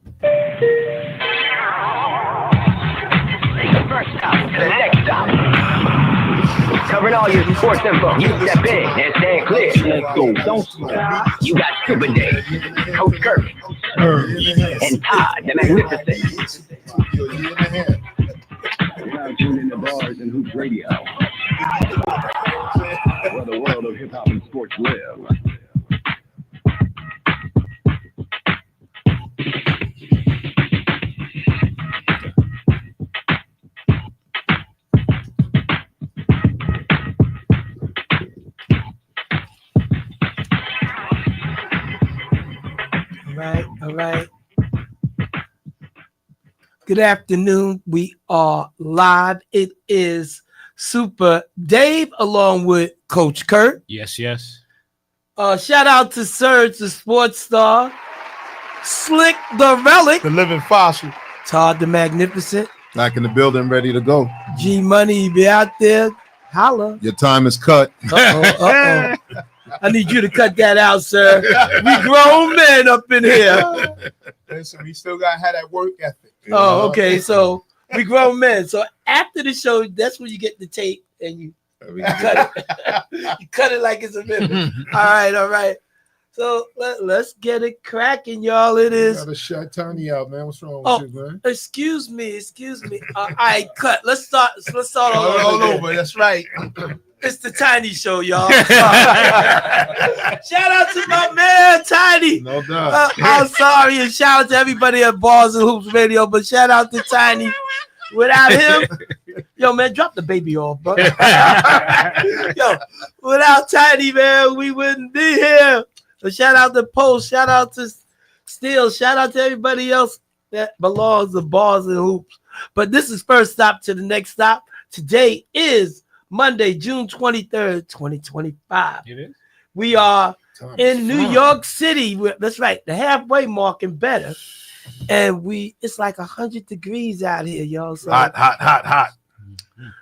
First stop to the next stop. Covering all your sports info. You step in and stand clear. Let's go. Don't stop. You got Super Dave, Coach Kirk, and Todd, the Magnificent. You're now tuned into Bars and Hoops Radio, where the world of hip hop and sports live. All right. Good afternoon. We are live. It is Super Dave along with Coach Kurt. Yes. Shout out to Serge, the sports star. Slick, the relic. The living fossil. Todd, the magnificent. Back in the building, ready to go. G Money, be out there. Holla. Your time is cut. Uh-oh. I need you to cut that out, sir. We grown men up in here. Listen, we still gotta have that work ethic. Oh, okay. So we grown men. So after the show, that's when you get the tape and you cut it. You cut it like it's a minute. All right. So let's get it cracking, y'all. It is. Gotta shut Tony out, man. What's wrong with you, man? Excuse me. All right, cut. Let's start All over. That's right. It's the Tiny Show, y'all. Shout out to my man Tiny. No doubt. I'm sorry, and shout out to everybody at Bars and Hoops Radio, but shout out to Tiny. Without him, yo, man, drop the baby off, bro. Yo, without Tiny, man, we wouldn't be here. So shout out to Post, shout out to Steel, shout out to everybody else that belongs to Bars and Hoops. But this is first stop to the next stop. Today is Monday, June 23rd, 2025. It is. We are in New York City. That's right, the halfway mark and better. And it's like 100 degrees out here, y'all. So, Hot.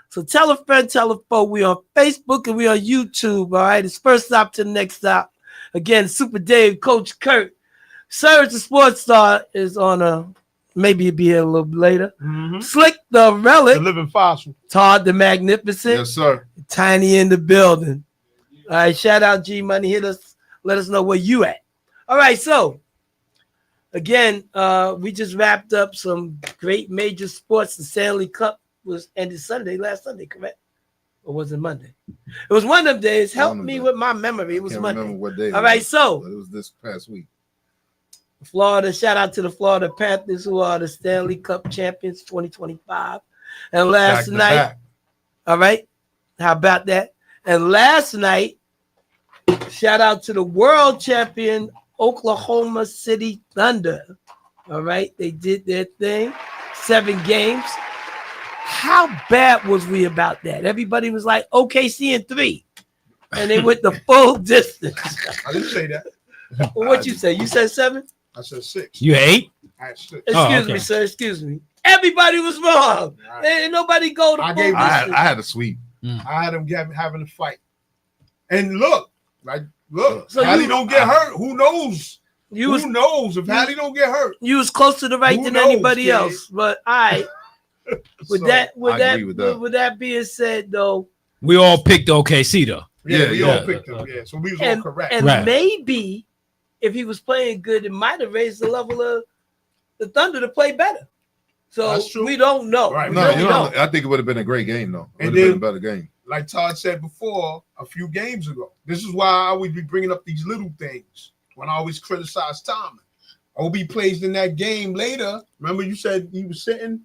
So tell a friend, tell a foe. We on Facebook and we on YouTube. All right, it's first stop to the next stop. Again, Super Dave, Coach Kurt. Serge, the sports star, is on maybe he'll be here a little bit later. Mm-hmm. Slick, the relic. The living fossil. Todd, the magnificent. Yes, sir. Tiny in the building. All right, shout out G Money. Hit us, let us know where you at. All right, so again, we just wrapped up some great major sports. The Stanley Cup was ended last Sunday, correct? Or was it Monday? It was one of them days. Help me with my memory. It was Monday. Remember what day. All right, so it was this past week. Florida, shout out to the Florida Panthers, who are the Stanley Cup champions 2025. And last night, all right, how about that? And last night, shout out to the world champion Oklahoma City Thunder. All right, they did their thing, 7 games. How bad was we about that? Everybody was like OKC in 3, and they went the full distance. I didn't say that. Well, what you say? You said 7? I said 6. You 8? I had 6. Excuse me, sir. Excuse me. Everybody was wrong. Right. Ain't nobody go to full distance. I had a sweep. I had them having a fight. And look, So Hallie you- don't get hurt. Who knows? Who knows if Hallie don't get hurt? You was closer to right Who than knows, anybody kid? else. But I, with So, that, I agree with that. with that being said, though, We all picked OKC though. we Yeah. all picked him. Yeah, so we was all and, correct. and Right. maybe if he was playing good, it might have raised the level of the Thunder to play better. So That's true. we don't know. Right. We No, really you don't. know, I think it would have been a great game, though. It And would have then- been a better game. Like Todd said before, a few games ago. This is why I always be bringing up these little things when I always criticize Tomlin. OB plays in that game later. Remember you said he was sitting?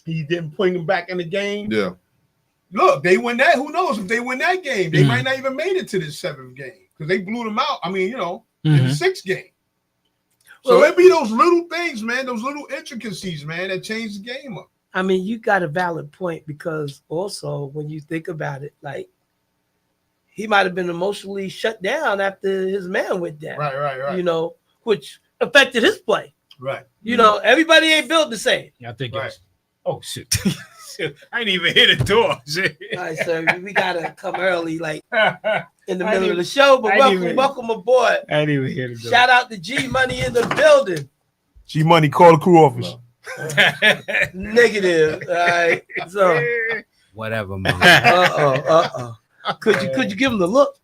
He didn't bring him back in the game. Yeah. Look, they win that. Who knows if they win that game? They might not even made it to the 7th game because they blew them out. I mean, in the 6th game. So Well, it be those little things, man, those little intricacies, man, that change the game up. I mean, you got a valid point because also when you think about it, like he might have been emotionally shut down after his man went down. Right. You know, which affected his play. Right. You know, everybody ain't built the same. Yeah, I think Right. it's. Oh shit! Shit, I ain't even hit the door. Shit. All right, so we gotta come early, like I in the I middle of didn't- the show. But I didn't even- welcome aboard. ain't even hit the door. Shout out to G Money in the building. G Money, call the crew office. Negative. All right. So, Whatever, man. Could you give him the look?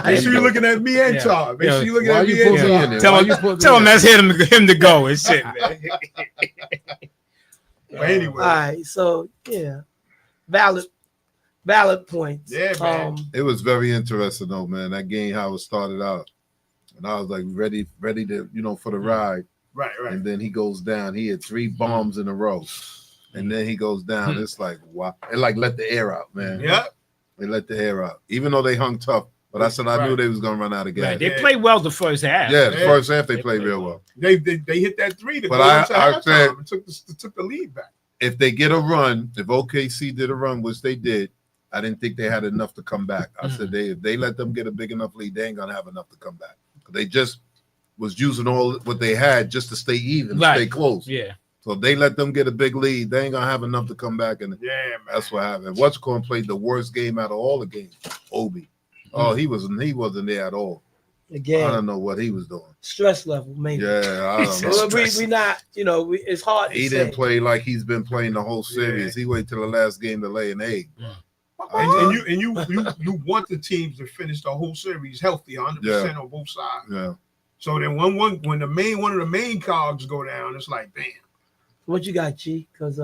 Make sure you're looking at me and Todd. Make sure you're looking Why at you me put and me in Todd. there? Tell Why him, you put me tell him in that's him to go and shit, man. But anyway, All right. So yeah, valid points. Yeah, man. It was very interesting though, man. That game, how it started out, and I was like ready to, for the ride. right. And then he goes down. He had 3 bombs in a row, and then he goes down. It's like wow. It like let the air out, man. Yeah. They let the air out, even though they hung tough. But I said I knew they was gonna run out of gas. Right. They played well the first half. Yeah, the Yeah. first half they played real well. They hit that 3 to But go into I halftime said- and took the lead back. If they get a run, if OKC did a run, which they did, I didn't think they had enough to come back. I said if they let them get a big enough lead, they ain't gonna have enough to come back. They just was using all what they had just to stay even, Right. stay close. Yeah. So they let them get a big lead. They ain't gonna have enough to come back, and Yeah, man. that's what happened. What's going to play the worst game out of all the games? Obi. Oh, he wasn't there at all. I Again, don't know what he was doing. stress level maybe. Yeah, I don't know. Well, we not. It's hard. To He say. didn't play like he's been playing the whole series. He waited till the last game to lay an egg. And you want the teams to finish the whole series healthy, 100% on both sides. Yeah. So then when one of the main cogs go down, it's like, damn. What you got, G? Because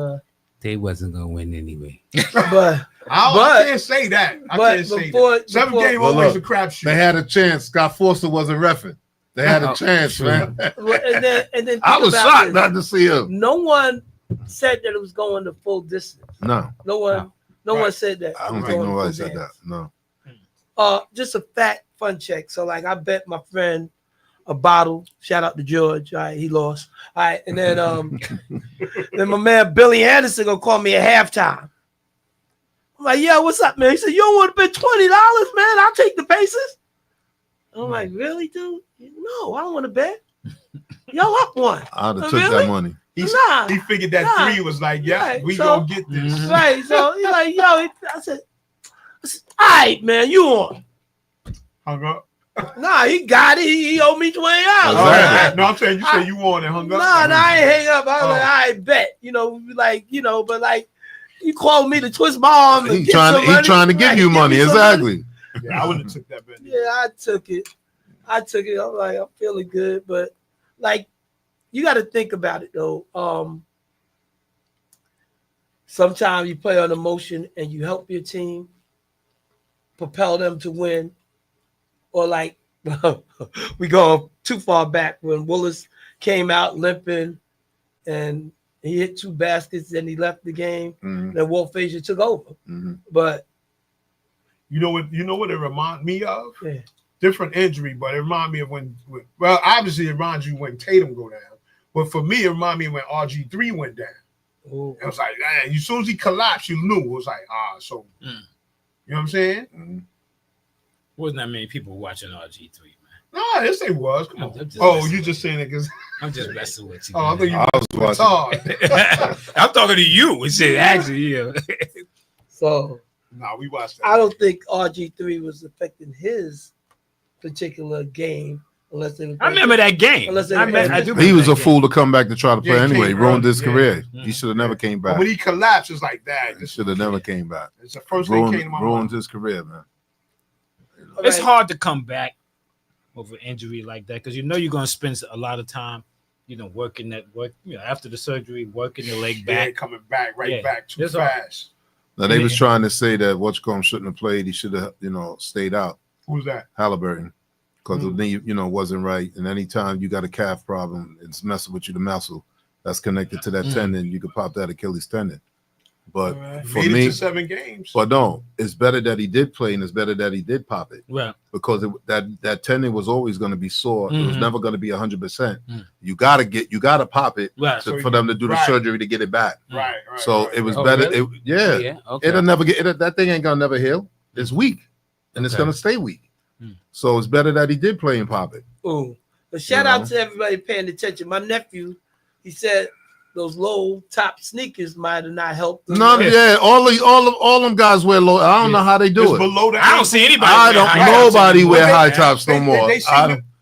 They wasn't gonna win anyway. but I can't say that. I but can't say before- that. 7 before- game Well, always a look, crapshoot. They had a chance. Scott Forster wasn't reffing. They had a chance, man. and then I think was about shocked this. not to see him. No one said that it was going the full distance. No, No one Right. said that. I it don't was think going nobody full said that. dance. No. Just a fun check. So like I bet my friend a bottle. Shout out to George. All right, he lost. All right, and then then my man Billy Anderson gonna call me at halftime. I'm like, yo, what's up, man? He said, you don't want to bet $20, man. I'll take the Pacers. I'm like, really, dude? No, I don't want to bet. Y'all up one. I'd have took Really? that money. He figured that Nah. 3 was like, yeah, Right, we so- gonna get this. Right. So he's like, yo, I said, all right, man, you on. Hung up. Nah, he got it. He owed me $20. Exactly. All right. No, I'm saying you said you won and hung up. Nah, I ain't hang up. I was Oh. like, I bet. But like, you called me to twist my arm. and He get trying some to money. trying to give Right, you me money. some Exactly. Yeah, I wouldn't have took that bet. Yeah, I took it. I'm like, I'm feeling good. But like, you got to think about it though. Sometimes you play on emotion and you help your team propel them to win. Or like, we go too far back when Willis came out limping and he hit 2 baskets and he left the game. Mhm, Then Walt Frazier took over. mhm. But You know what it remind me of? Yeah. Different injury, but it remind me of when obviously it reminds you when Tatum go down. But for me, it remind me of when RG3 went down. It was like, man, as soon as he collapsed, you knew. It was like, so you know what I'm saying? Mhm. Wasn't that many people watching RG3, man? No, yes, they was. Come I'm on. just Oh, messing you with just saying it because I'm just messing with you. I man. think you I was watching. retarded. I'm talking to you. It's actually, yeah. so No, we watched that. I don't think RG3 was affecting his particular game unless they were I remember that game. Unless they- I do He remember was that a game. fool to come back to try to play Yeah, he anyway. He came ruined early, his yeah. career. Yeah. He should have never came But back. when he collapsed, it's like that. He should have never came back. It's the first thing came to my Ruined mind. his career, man. It's Right. hard to come back with an injury like that because you know you're gonna spend a lot of time, working that work. After the surgery, working the leg Yeah, back. coming back, Yeah. back too It's all- fast. Now they was Yeah. trying to say that Watchcombe shouldn't have played. He should have, stayed out. Who's that? Halliburton, because Mm. the knee, wasn't right. And anytime you got a calf problem, it's messing with you the muscle that's connected to that tendon. You could pop that Achilles tendon. But Alright. for Made it me, to 7 games. but no, it's better that he did play, and it's better that he did pop it Well, because that tendon was always going to be sore. It was Mhm. never going to be 100%. Mm. You gotta pop it right. So for them to do the right. surgery to get it back. right. So right, it was Oh, better. really? Yeah. Okay. It'll never get that thing ain't gonna never heal. It's weak, and it's Okay. gonna stay weak. Hmm. So it's better that he did play and pop it. Ooh. But shout You out know? to everybody paying attention. My nephew, he said those low top sneakers might have not helped him. No, yeah, all them guys wear low. I don't know how they It's do it. below the I don't see anybody. I wear don't. high tops Nobody anymore. wear Well, high they- tops no more.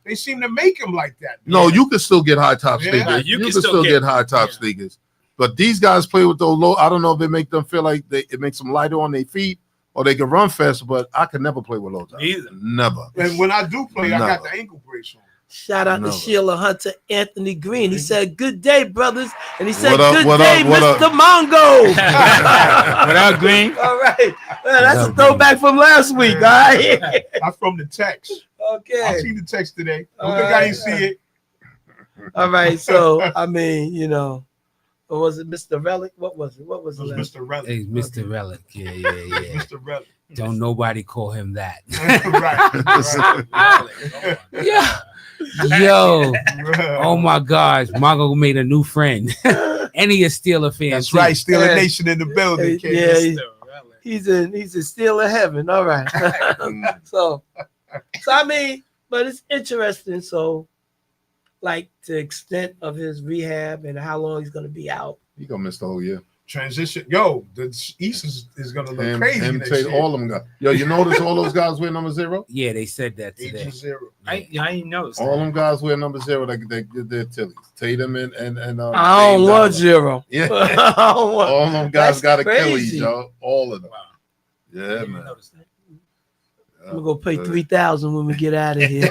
They seem to make him like that. No, you can still get high top Yeah. sneakers. Right, You can still get high top yeah. sneakers. But these guys play with those low. I don't know if it make them feel like it makes them lighter on their feet or they can run faster. But I could never play with low tops. Neither. Never. And when I do play, I got No. the ankle brace on. Shout out No. to Sheila Hunter, Anthony Green. He said, "Good day, brothers," and he said, What up, "Good what day, up, what up? Mr. Mongo." What up, Green? All right, man, that's a up, throwback from last week. All right, I'm from the text. I okay, see the text today. Don't All think I right. ain't see it. all right. So I mean, you know, what was it, Mr. Relic? What was it? What was It it? was Mr. Relic. Hey, Mr. Relic. Yeah. Mr. Relic. Don't nobody call him that. right. Yeah. Yo. Oh my gosh. Mongo made a new friend. And he a Steeler fan. That's too. right. Steeler Yeah. Nation in the building. Kid. Yeah, Mr. Relic. he's a steal of heaven. All right. so I mean, but it's interesting. So, like the extent of his rehab and how long he's gonna be out. You gonna miss the whole year. Transition. Yo, the East is going to look And crazy and next take year. all of them guys. Yo, you notice all those guys wear number 0? Yeah, they said that Age today. of 0. I ain't noticed. All them guys wear number 0. They're Tillies. Tatum and I don't Dame want Donovan. 0. Yeah. I don't want. All them guys That's got crazy. Achilles, yo. All of them. Wow. Yeah, I didn't man. notice that. We're gonna pay 3,000 when we get out of here.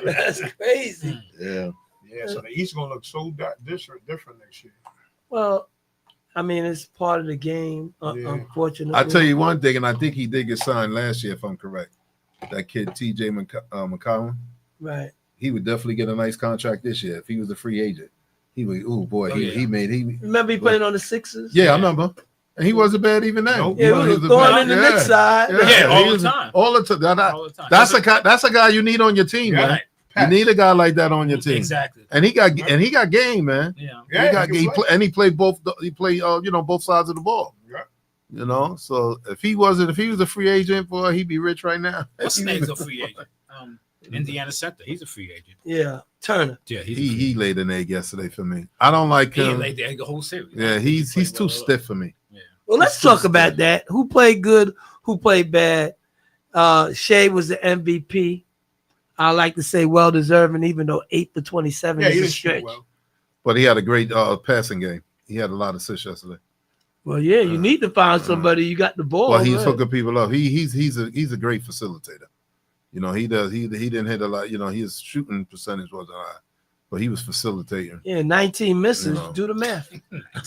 That's crazy. Yeah. Yeah, so the East going to look so different next year. Well, I mean, it's part of the game. Yeah. Unfortunately, I tell you one thing, and I think he did get signed last year, if I'm correct. That kid T.J. McCollum, right? he would definitely get a nice contract this year if he was a free agent. He would. Oh boy, Oh, yeah. he made. Remember he played on the Sixers? Yeah, I remember. And he wasn't bad even then. Nope. Yeah, we He was was a throwing bad- in the yeah. Knicks side. Yeah, all he the was- time. All the time. All the time. That's a guy you need on your team, Yeah. man. Right. You need a guy like that on your team. Exactly. And he got game, man. Yeah. Yeah, He played both. He played both sides of the ball. Yeah. So if he was a free agent, boy, he'd be rich right now. What's his name's a free agent? Indiana Center. He's a free agent. Yeah, Turner. Yeah, He laid an egg yesterday for me. I don't like he him. laid the egg the whole series. Yeah, he's played too well. stiff for me. Well, let's talk about that. Who played good? Who played bad? Shea was the MVP. I like to say well deserving, even though 8 for 27 Yeah, he is a didn't shoot stretch. well. But he had a great passing game. He had a lot of assists yesterday. Well, yeah, you need to find somebody. You got the ball. Well, he's right? hooking people up. He's a great facilitator. He does. He didn't hit a lot. His shooting percentage wasn't high, but he was facilitating. Yeah, 19 misses. Yeah. Do the math.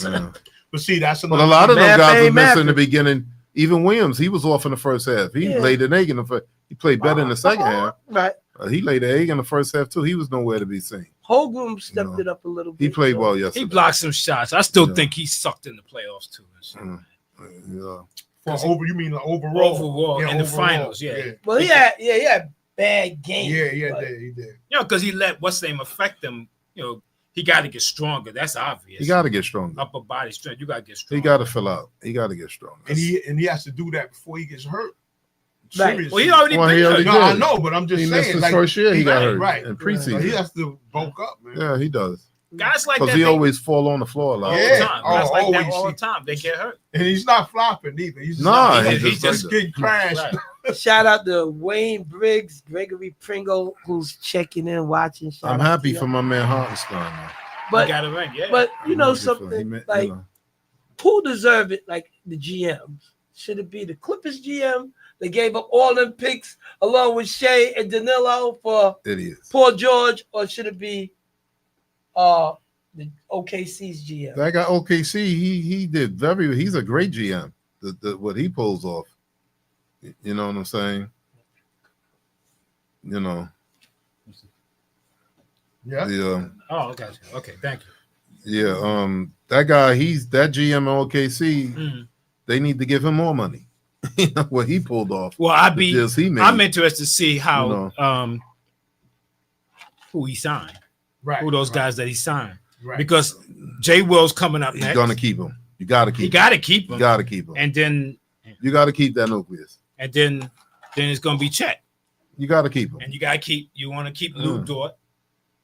Yeah. But see, that's But a lot of Math them guys were ain't missing in the mathing. beginning. Even Williams, he was off in the first half. He Yeah. laid an egg in the first. He played better in the second half. Right. He laid an egg in the first half too. He was nowhere to be seen. Holgram stepped No. it up a little bit. He played so- well yesterday. He blocked some shots. I still Yeah. think he sucked in the playoffs too. Yeah. you mean like overall? Overall, in the finals, yeah. Well, he had bad games. Yeah, but- he did. Because he let what's name affect him. He got to get stronger. That's obvious. He got to get stronger. upper body strength. You got to get stronger. He got to fill out. He got to get stronger. And he has to do that before he gets hurt. Right. Seriously. Well, he already Well, been he hurt. already No, did. I know, but I'm just He saying. missed his like, first year. He got hurt right. in So he preseason. has to bulk up, man. Yeah, he does. Guys like Because that. he they- always fall on the floor a lot. all Yeah. the time. Guys like that always. all the time. They get hurt. And he's not flopping either. He's Nah, not, he's he's just just like getting crashed. Right. Shout out to Wayne Briggs, Gregory Pringle, who's checking in, watching. Shout I'm out happy to for y'all. my man Hartenstein. man. He But got it right. Yeah. but you know I'm happy for him. He something meant- like who deserve it? Like the GMs? Should it be the Clippers GM? They gave up all them picks along with Shea and Danilo for idiots. Paul George, or should it be the OKC's GM? That guy OKC, he did very. He's a great GM. What he pulls off. You know what I'm saying? Yeah. The oh, okay. Okay. Thank you. that guy. He's that GM in OKC. Mhm. They need to give him more money. You know what he pulled off. Well, The deals he made. I'm interested to see how You who he signed, Right. who those right, guys that he signed, Right. because Jay Will's coming up He's next. gonna keep him. You gotta keep. He him. got to keep You him, gotta keep him. and then You gotta keep that nucleus. then it's gonna be Chet, You gotta keep him. and you gotta keep. You want to keep Lou Mm. Dort.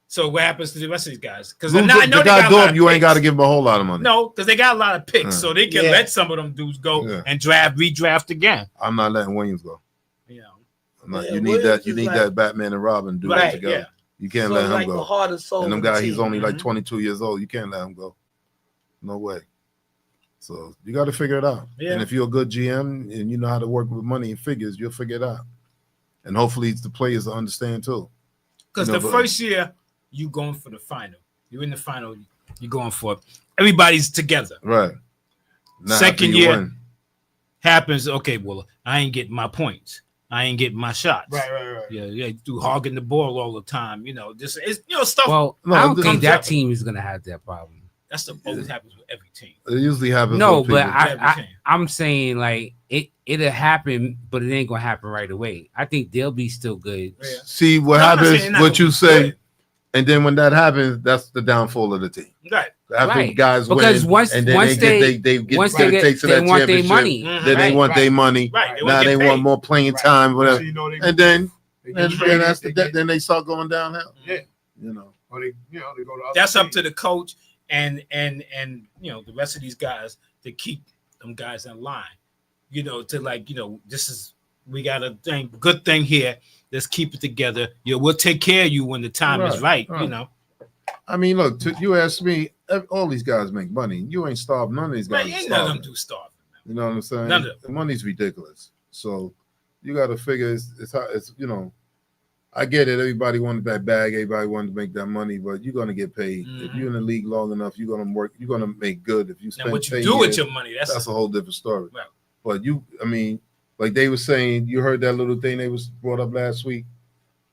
So what happens to the rest of these guys? Because Lou, I know the they got guy a lot Dort, of you ain't picks. got to give him a whole lot of money. No, because they got a lot of picks, so they can Yeah. let some of them dudes go Yeah. and redraft again. I'm not letting Williams go. You know, Like, Yeah, you need Williams that. You is need like- that Batman and Robin dude Right, together. yeah. You can't So let him like go. the heart and soul. And them of the guys, he's team. only like Mhm. 22 years old. You can't let him go. No way. So you got to figure it out. Yeah. And if you're a good GM and you know how to work with money and figures, you'll figure it out. And hopefully the players will understand too. Because You know, the but- first year you going for the final, you're in the final, you're going for it. Everybody's together. Right. Now, Second after you year- win, Happens, okay, well, I ain't getting my points. I ain't getting my shots. Right. Yeah, do hogging the ball all the time. Just it's stuff. Well, No, I don't this think comes that up. team is gonna have that problem. That's the always happens with every team. it usually happens. No, with but people. I'm saying like it'll happen, but it ain't gonna happen right away. I think they'll be still good. Yeah. See what No, I'm not happens, saying not what gonna you be say, good. and then when that happens, that's the downfall of the team. Right. After Right. guys Because win, once- and then once they get Once get they a get, taste of they that want their championship, money. Mhm. then they Right, want their money. Right. They Now get they paid. want more playing Right. time, So whatever. you know they, And then they and get then traded, that's they the get- then they start going downhill. Yeah. You know. or they they go to other That's up teams. to the coach and the rest of these guys to keep them guys in line. This is we got a good thing here. Let's keep it together. We'll take care of you when the time is right. Right. I mean, look, you ask me, all these guys make money. You ain't starved. None of these guys Man, are ain't none of starving. them do starving. You know what I'm saying? None of The money's ridiculous. So you got to figure it's I get it. Everybody wanted that bag. Everybody wanted to make that money, but you're gonna get paid. If you're in the league long enough, you're gonna work. You're gonna make good. If you Now, spend what you 10 do with years, your money, that's a whole different story. Right. But like they were saying, you heard that little thing they was brought up last week,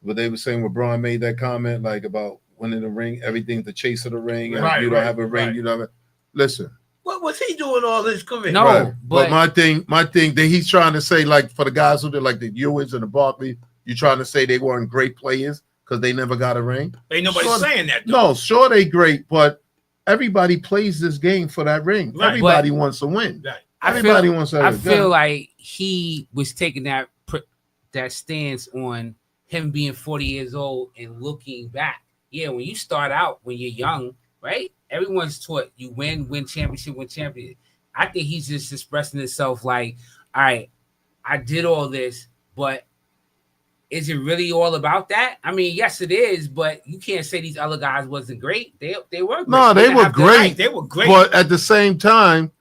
but they were saying when Braun made that comment like about winning the ring, everything's the chase of the ring, and if Right, you don't right, have a ring, right. you don't have listen. What was he doing all his career? No, Right. but my thing that he's trying to say, like for the guys who did like the Ewings and the Barkley, you trying to say they weren't great players because they never got a ring? ain't nobody Sure. saying that. Though. No, sure they great, but everybody plays this game for that ring. Right. Everybody wants to win. Right. Everybody wants to. I feel like he was taking that stance on him being 40 years old and looking back. Yeah, when you start out when you're young, right? Everyone's taught you win championship, win championship. I think he's just expressing himself like, all right, I did all this, but is it really all about that? I mean, yes, it is, but you can't say these other guys wasn't great. They were great. No, they didn't were have to- great. Right, they were great. But at the same time,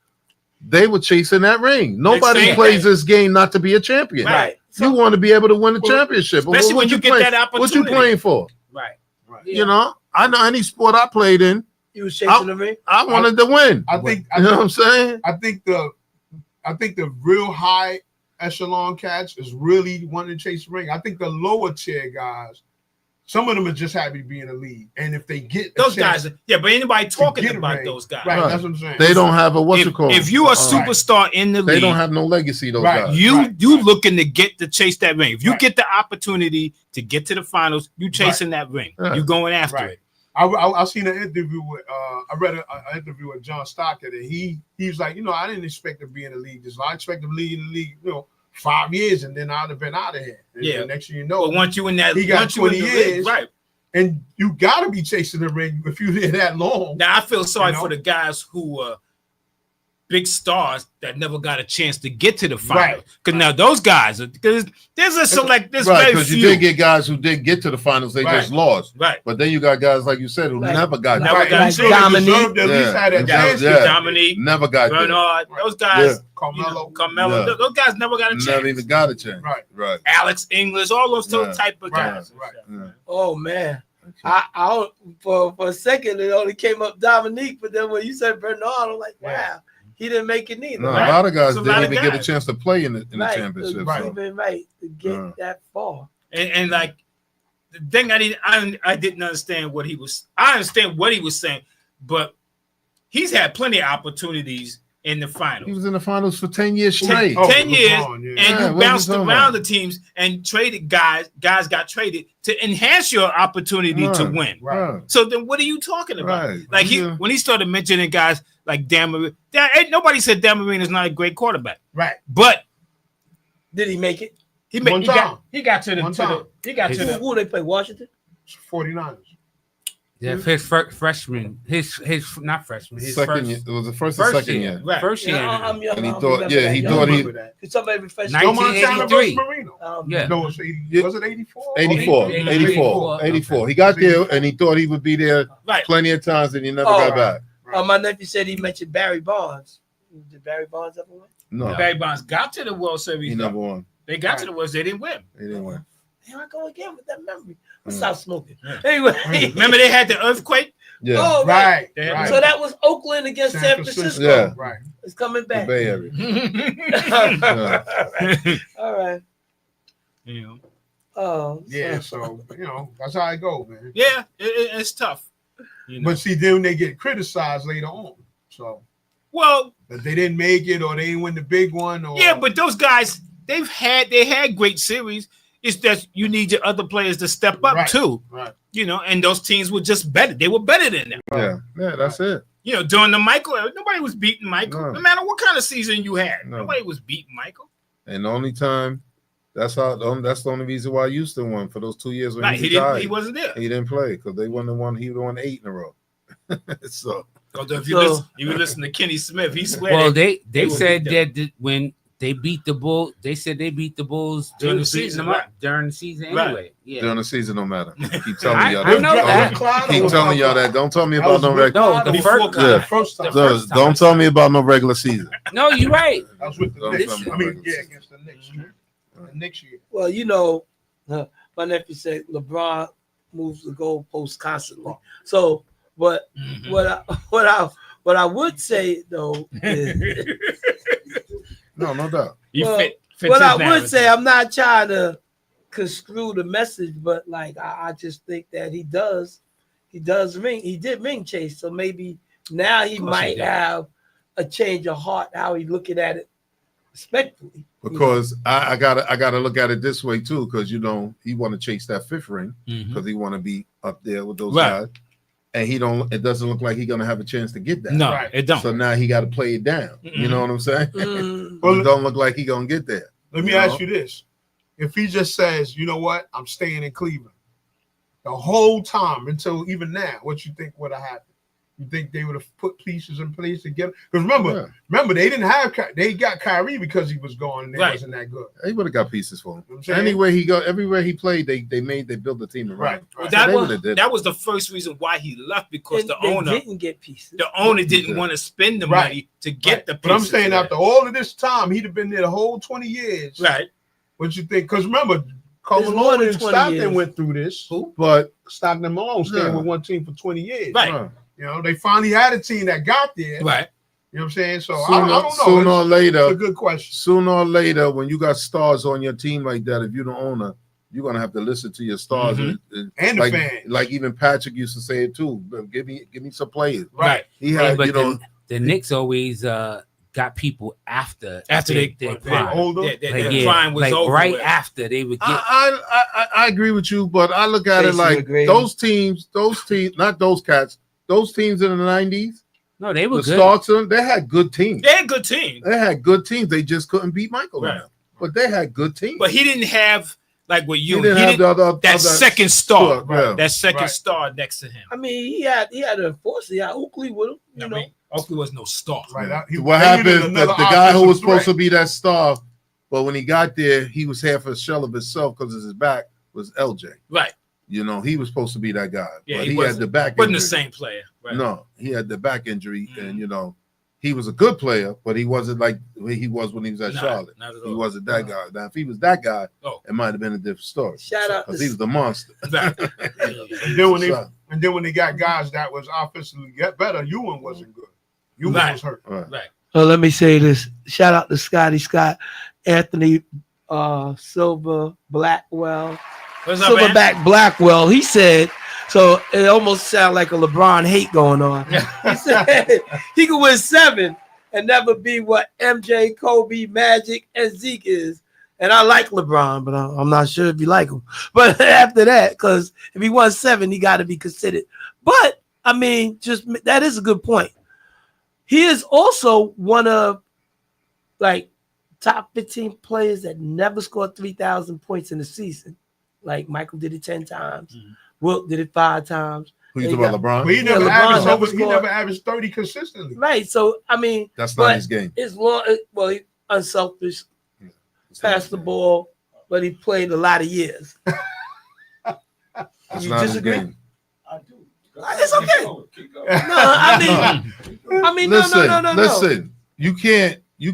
they were chasing that ring. Nobody Same plays thing. this game not to be a champion. Right. You want to be able to win a championship. especially What when you get playing- that What you opportunity. playing for? Right. Right. Yeah. You know, I know any sport I played in, He was chasing the ring. I wanted to win. I think You know what I'm saying? I think the real high echelon cats is really wanting to chase the ring. I think the lower tier guys, some of them are just happy to be in the league, and if they get a Those chance guys, but anybody to talking get a about ring, those guys. right? Right. That's what I'm saying. They don't have a If you a superstar in the they league, don't have no legacy. Those Right. guys. you Right. looking to get to chase that ring. If you Right. get the opportunity to get to the finals, you chasing that ring. Yeah. You going after Right. it. I seen an interview with I read an interview with John Stockton, and he was like, I didn't expect to be in the league this long. I expect to be in the league, 5 years, and then I'd have been out of here. And Yeah. then next thing you know, But once you in that, He got once you in 20 the league, years. right? and you got to be chasing the ring if you're there that long. Now I feel sorry You know? for the guys who big stars that never got a chance to get to the finals. Because now those guys, because there's a select, there's Right, very because few. you did get guys who did get to the finals, they Right. just lost. Right. But then you got guys like you said who Like- never got Never Like, got like a chance. Dominique. Deserved at least had a Yeah. chance. Yeah. Dominique, never got there. Bernard, those guys, Carmelo. Carmelo, Yeah. those guys never got a chance. Never even got a chance. Right. Right. Alex English, all those Yeah. type of Right, guys. right. Yeah. Oh man. I for a second it only came up Dominique, but then when you said Bernard, I'm like, wow, Yeah. he didn't make it neither. No, Right. a lot of guys It's a didn't lot of even get a guys. chance to play in the Right, championship. Right. So. Even right to get Yeah. that far. And like the thing I didn't understand what he was. I understand what he was saying, but he's had plenty of opportunities in the He finals. was in the finals for 10 years straight. Oh, 10 years, LeBron, yeah. and Yeah, you what you bounced talking around about? the teams and traded guys. Guys got traded to enhance your opportunity to Right. win. Right. So then, what are you talking about? Right. Like Yeah. when he started mentioning guys like Dan Marino, ain't nobody said Dan Marino is not a great quarterback, Right. but Did he make it? he One time. got to the One to the time. he got to Who, the who they play? Washington? 49ers. Yeah, his freshman, his not freshman, his Second first, year. It was the first first and second year. year. right. First year. I'm young. And he I don't thought- remember yeah, that he young. thought he- Remember that. Could somebody refresh? Nice. Joe Montana versus 1983. Marino. Yeah. No, it's 80, was it 84? 84, 84, 84. He got there and he thought he would be there Right. plenty of times and he never Oh, got back. My nephew said he mentioned Barry Bonds. Did Barry Bonds ever win? No, Barry Bonds got to the World Series. he though. never won. They got to the World Series. They didn't win. He didn't win. Here I go again with that memory. Mm. Stop smoking. Yeah. Anyway, Remember they had the earthquake? Yeah, oh right. They had Right. So that was Oakland against San Francisco. Yeah. Right. It's coming the back. Bay Area. All right. You know. Oh Yeah, so that's how it go, man. Yeah, it's tough. You know? But see, then they get criticized later on. So Well, that they didn't make it or they didn't win the big one. Or yeah, but those guys, they had great series. It's that you need your other players to step up Right. too. Right. You know, and those teams were just better. They were better than them. Yeah, that's it. You know, during the Michael era, nobody was beating Michael. No. No matter what kind of season you had, No. nobody was beating Michael. And the only time, that's the only reason why Houston won for those 2 years when Right, he he retired. wasn't there. He didn't play because they won the one. He won 8 in a row. So Because if So- you listen to Kenny Smith, he swear Well, that they will said beat that when they beat the Bull, they said they beat the Bulls During they the were beating season, them up right. during the season Right. anyway. Yeah. during the season, no matter. Keep telling I- y'all I that. know that. Keep telling y'all that. Don't tell me That about was no with- regular. No, the Before first Yeah. the first time. The first time. Don't tell me about no regular season. No, you're right. That was with the Don't Knicks. tell me I mean, about yeah, this. against the Knicks. The next year. well, my nephew said LeBron moves the goalpost constantly. So, but Mhm. what I would say though is No doubt. He Well, fits what his I would narrative. say, I'm not trying to construe the message, but like I just think that he does ring. He did ring Chase, so maybe now he Of course he might did. have a change of heart. How he looking at it, respectfully. Because I gotta look at it this way too, because he want to chase that 5th ring Mhm. because he want to be up there with those Right. guys, and it doesn't look like he's gonna have a chance to get that. No, Right. it don't. So now he got to play it down. You know what I'm saying? Mm, Well, It don't look like he gonna get there. Let me You ask know? you this. If he just says, you know what, I'm staying in Cleveland the whole time until even now, what you think would have happened? You think they would have put pieces in place to get? Because remember, they didn't have. They got Kyrie because he was gone and they Right. wasn't that good. He would have got pieces for him. You know what I'm saying? Anywhere he go, everywhere he played, they built the team around. Right. him. right. That they was would've did that was the first reason why he left, because and the they owner didn't get pieces. didn't want to spend the Right. money to get Right. the But I'm pieces. saying after all of this time, he'd have been there the whole 20 years. right. What you think? Because remember, It's Carl more than Malone and 20 Stockton years. went through this. But Stockton and Malone staying Yeah. with one team for 20 years. Right. You know, they finally had a team that got there. Right. You know what I'm saying? So I sooner, don't know. sooner or It's a later, good question. sooner or later, when you got stars on your team like that, if you're the owner, you're gonna have to listen to your stars. Mhm. And the like, fans. like even Patrick used to say it too. But give me some players. Right. He Yeah, had, but you know, the Knicks always got people after After they prime. older. Their Like, prime was like over. right with. after they would get. I agree with you, but I look at it Jason like agreed. those teams, not those cats, those teams in the 90s, No, they were the good. starts, they had good teams. They had a good team, They had good teams. They just couldn't beat Michael. Right. Now. But they had good teams. but he didn't have like what he you. didn't have the other that other second star. Yeah. That second Right. star next to him. I mean, he had an enforcer. He had Oakley with him. You I know, mean, Oakley was no star. Right. What they happened? needed The another guy who was offensive supposed to threat. be that star, but when he got there, he was half a shell of himself because his back was LJ. Right. You know, he was supposed to be that guy, Yeah, but he he had wasn't- the back. Wasn't the injury. same player. Right. No, he had the back injury, Mhm. and you know, he was a good player, but he wasn't like he was when he was at Nah, Charlotte. not at He all. wasn't that guy. Now, if he was that guy, Oh. it might have been a different story. shout out Because to he was the monster. Right. And then when they got guys that was offensively get better, Ewan wasn't good. Ewan Right. was hurt. Right. Right. Well, let me say this. Shout out to Scotty Scott, Anthony Silver Blackwell. What's up, man? Silverback Blackwell. He said, so it almost sounded like a LeBron hate going on. He said he could win 7 and never be what MJ, Kobe, Magic, and Zeke is. And I like LeBron, but I'm not sure if you like him. But after that, because if he won 7, he got to be considered. But I mean, just that is a good point. He is also one of like top 15 players that never scored 3,000 points in a season. Like Michael did it 10 times. Mhm. Wilt did it 5 times. Who you talking about, But LeBron? he never LeBron averaged never he scored. never averaged 30 consistently. Right. So I mean, That's but not his game. it's long. Well, he unselfish, It's not pass his the game. ball, but he played a lot of years. That's You not his disagree? game. I do. It's okay. Keep going. No, I mean, Listen, no. listen. You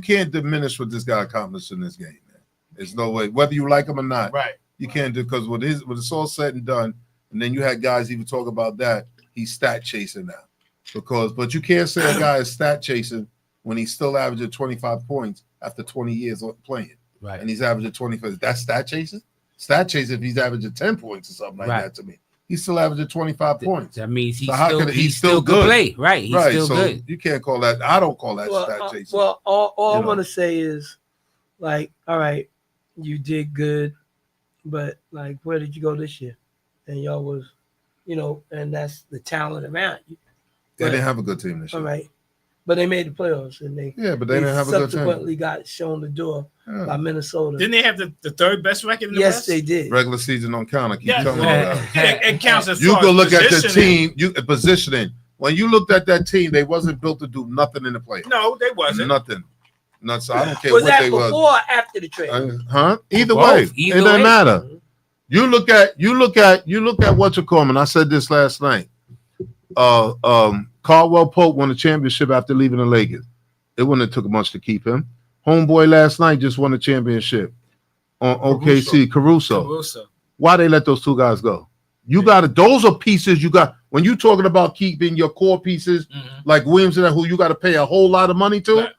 can't diminish what this guy accomplished in this game, man. There's no way, whether you like him or not. Right. You can't do, because when it's all said and done, and then you had guys even talk about that, he's stat chasing now. But you can't say a guy is stat chasing when he's still averaging 25 points after 20 years of playing. Right. And he's averaging 25. That's stat chasing? Stat chasing if he's averaging 10 points or something like Right. that to me. He's still averaging 25 points. That means So how could he's still still good good? play. Right. He's Right. still So good. you can't call that. I don't call that stat chasing. Well, all You I know. want to say is, like, all right, you did good, but like, where did you go this year? And y'all was, and that's the talent around you. They didn't have a good team this All year. right, but they made the playoffs, and they Yeah, but they didn't have a good team. subsequently got shown the door Yeah. by Minnesota. Didn't they have the third best record in the Yes, West? they did. Regular season don't count. I keep Yeah, telling you yeah. that. It counts as You far go as look at the positioning. team, positioning. When you looked at that team, they wasn't built to do nothing in the playoffs. No, they wasn't. Nothing. Not so. I don't care Was what that they before was. or after the trade? Huh? Either Both. way, Either it doesn't way. matter. You look at what you're calling. I said this last night. Caldwell Pope won a championship after leaving the Lakers. It wouldn't have took much to keep him. Homeboy last night just won a championship on OKC. Caruso. Why they let those two guys go? You got it. Those are pieces you got. When you talking about keeping your core pieces like Williams and that, who you got to pay a whole lot of money to, Right.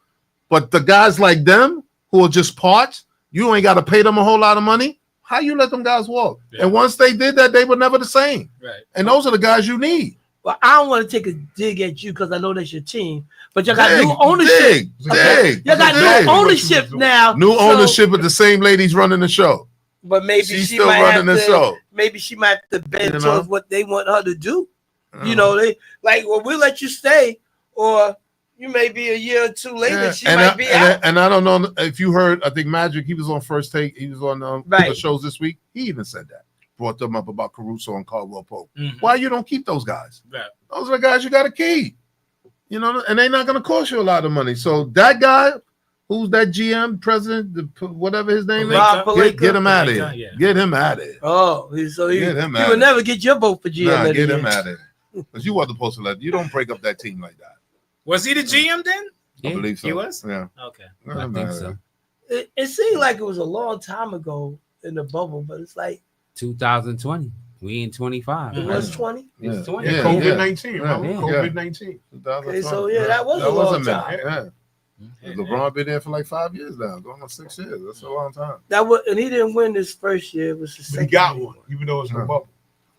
but the guys like them who are just parts, you ain't got to pay them a whole lot of money. How you let them guys walk? Yeah. And once they did that, they were never the same. Right. And those are the guys you need. Well, I don't want to take a dig at you because I know that's your team, but you got Dig, new ownership. dig. You got dig. new ownership now. New so- ownership of the same ladies running the show. but maybe She's she still might running have the to. show. Maybe she might have to bend You know? towards what they want her to do. They like, well, we'll let you stay, or you may be a year or two later. Yeah, She and might I, be and out. I- and I don't know if you heard. I think Magic. He was on First Take. He was on the Right. shows this week. He even said that. Brought them up about Caruso and Caldwell Pope. Mhm. Why you don't keep those guys? Right. Those are the guys you got to keep. And they're not going to cost you a lot of money. So that guy, who's that GM president, whatever his name Rob is, Pelinka? get him out of here. Yeah. Get him out of here. Oh, so he Get him will out. never get your vote for GM. Nah, of the get year. him out of here. Because you wasn't supposed to let. You don't break up that team like that. Was he the GM then? I Yeah, believe so. he was? Yeah. Okay. Get I him think outta so. there. It seemed like it was a long time ago in the bubble, but it's like 2020. We in 25. it was 20. It was Yeah. 20. Yeah, Yeah, COVID-19. yeah, remember? yeah. COVID-19. Okay, so yeah, that was a was long minute. time. Yeah. LeBron been there for like 5 years now, going on 6 years. That's a long time. That was, and he didn't win this first year. It was the But second. he got year. one, even though it's the Huh. bubble.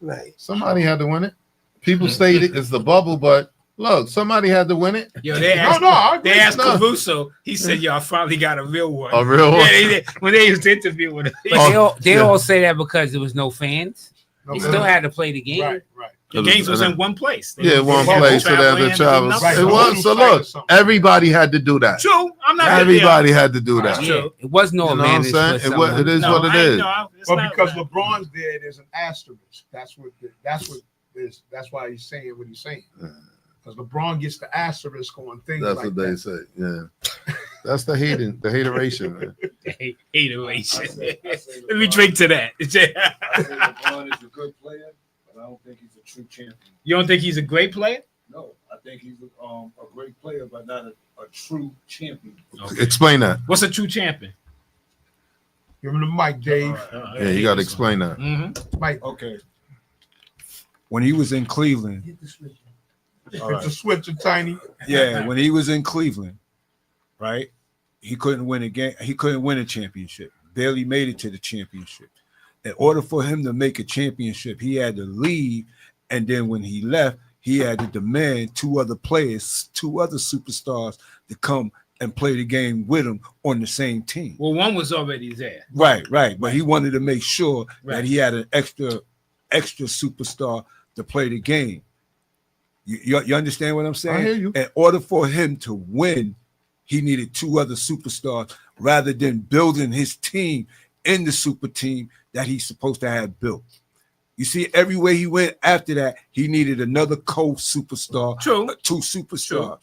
Right. Somebody had to win it. People say it's the bubble, but look, somebody had to win it. Yo, they No, asked, no, I agree. they asked No. Caruso. He said, "Yo, I finally got a real one." A real one. Yeah, when they used to interview with him. But they yeah. all say that because there was no fans. No, They no, still no. had to play the game. Right. The games was in one place. They Yeah, was- one they had to place, so they had travel to in, travel. do nothing. Right. It was so. Little fight or Look, something. everybody had to do that. True. I'm not. Everybody had to do that. Right. Yeah, it was no You know what I'm advantage saying? for someone. It is No, what it I ain't is. know. It's But not because right. LeBron's there, there's an asterisk. That's why he's saying what he's saying. Because LeBron gets the asterisk on things That's like what they that. say. Yeah, that's the hateration. Man. Hateration. Let me drink to that. I say LeBron is a good player, but I don't think he's a true champion. You don't think he's a great player? No, I think he's a great player, but not a true champion. Explain that. What's a true champion? Give him the mic, Dave. Yeah, you got to explain that. Mm-hmm. Mike, Okay. When he was in Cleveland, Hit the switch. all right. it's a switch of tiny. Yeah, when he was in Cleveland, right? He couldn't win a game. He couldn't win a championship. Barely made it to the championship. In order for him to make a championship, he had to leave. And then when he left, he had to demand two other players, two other superstars to come and play the game with him on the same team. Well, one was already there. Right. But he wanted to make sure Right. that he had an extra superstar to play the game. You understand what I'm saying? I hear you. In order for him to win, he needed two other superstars rather than building his team in the super team that he's supposed to have built. You see, everywhere he went after that, he needed another co-superstar, True. two superstars.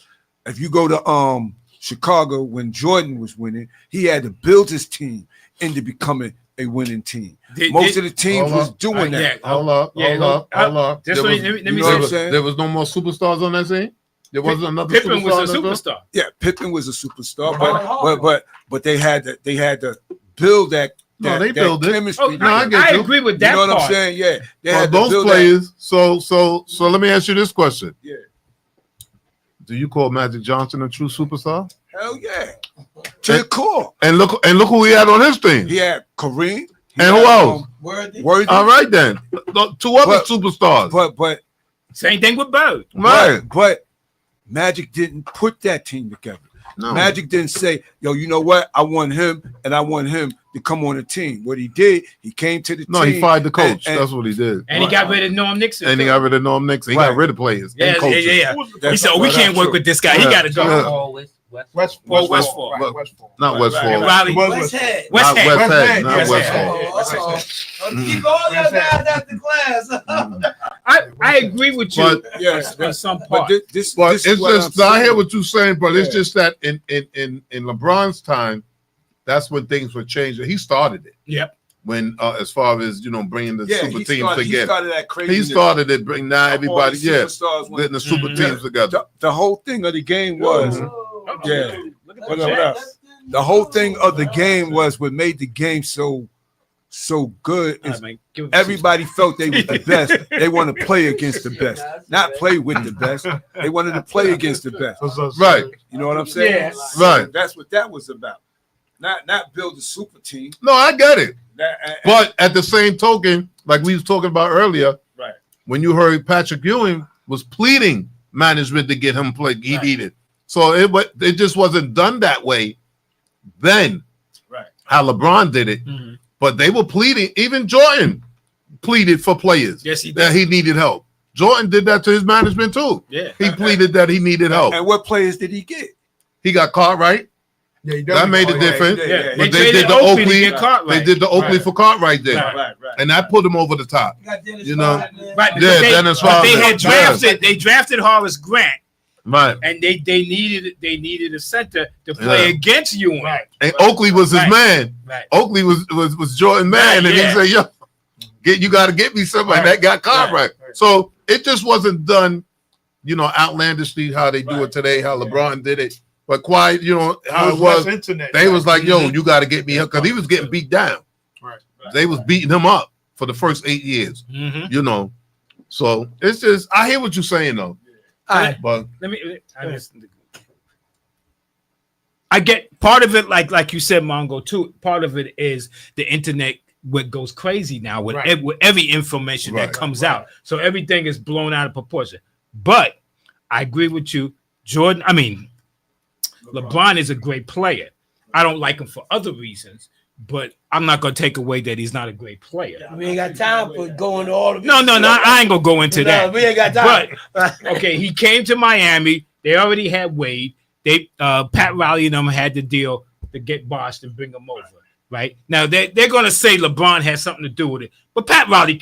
If you go to Chicago when Jordan was winning, he had to build his team into becoming a winning team. Did- Most did- of the teams Hold was up. doing Yeah. that. Hold up, Yeah, hold no, up, hold up. just There let was, me- let me you know what I'm say- saying? there was no more superstars on that scene. There wasn't another Pippen superstar. was a on that field? superstar. Yeah, Pippen was a superstar, Right. but they had to build that. No, they that build it. chemistry. Oh, No, I get I you. agree with You that know what part. I'm saying? Yeah, they Well, had to those build players. So let me ask you this question: Yeah. Do you call Magic Johnson a true superstar? That. Hell yeah, to the core. And look who he had on his team. He had Kareem. He And who had, else? Worthy. Worthy. All right then, the two other But- superstars. But Same thing with Bird. Right? but Magic didn't put that team together. No. Magic didn't say, "Yo, you know what? I want him, and I want him to come on the team." What he did, he came to the No, team. he fired the coach. and- That's what he did. And he got rid of Norm Nixon. And he got rid of Norm Nixon. He got Right. rid of players yeah, and yeah, coaches. yeah. Who was the He That's- said, oh, we that's can't work true. with this guy. He Yeah. got to go. Yeah. Always Westfall. Westfall. Right, Westfall. Not And Westfall. Riley. Was West Head. West Not Head. West Head. Head, Not yes, West Head. Head. Keep all your guys after class. I agree with you But- Yes, on some but part. this But this it's is what just I'm I hear saying. what you're saying, but it's Yeah. just that in LeBron's time, that's when things were changing. He started it. Yep. When as far as bringing the super he teams started, he together, started that crazy. he started it. Bring now everybody, getting the super Mhm. teams together. The whole thing of the game was Yeah. Look What at the up, what up? Jets. the whole thing of the game was what made the game so good All is right, man, give it everybody felt they was the best. They want to play against the best, not play with the best. They wanted to play against the best. Right, You know what I'm saying? Yeah. right. That's what that was about. Not build a super team. No, I get it. That- But at the same token, like we was talking about earlier, Right. when you heard Patrick Ewing was pleading management to get him play, he Right. needed. So it just wasn't done that way then. Right. How LeBron did it, Mhm. but they were pleading. Even Jordan pleaded for players Yes, he that did. he needed help. Jordan did that to his management too. Yeah. He pleaded that he needed help. And what players did he get? He got Cartwright. Yeah, he That made a difference. Yeah. But They they traded did the Oakley to Oakley. get Cartwright. They did the Oakley Right. for Cartwright there, Right. and that put him over the top. You know? Right, Yeah, because Dennis but they Rodman. had drafted. They drafted Horace Grant, Right. and they needed a center to play Yeah. against Ewing. Right. And Oakley was his Right. man. Right. Oakley was Jordan man, Right, and yeah. he said, "Yo, you got to get me somebody Right. that got Cartwright." Right. So it just wasn't done, outlandishly how they do Right. it today, how LeBron did it, but quiet, how it less was. internet. They was like, "Yo, Mhm. you got to get me up," because he was getting beat down. Right. They was beating him up for the first 8 years. Mhm. So it's just I hear what you're saying though, All right. but I get part of it, like you said, Mongo. Too, part of it is the internet. What goes crazy now with, Right. with every information that Right. comes out, so everything is blown out of proportion. But I agree with you, Jordan. I mean, LeBron is a great player. I don't like him for other reasons, but I'm not going to take away that he's not a great player. We ain't got time for going to all of it. No, I ain't gonna go into No, that. we ain't got time. Okay, he came to Miami. They already had Wade. They Pat Riley and them had the deal to get Bosh and bring him over. Right now, they're gonna say LeBron had something to do with it, but Pat Riley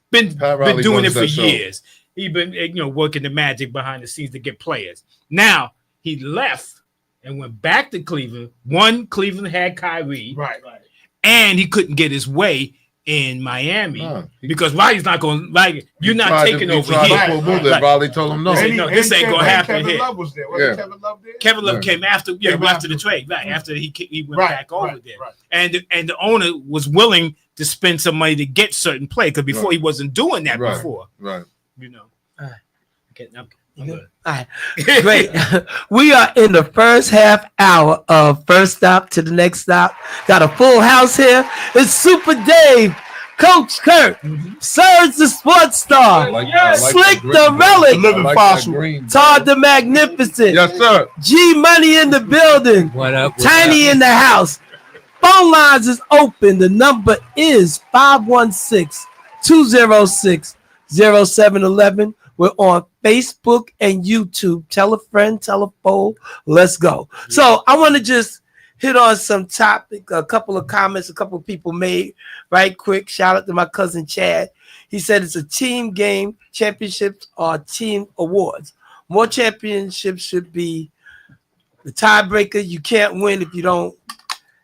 been doing it runs for that show. years. He's been working the magic behind the scenes to get players. Now he left and went back to Cleveland. One, Cleveland had Kyrie, Right. and he couldn't get his way in Miami No. because Riley's not going. Like you're not taking over He here. tried to pull Boozer, Right. Riley told him no. Listen, no, this ain't gonna happen Kevin here. Love was there. Yeah. Wasn't Kevin Love there? Kevin Love Yeah. came after, Came after the after. trade, right? After he went Right, back over right, there, right. and the owner was willing to spend some money to get certain play because before Right. he wasn't doing that Right. before, Right. Okay, I'm You good. All right. Great. We are in the first half hour of First Stop to the Next Stop. Got a full house here. It's Super Dave, Coach Kurt, Serge the Sports Star, Slick the Relic, Living fossil. Todd the Magnificent, Yes, sir. G Money in the building, What up? Tiny in the house. Phone lines is open. The number is 516-206-0711. We're on Facebook and YouTube. Tell a friend, tell a foe. Let's go. So I want to just hit on some topic, a couple of comments a couple of people made right quick. Shout out to my cousin Chad. He said it's a team game. Championships are team awards. More championships should be the tiebreaker. You can't win if you don't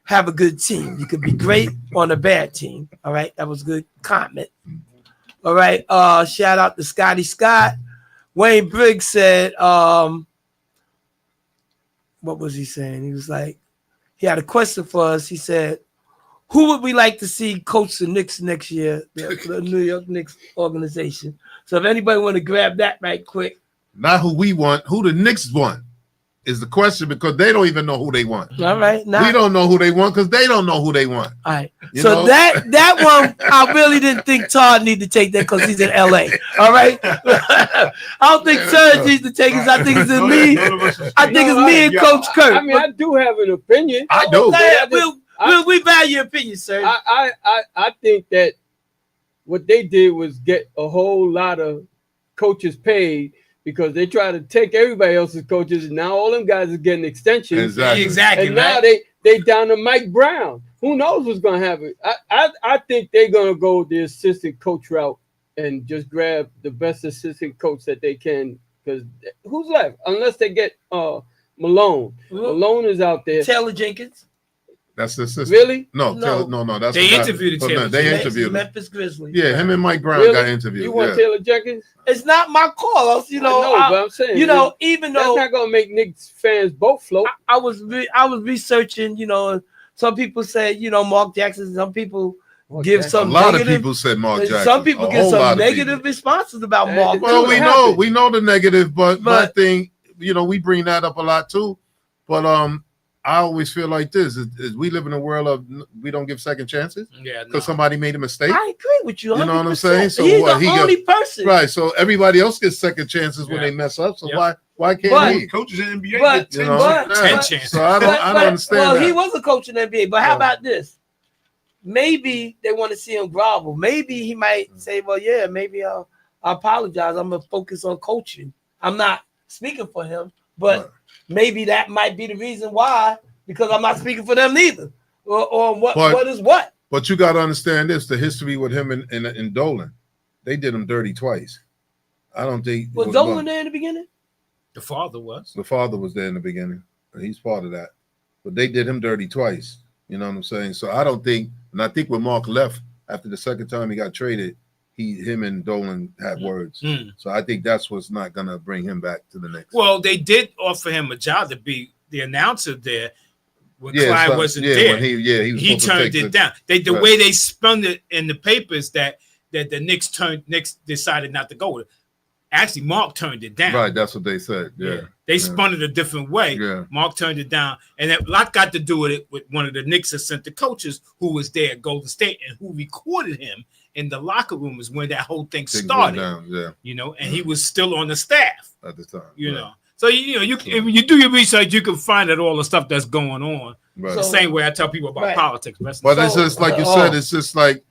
have a good team. You could be great on a bad team. All right, that was a good comment. All right, shout out to Scotty Scott. Wayne Briggs said, what was he saying? He was like, he had a question for us. He said, who would we like to see coach the Knicks next year, the New York Knicks organization? So if anybody want to grab that right quick. Not who we want, who the Knicks want is the question, because they don't even know who they want. All right. We don't know who they want because they don't know who they want. All right. You So know? that one, I really didn't think Todd needed to take that because he's in LA. All right. I don't think Serge needs to take it. I think it's in me. I think it's me and Coach Kirk. I mean, I do have an opinion. I do. We value your opinion, sir. I think that what they did was get a whole lot of coaches paid because they try to take everybody else's coaches, and now all them guys are getting extensions. Exactly. And now they down to Mike Brown. Who knows what's gonna happen? I think they're gonna go the assistant coach route and just grab the best assistant coach that they can. Because who's left? Unless they get Malone. Malone is out there. Taylor Jenkins. That's the system. Really? No. That's They the guy. interviewed Oh, no, Taylor. they interviewed him. Memphis Grizzlies. Yeah, him and Mike Brown Really? got interviewed. You want yeah. Taylor Jenkins? It's not my call. You know, but I'm saying, even that's though not gonna make Knicks fans both float. I was researching, some people say, Mark Jackson. Some people give A some lot negative. of people said Mark Jackson. Some people A give whole lot some of negative people. responses about Hey, Mark. well, Well, we know the negative, but my thing, we bring that up a lot too. But I always feel like this: is we live in a world of we don't give second chances Yeah, because somebody made a mistake. I agree with you. 100%. You know what I'm saying? So He's what, the only person. Right. So everybody else gets second chances when Yeah. they mess up. So Yeah. why can't But- he? Coaches in the NBA But- get You 10 know? but- Yeah. 10 chances. So I don't understand well, that. he was a coach in the NBA. But how Oh. about this? Maybe they want to see him grovel. Maybe he might say, "Well, yeah, maybe I apologize. I'm gonna focus on coaching. I'm not speaking for him, but Right. maybe that might be the reason why, because I'm not speaking for them neither. Or what? But- what is what? But you got to understand this: the history with him and Dolan, they did him dirty twice. I don't think Was Dolan there in the beginning? The father was. the father was there in the beginning. He's part of that, but they did him dirty twice. You know what I'm saying? So I don't think, and I think when Mark left after the second time he got traded, him and Dolan had words. Mm. So I think that's what's not gonna bring him back to the Knicks. Well, they did offer him a job to be the announcer there when Yeah, Clyde so- wasn't yeah, there. when he was He supposed to turned take it down. The Right. way they spun it in the papers that the Knicks decided not to go with it. Actually, Mark turned it down. Right, that's what they said. Yeah, They spun it a different way. yeah. Mark turned it down, and that lot got to do with it with one of the Knicks assistant coaches who was there at Golden State and who recorded him in the locker room is when that whole thing Things went started. down, yeah, And he was still on the staff. at the time. You right. know, so if you do your research, you can find out all the stuff that's going on. Right. The same way I tell people about Right. politics. But So- it's just like you Oh. said. It's just like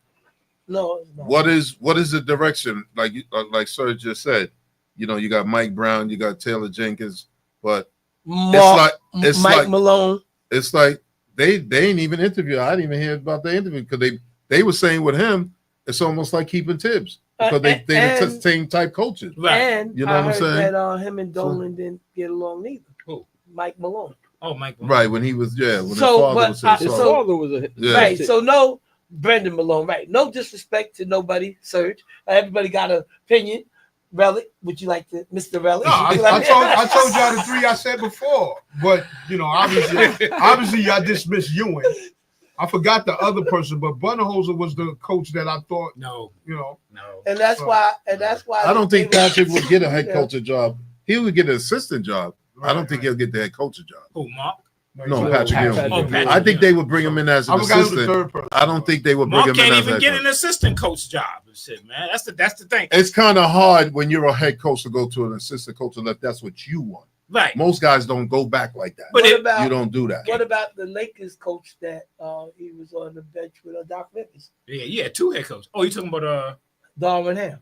No. It's not. what is the direction? Like Serge just said. You got Mike Brown, you got Taylor Jenkins, but Mark, it's Mike like Malone. it's like they ain't even interview. I didn't even hear about the interview because they were saying with him, it's almost like keeping Tibbs because they the and- same type coaches. Right. And You know I what I'm heard saying? that him and Dolan didn't get along neither. Who? Mike Malone. Oh, Mike. Right when he was when his So, father but was I- his His son. so- father was a Yeah. Right. So no Brendan Malone. Right. No disrespect to nobody, Serge. Everybody got an opinion. Relic, would you like to, Mr. Relic? No, I told y'all the three I said before, but obviously y'all dismissed Ewing. I forgot the other person, but Budenholzer was the coach that I thought, No. No. And that's why. I don't think they were- Patrick would get a head Yeah. coach job. He would get an assistant job. I don't think he'll get the head coach job. Who, Mark? No, Patrick Ewing. Oh, Patrick. I think they would bring him in as an I forgot who the assistant. third person. I don't think they would bring Mark him in can't as even head get coach. an assistant coach job. Shit, man. That's the thing. It's kind of hard when you're a head coach to go to an assistant coach unless that's what you want. Right. Most guys don't go back like that. But What it- about You don't do that. what about the Lakers coach that he was on the bench with Doc Rivers, Yeah, two head coaches. Oh, you talking about Darvin Ham?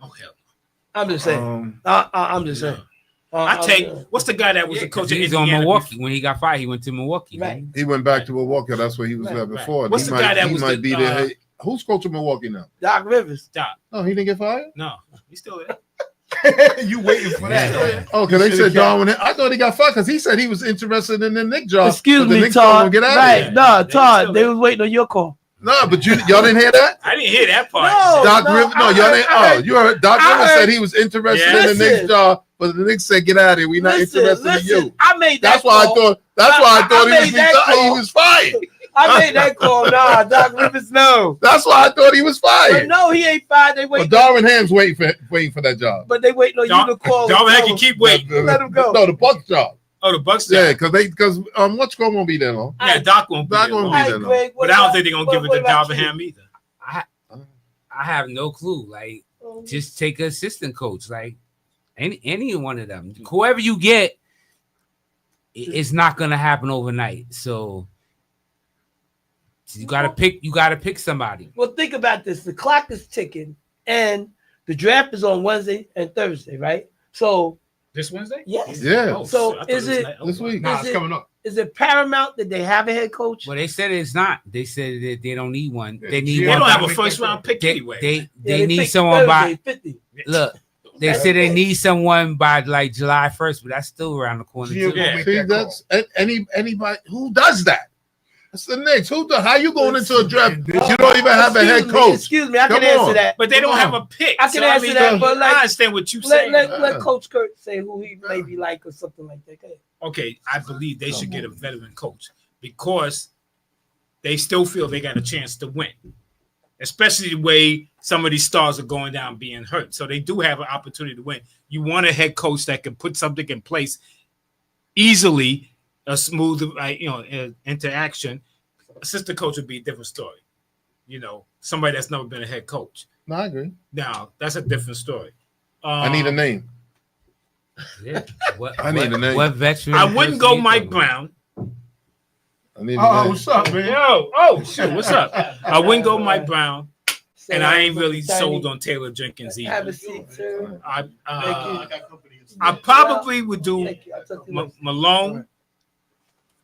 oh hell. I'm just saying. I'm just saying. I take what's the guy that was Yeah, the coach 'cause of he was on Indiana Milwaukee when he got fired. He went to Milwaukee. Right. He went back to Milwaukee. That's where he was Right, there right. before. What's he the guy that he was might the, be there. Who's coaching Milwaukee now? Doc Rivers. Stop. No, he didn't get fired. No, he's still there. You waiting for that? Oh, because they You said should've Darwin. I thought he got fired because he said he was interested in the Knicks job. Excuse but the me, Knicks told him Todd. to get out of Right? here. No, They Todd. still- They was waiting on your call. No, but y'all didn't hear that. I didn't hear that part. No. Doc no, Rivers. No, I y'all heard- didn't. I Oh, heard- you heard. Doc I Rivers heard- said he was interested in the Listen. Knicks job, but the Knicks said get out of here. We're not interested in you. I made that That's why I call. thought. That's why I thought I made that he call. was fired. I made that call. Nah, Doc Rivers, no. That's why I thought he was But fired. no, he ain't fired. They But waiting. Darvin Ham's waiting for that job. But they waiting on you to call. and Darvin Ham tell can him. keep waiting. Let him go. No, the Bucks job. Oh, the Bucks. Yeah, because what's going won't be there long. Yeah, Doc won't be Doc there won't long. be All there right, long. Greg, what But I don't about- think they're gonna what- give it what to about Darvin you? Ham either. I have no clue. Like, just take an assistant coach. Like, any one of them, whoever you get, it's not gonna happen overnight. So you gotta pick somebody. Well, think about this. The clock is ticking, and the draft is on Wednesday and Thursday, right? So, This Wednesday? yes. Yeah. Oh, So, shit, I thought is was it- like- This week. Nah, Is it's it- coming up. Is it paramount that they have a head coach? Well, they said it's not. They said that they don't need one. They need They one. don't by- have a first round pick they, anyway. they, Yeah, they need picked someone by. Thursday, 50. Look, they said they need someone by like July 1st, but that's still around the corner. Gio Too. gonna make See, that that's anybody who does that. That's the Knicks. How you going into a draft? You don't even have a head coach. Excuse me, I Come can answer on. that. But they don't Come have on. a pick. I can answer that, but like- I understand what you Let, saying. let Coach Kurt say who he may be like or something like that. Go ahead. Okay, I believe they should get a veteran coach because they still feel they got a chance to win, especially the way some of these stars are going down being hurt. So they do have an opportunity to win. You want a head coach that can put something in place easily, a smooth, interaction. Assistant coach would be a different story. Somebody that's never been a head coach. No, I agree. Now that's a different story. I need a name. Yeah. What, I need a name. What veteran? I wouldn't person go you Mike talking Brown. I need a Oh, name. what's up, man? Oh, shit, what's up? I wouldn't go Mike Brown, and I ain't really Tiny, sold on Taylor Jenkins Have a either. seat, sir. I probably would do Thank you. I'll talk to you later. Malone.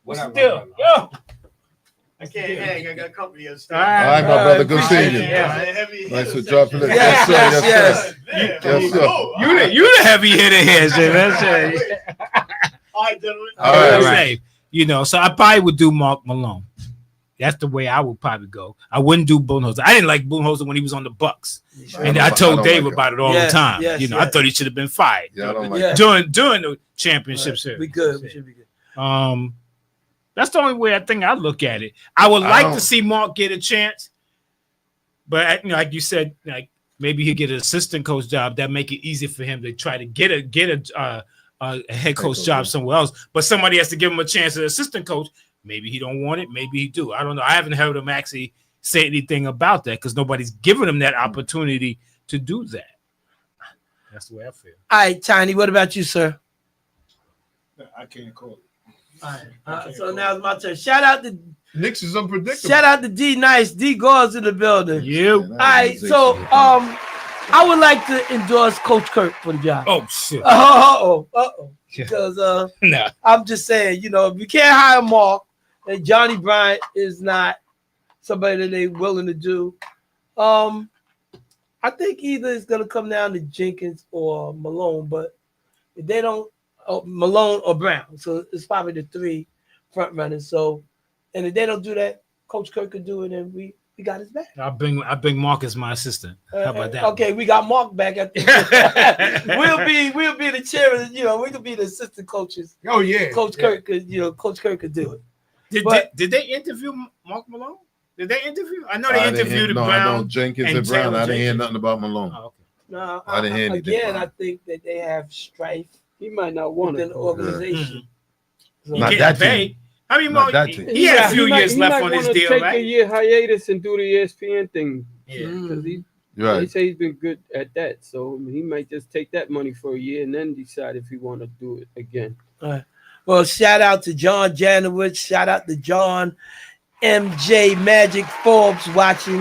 What's What's the deal? Yo. I can't hang. I got company on stage. All All right, my brother. Good seeing you. Yeah. Heavy Nice hitter for dropping it. section. Yes, Yes, sir. yes, Yes, sir. Yes, sir. You the heavy hitter here, shit. That's it. All right, gentlemen. All right. That's safe. So I probably would do Mark Malone. That's the way I would probably go. I wouldn't do Budenholzer. I didn't like Budenholzer when he was on the Bucks, and I told don't Dave like him. about it all Yes, the time. yes, I yes. thought he should have been fired Yeah, I don't like Yeah. during the championship series. We good. We should be good. That's the only way I think I look at it. I would I like don't- to see Mark get a chance, but like you said, like maybe he'll get an assistant coach job. That make it easy for him to try to get a head coach job somewhere else. But somebody has to give him a chance as assistant coach. Maybe he don't want it. Maybe he do. I don't know. I haven't heard him actually say anything about that because nobody's given him that opportunity to do that. That's the way I feel. All right, Tiny. What about you, sir? I can't call it. All right. So now it's my turn. Shout out Knicks is unpredictable. to D Nice. D Gauze in the building. You. All right. So I would like to endorse Coach Kirk for the job. Oh shit. Because No. I'm just saying, if you can't hire Mark and Johnny Bryant is not somebody that they willing to do, I think either it's gonna come down to Jenkins or Malone, but if they don't, Malone or Brown, so it's probably the three front runners. So, and if they don't do that, Coach Kirk could do it, and we got his back. I bring Mark as my assistant. How about that? Okay, we got Mark back at the we'll be the chair, we could be the assistant coaches. Oh yeah, Coach yeah. Coach Kirk could do it. Did they interview Mark Malone? Did they interview? I know they I didn't interviewed hear- no, I know Brown. Jenkins and and Brown. Taylor I didn't hear Jenkins. nothing about Malone. Oh, okay. No, I didn't hear anything again, about I it. think that they have strife He might not want within it. the organization. So- He Not getting that paid. team. How many Not more? that team. He had a few years he left might on his wanna deal, take a right? year hiatus and do the ESPN thing Yeah. because he Right. say he's been good at that. So he might just take that money for a year and then decide if he want to do it again. Well, shout out to John Janowitz. Shout out to John MJ Magic Forbes watching.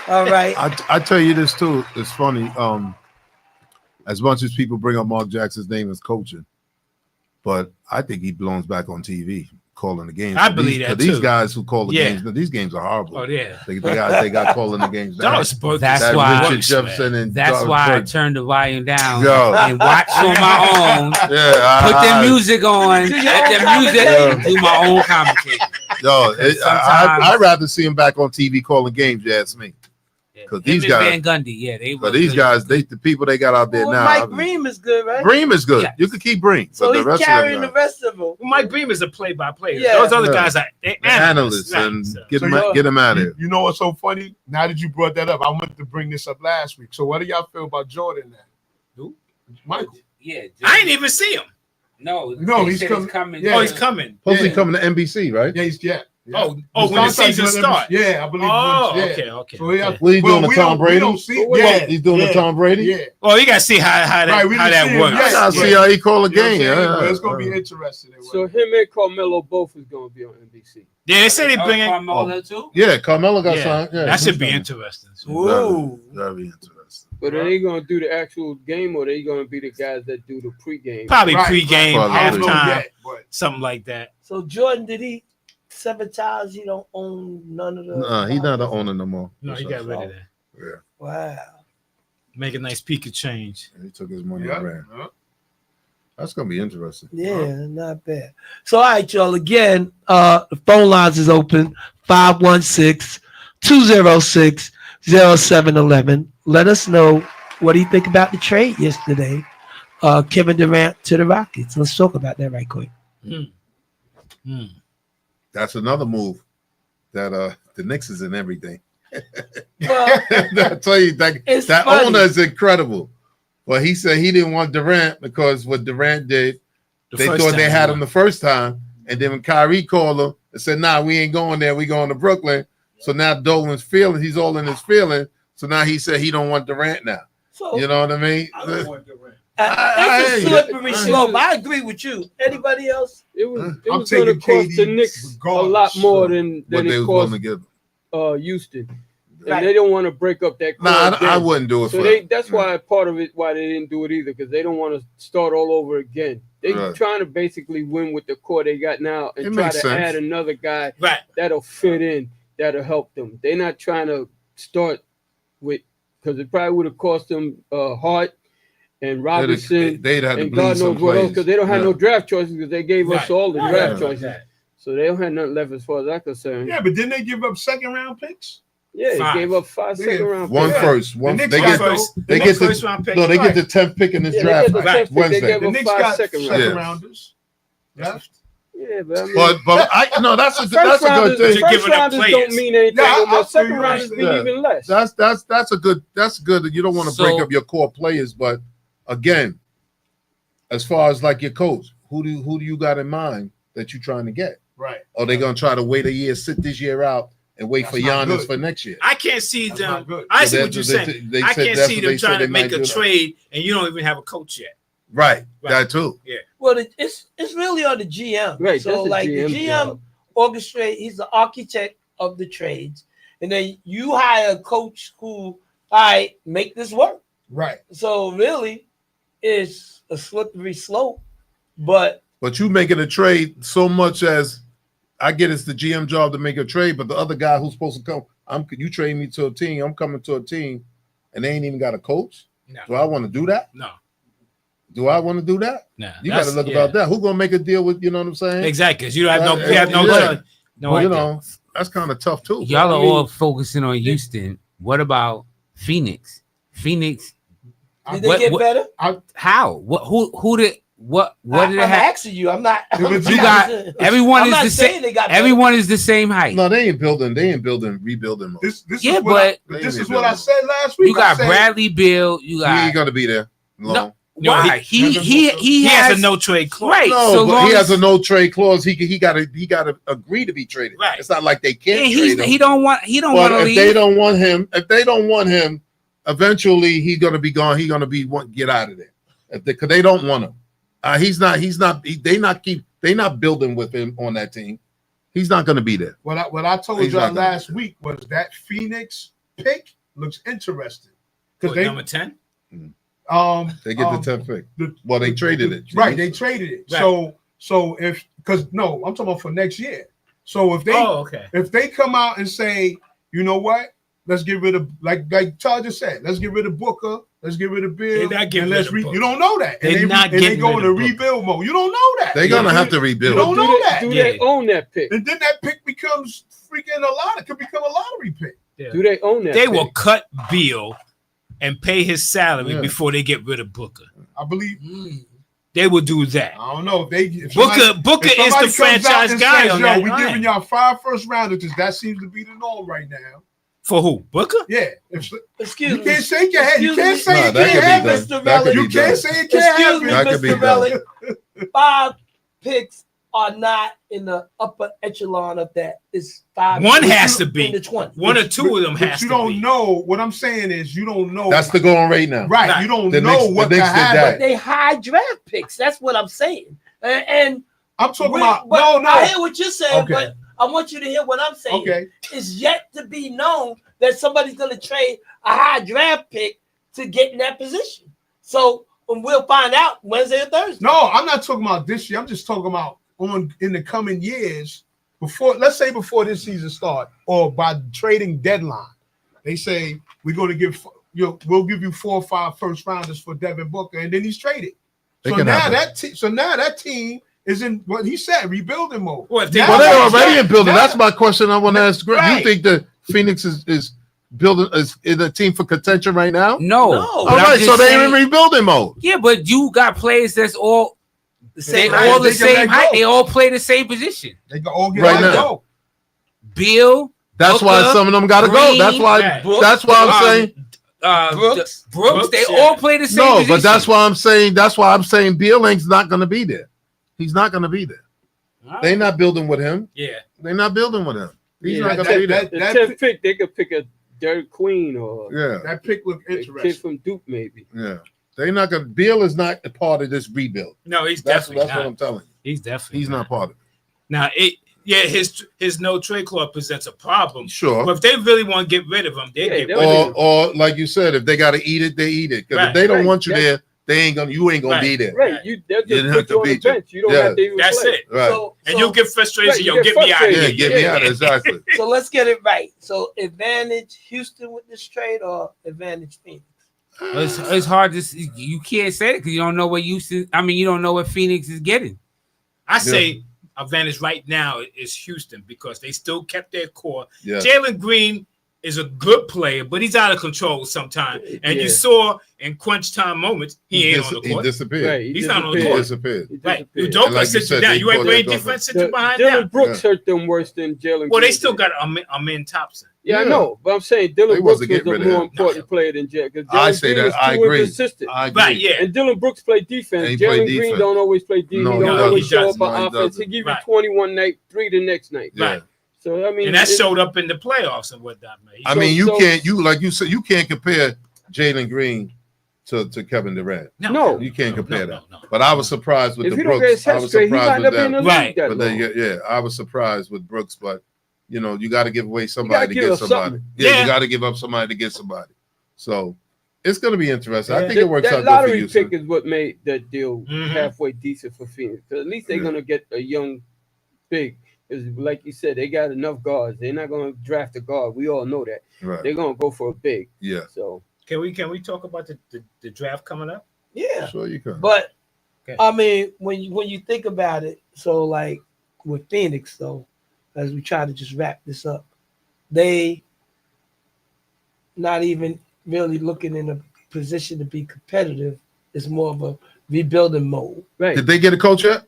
All right. I tell you this too. It's funny. As much as people bring up Mark Jackson's name as coaching, but I think he belongs back on TV. calling the games. I believe that these too. guys who call the Yeah. games, these games are horrible. Oh yeah. They got calling the games. Dallas Burke. That's That why- Richard Jefferson and That's Dallas why I Burke. turned the volume down Yo. and watch on my own. Yeah, Put the music on. Do your Let own the music. commentating. Do my own commentating. Yo, Sometimes- I'd rather see him back on TV calling games. You ask me. Yeah. 'Cause Him these and guys- Van Gundy, yeah, they were But these good. guys, the people they got out there Well, now. Mike Bream is good, right? Bream is good. Yes. You could keep Bream, So but the he's rest carrying of the them, rest of them. Mike Bream is a play-by-play. Yeah. Those other Yeah. guys are analysts, right, and so. get So them, you- get them out of You, here. you know what's so funny? Now that you brought that up, I wanted to bring this up last week. So what do y'all feel about Jordan now? Who? Michael. Yeah, I ain't even see him. No, No, they he's said coming. it's coming. Yeah. Oh, he's coming. Supposedly Yeah. coming to NBC, right? Yeah, he's yeah. Oh, His when the contract's season gonna- start. Yeah, I believe. Oh, yeah. okay, okay. So yeah, What he's doing to we Tom don't- we Brady? don't see- What yeah, He's doing yeah, to Tom Brady. Yeah. Well, you gotta see how Right, we didn't that see him works. yet. I gotta Yeah. see how he call a You know what I'm game. saying? Yeah, But it's gonna be interesting. So him and Carmelo both is gonna be on NBC. Yeah, they say they Oh, bring in. Carmelo too? yeah, Carmelo got Yeah, signed. Yeah, that should he's be signed. interesting. Ooh. Very interesting. But are they gonna do the actual game, or are they gonna be the guys that do the pregame? Probably Right, pregame, right. I don't know halftime, yet, but something like that. So Jordan, did he 7 times? He don't own none of the. Nah, he's not the owner no more. No, he got rid of that. Yeah, Wow. Make a nice peak of change. he took his money yeah. and ran. yeah. That's gonna be interesting. Yeah, not bad. So, all right, y'all. Again, the phone lines is open 516-206-0711. Let us know what do you think about the trade yesterday. Kevin Durant to the Rockets. Let's talk about that right quick. That's another move that the Knicks is in everything. Well, I tell you that It's that funny. owner is incredible. Well, he said he didn't want Durant because what Durant did, they first thought they time had he him the first time, and then when Kyrie called him and said, "Nah, we ain't going there. We going to Brooklyn." So now Dolan's feeling, he's all in his feeling. So now he said he don't want Durant now. so You know what I mean? I don't want the rent. it's a I- slippery slope. I agree with you. Anybody else? It was I'm going to taking cost the KD Knicks a lot regardless, more so than What they it was willing cost to give. Houston, Right. and they don't want to break up that. Nah, core I again. wouldn't do it So for they him. that's why part of it why they didn't do it either, because they don't want to start all over again. They Right. trying to basically win with the core they got now and It try makes to sense. add another guy Right. that'll fit in, that'll help them. They're not trying to start with, because it probably would have cost them Hart and Robinson They'd have to and bleed God some knows what else, plays. because they don't have Yeah. no draft choices, because they gave us Right. all the draft Yeah. choices. So they don't have nothing left as far as I'm concerned. Yeah, but didn't they give up second round picks? Yeah, Five. they gave up 5 Yeah. second round One picks. first. One. Knicks They got get. first. They the get the. first round pick. No, they Right. get the 10th pick in this Yeah, draft they get the Right. 10th pick. They Wednesday. gave The up Knicks 5 got second second round. rounders. Left. Yeah, but I mean, But I no, that's a first that's a rounders, good thing. You're first giving up rounders players. don't mean anything Yeah, no more. I feel Second you. rounders mean Yeah. even less. That's a good. That's good. You don't want to break So- up your core players, but again, as far as like your coach, who do you got in mind that you're trying to get? Right. Are they gonna try to wait a year, sit this year out, and wait That's for not Giannis good. for next year? I can't see That's them. not good. I So see they- what you're they- saying. they I said can't that's see what them they said trying they to might make a do that. trade and you don't even have a coach yet. Right. Right. That too. Well, it's really on the GM. Right, So that's the like the GM's GM job. orchestrate. He's the architect of the trades, and then you hire a coach who, all right, make this work. Right. So really, it's a slippery slope. But But you making a trade so much as I get it's the GM job to make a trade, but the other guy who's supposed to come, you trade me to a team, I'm coming to a team, and they ain't even got a coach. No. Do I want to do that? No. Do I want to do that? No. You got to look about that. Who gonna make a deal with? You know what I'm saying? Exactly. Because you have no. Yeah, You have no. yeah. No Well, you idea. know that's kind of tough too. Y'all are I mean- all focusing on Houston. What about Phoenix? Phoenix, did they What- get what- better? how? What? Who did? What did I'm it have? asking you. I'm not. You You got everyone I'm is not the saying same. they got better. Everyone is the same height. No, they ain't building. They ain't building. Rebuilding mode. This Yeah, is what but- this is what I said last week. You got I said, Bradley Beal. You He ain't got gonna be there long. No, why? He He has a no trade clause. right. No, so but long he has as- a no trade clause. He got to agree to be traded. Right. It's not like they yeah, can't trade him. he don't want But to if leave. they don't want him, eventually he's gonna be gone. He's gonna be get out of there. Because they don't want him. They not building with him on that team. He's not gonna be there. what I told He's y'all not gonna last do it. week was that Phoenix pick looks interesting because What, they number 10? They get the 10th pick. Well, they traded it. Right, they traded it. Right. So if because no, I'm talking about for next year. So if they okay. if they come out and say, you know what, let's get rid of like Todd just said, let's get rid of Booker, let's get rid of Bill, They're not getting and let's rid of Booker. you don't know that. They're not and they getting go rid in a of Booker. rebuild mode. You don't know that. They're gonna Yeah. have to You rebuild. don't know that. Do Yeah. they own that pick? And then that pick becomes freaking a lot. It could become a lottery pick. Do they own that? They pick? will cut Beal and pay his salary Yeah. before they get rid of Booker. I believe. They will do that. I don't know. If Booker is the somebody comes out franchise and guy says, on yo, that we're line. giving y'all 5 first rounders because that seems to be the norm right now. For who? Booker? Yeah. If, Excuse you me. can't shake your head. You can't Excuse say Nah, it that can't could be happen. done. Mr. That could Relly. You be can't done. say it can't Excuse happen. me, That could be Mr. done. Relly. 5 picks are not in the upper echelon of that. It's 5. One picks has to in be. the 20. One or two of them But has you to don't be. know. What I'm saying is you don't know. That's the going rate now. right. Right. You don't The know Knicks- what the can Knicks did happen. that. They high draft picks. That's what I'm saying. And I'm talking we- about but no. I hear what you're saying, Okay. but I want you to hear what I'm saying. Okay. It's yet to be known that somebody's going to trade a high draft pick to get in that position. So we'll find out Wednesday or Thursday. No, I'm not talking about this year. I'm just talking about in the coming years before. Let's say before this season start or by trading deadline, they say we're going to give we'll give you 4 or 5 first rounders for Devin Booker, and then he's traded. It So can now happen. that team is in what he said rebuilding mode. Well, if they- Now Well, they're that's already right. in building. Now- That's my question I want to ask Greg. Right. You think the Phoenix is building is a team for contention right now? No. No. But All I'm right, just so they're saying- in rebuilding mode. Yeah, but you got players that's all The they same height. all the They can same let height. go. They all play the same position. They can all get Right let now. go. Bill, That's why Booker, some of them got to go. That's Green, why. yeah. That's why I'm saying. Brooks. Brooks, they yeah. all play the same No, position. but that's why I'm saying. That's why I'm saying Beal Link's not going to be there. He's not going to be there. They're not building with him. Yeah. They're not building with him. He's Yeah, not going to be there. The That 10th pick, they could pick a Derek Queen or Yeah, That pick looked a kid interesting. from Duke, maybe. yeah. They're not going to. Beal is not a part of this rebuild. No, he's That's definitely what I'm not. telling you. He's definitely He's not part of Now, his no trade clause presents a problem. it. Sure. But if they really want to get rid of him, they Yeah, get they rid of him. Or like you said, if they got to eat it, they eat it. Because Right, if they don't right. want you That's- there, you ain't gonna be there. Right. They'll didn't just have put to you on the beat you. bench. You don't Yeah. have to even That's play. it. Right. So, And you'll get frustrated. Right, you Yo, get get me out of frustrated. here. Yeah, get me out. Exactly. so let's get it right. So advantage Houston with this trade or advantage Phoenix? It's hard to you can't say it because you don't know what you don't know what Phoenix is getting. I say advantage right now is Houston because they still kept their core. Yeah. Jalen Green is a good player, but he's out of control sometimes. And Yeah. you saw in crunch time moments, he ain't on the He court. disappeared. Right. He's not on the He court. disappeared. Right. disappeared. Udoka And like you sit you said, down. they You ain't caught playing that defense, sit you behind Dylan down. Brooks hurt them worse than Jalen. Well, they Green still did. got Amin Thompson. Yeah, I Yeah. know, but I'm saying They Dylan Brooks wasn't was getting a rid of more him. important player than Jalen. Because I Jalen say Green that. is I too agree. inconsistent. I agree. Right, yeah. And Dylan Brooks play defense. And he play Jalen Green defense. don't always play defense. No, he he don't doesn't. always He show doesn't. up on No, he offense. He doesn't. give you Right. 21 night, 3 the next night. Yeah. Right. So I mean, And that showed up in the playoffs and whatnot, man. I mean, you So- can't. You like you said. You can't compare Jalen Green to Kevin Durant. No. You can't compare no, that. no. But I was surprised with If the he don't get his Brooks. I head was straight, he might surprised not with be in the that. league Right. that But long. then, I was surprised with Brooks. But you got to give away somebody to give get up somebody. something. Yeah, Yeah. you got to give up somebody to get somebody. So it's going to be interesting. I Yeah. think it works that out good for lottery Houston. pick is what made that deal Mhm. halfway decent for Phoenix. 'Cause at least they're Yeah. gonna get a young big. Because like you said, they got enough guards. They're not gonna draft a guard. We all know that. Right. They're gonna go for a big. Yeah. So Can we talk about the draft coming up? Yeah. Sure you can. But Okay. I mean, when you think about it, so like with Phoenix, though, as we try to just wrap this up, they not even really looking in a position to be competitive. It's more of a rebuilding mode. right. Did they get a coach yet?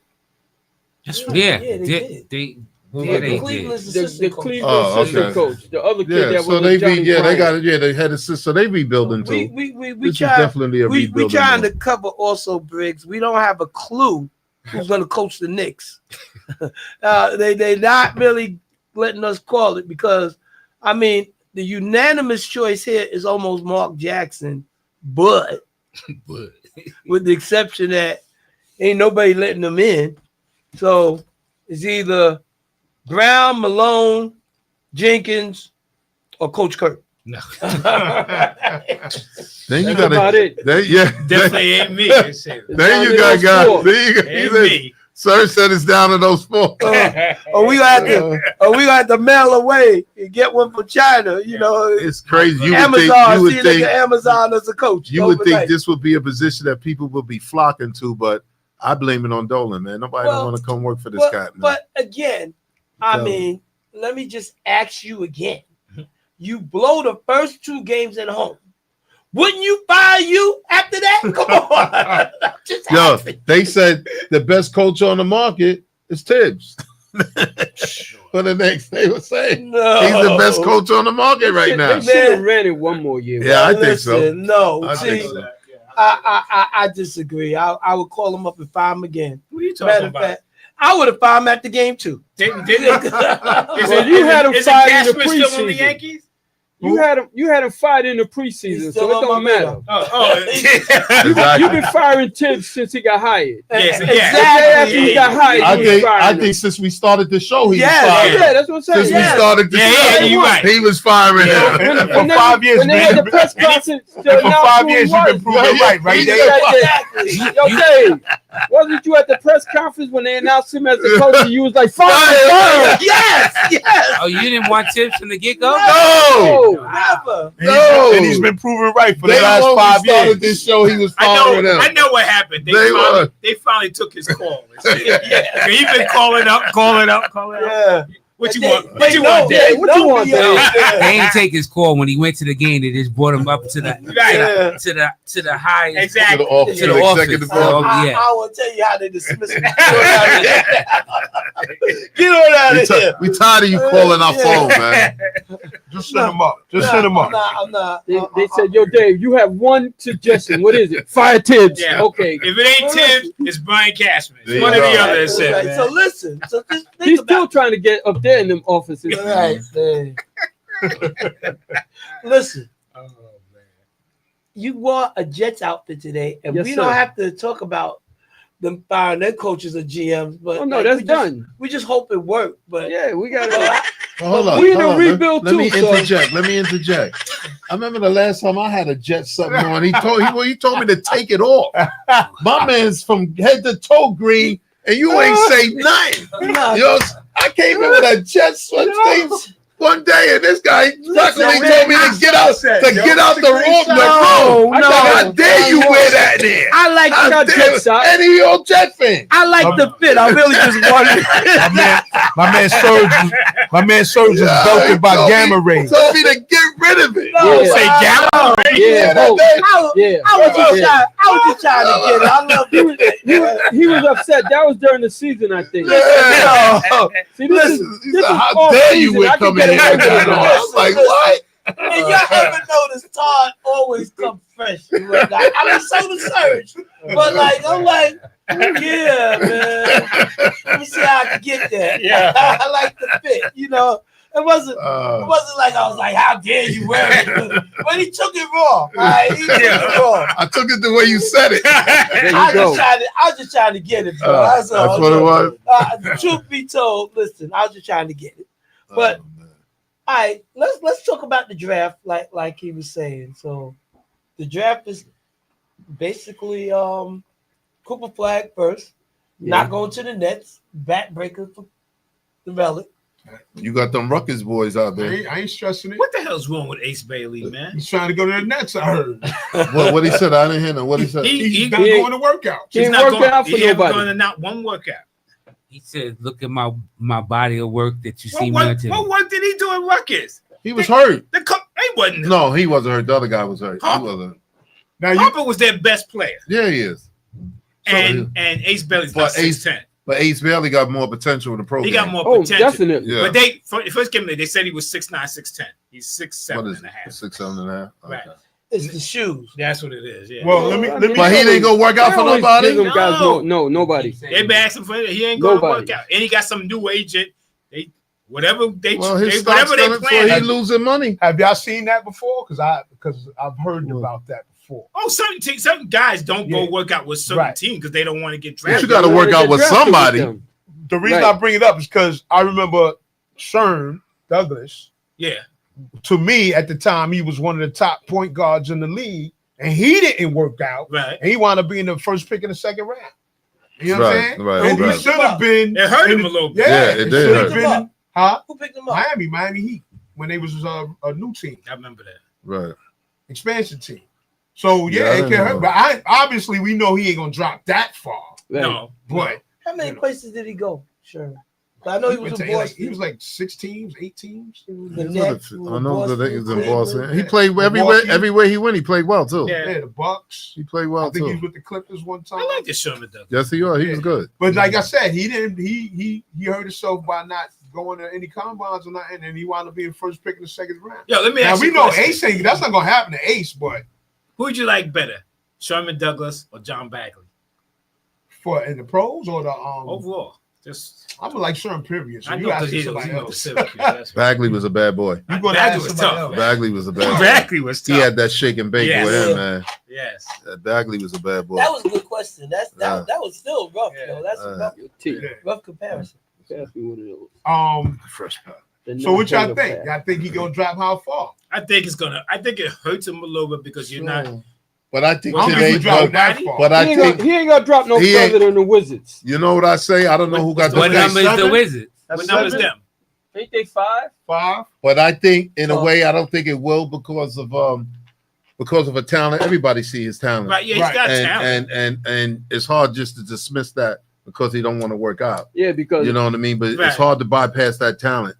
Yeah, they they did. they Yeah, they Cleveland's The assistant coach. Cleveland Oh, assistant okay. coach, the other kid Yeah. that So was they with Johnny they Bryant. got it. Yeah, they had assist. So they rebuilding We too. we This is try definitely a we rebuilding. trying to mode. cover also Briggs. We don't have a clue who's going to coach the Knicks. They not really letting us call it because I mean the unanimous choice here is almost Mark Jackson, but with the exception that ain't nobody letting them in. So it's either Brown, Malone, Jenkins, or Coach Kirk. No, Then you That's got about to. it. Yeah. definitely ain't me. It's Then you Down got to guys. those four. Then you got. Ain't me. Sir said it's down to those 4. Or we gonna have to mail away and get one from China. You know, It's crazy. You Amazon. would See a think nigga Amazon as a coach. you would think overnight. this would be a position that people would be flocking to, but I blame it on Dolan, man. Nobody don't Well, want to come work for this guy, man. But again, I Tell me. mean, let me just ask you again. You blow the first 2 games at home. Wouldn't you fire you after that? Come on. Just Yo, ask me. they said the best coach on the market is Tibbs. For the next, they were saying No. he's the best coach on the market right now. They should have ran it one more year. Yeah, I think so. Listen, No, I see, think so. I disagree. I would call him up and fire him again. What are you Matter talking of about? fact, I would have fired him at the game too. Didn't Well, you had him fired in the still on the preseason. Yankees? You had him fired in the He's preseason, still so it on don't my matter. Oh, Exactly. You've been firing Tibbs since he got hired. Yes, After Exactly. he got hired, I you was think firing I him. think since we started the show, he Yes, was fired. Yeah, that's what I'm saying. Since Yes. we started the Yeah, show, you're right. he was firing him. When they- 5 years, when they man. had the press conference to For announce 5 who years, he you've been was. proving right, right, He Dave? said that. Yo, Dave, wasn't you at the press conference when they announced him as the coach and you was like, fire him? Yes. Oh, you didn't want Tibbs from the get go? No, Oh, Never. no. And he's been proven right for the They last when 5 we started years. this show, he was I firing know him. what happened. They They finally took his call. Yeah. He's been calling up. Yeah. What you They- want? What they you know- want, they Dave? What you know want, me Dave? out there. They ain't take his call when he went to the game. They just brought him up to the Yeah. to the highest. To Exactly. the office, To to the the office. executive Oh, office. yeah. I will tell you how they dismiss me. Get on out of here. We tired of you calling our phone, man. Just send him up. Just send him up. I'm not. they said, yo, Dave, you have one suggestion. What is it? Fire Tibbs. Yeah. Okay. If it ain't Tim, it's Brian Cashman. There One you or the go. other. Is it, Right, man. so listen. So just think He's about still trying to get up there in them offices. Right. Listen, Oh, man. you wore a Jets outfit today, and Yes, we sir. don't have to talk about them firing their coaches or GMs. But Oh, no, like, that's we just- done. We just hope it worked. But Yeah, we got it. Hold on. We in a hold on. rebuild Let me too, so- interject. Let me interject. I remember the last time I had a jet something on. He told me to take it off. My man's from head to toe green, and you ain't say nothing. no, Yo, I came in with a jet sweatshirt one day, and this guy practically told me to get out the room. No, I no. said, how dare you wear that there? I like How got dare jet you? shot. And he your jet fan. I like the fit. I really just wanted. My man Serge is Yeah, belted by he told gamma me- rays. Told me to get rid of it. No, Yeah. Say gamma. Yeah, that Hope. day. Yeah. I was just Yeah. trying. I was just trying to get it. I love it. He was upset. That was during the season, I think. Yeah. See, this is Listen, he this said, is how off dare you season. with I can coming get in away here? with it. I was like, what? And y'all ever notice Todd always come fresh? I mean, so the Surge, but like I'm like, yeah, man. Let me see how I can get that. Yeah. I like the fit. You know, it wasn't like I was like, how dare you wear it? But he took it raw. All right, he took it raw. I took it the way you said it. There you I go. was just trying to get it, bro. That's all. That's what it was. Truth be told, listen, I was just trying to get it. But all right, let's talk about the draft, like he was saying. So the draft is basically Cooper Flag first, not going to the Nets, backbreaker for the Relic. You got them Ruckus boys out there. I ain't stressing it. What the hell's wrong with Ace Bailey, man? He's trying to go to the Nets, I heard. What he said? I didn't hear him. What he said? He's not he- going to work out. He ain't working out for He haven't nobody. gone to not one workout. He said, "Look at my body of work that you see me What on TV." work did he do in Ruckus? He was hurt. He wasn't. No, he wasn't hurt. The other guy was hurt. He Harper. wasn't. Now you Harper was their best player, Yeah, he is. and Ace Bailey's about But Ace- 6'10". But Ace Bailey got more potential in the program. He got more Oh, potential. definitely. Yeah. But they first came in, they said he was 6'9", 6'10". He's 6'7" What is and a half. it? 6'7.5". Right. Okay. It's the shoes. That's what it is. Yeah. well, let me But he didn't go work out for They always nobody. give them guys No. nobody. They been asking for it. He ain't going to Nobody. work out, and he got some new agent. They whatever they Well, his they, stock's whatever they done it, so he plan. losing money. have y'all seen that before? Because I've heard about that before. Oh, certain guys don't go Yeah. work out with certain Right. teams because they don't want to get But drafted. you got to work out with somebody. The reason Right. I bring it up is because I remember Sherm Douglas. Yeah. To me, at the time, he was one of the top point guards in the league, and he didn't work out, Right. and he wound up being the first pick in the second round. You know what I'm saying? Right, And right. he should have been. It hurt him in a little the- bit. Yeah, it it did should hurt. have been. Huh? Who picked him up? Miami Heat, when they was a new team, I remember that. Right. expansion team. So Yeah, I yeah, it didn't can know. hurt. But obviously we know he ain't gonna drop that far. Right. No, But How many places did he go? Sure. I know he was in he Boston. was like 6 teams, 8 teams. He was He the was Nets, with he the- was I know that he was in Boston. Cleveland. He played everywhere. Milwaukee. Everywhere he went, he played well too. Yeah. Yeah, the Bucks. He played I well think he too. was with the Clippers one time. I like this Sherman Douglas. Yes, he was. He was good. But like I said, he didn't. He hurt himself by not going to any combines or nothing, and he wound up being first pick in the second round. Yo, let me Now ask we you a know question. Ace ain't. That's not gonna happen to Ace, but Who would you like better, Sherman Douglas or John Bagley? for in the pros or the Overall, just I'm like Sherman period. So I you know got because to he somebody was else. Syracuse. That's right. Bagley was a bad boy. You gonna Bagley ask was somebody tough, else. man. Bagley was a bad boy. Bagley was tough. He had that shake and bake Yes. with him, man. Yes. Bagley was a bad boy. That was a good question. That was still rough, Yeah. though. That's a rough, T. rough comparison. Pass me one of those. Fresh pass. The So what y'all non-data think? pass. Y'all think he gonna drop how far? I think it hurts him a little bit because you're not. But I think I don't think today, he dropped but, that far. but I think He ain't gonna drop no he further ain't- than the Wizards. you know what I say. I don't know who got the What face, number is the seven? Wizards? What number is them? Ain't they 5? 5. but I think in a Oh. way I don't think it will because of a talent. Everybody see his talent, Right. Yeah, he's Right. got talent. and it's hard just to dismiss that because he don't want to work out. Yeah, because You know what I mean? But Right. it's hard to bypass that talent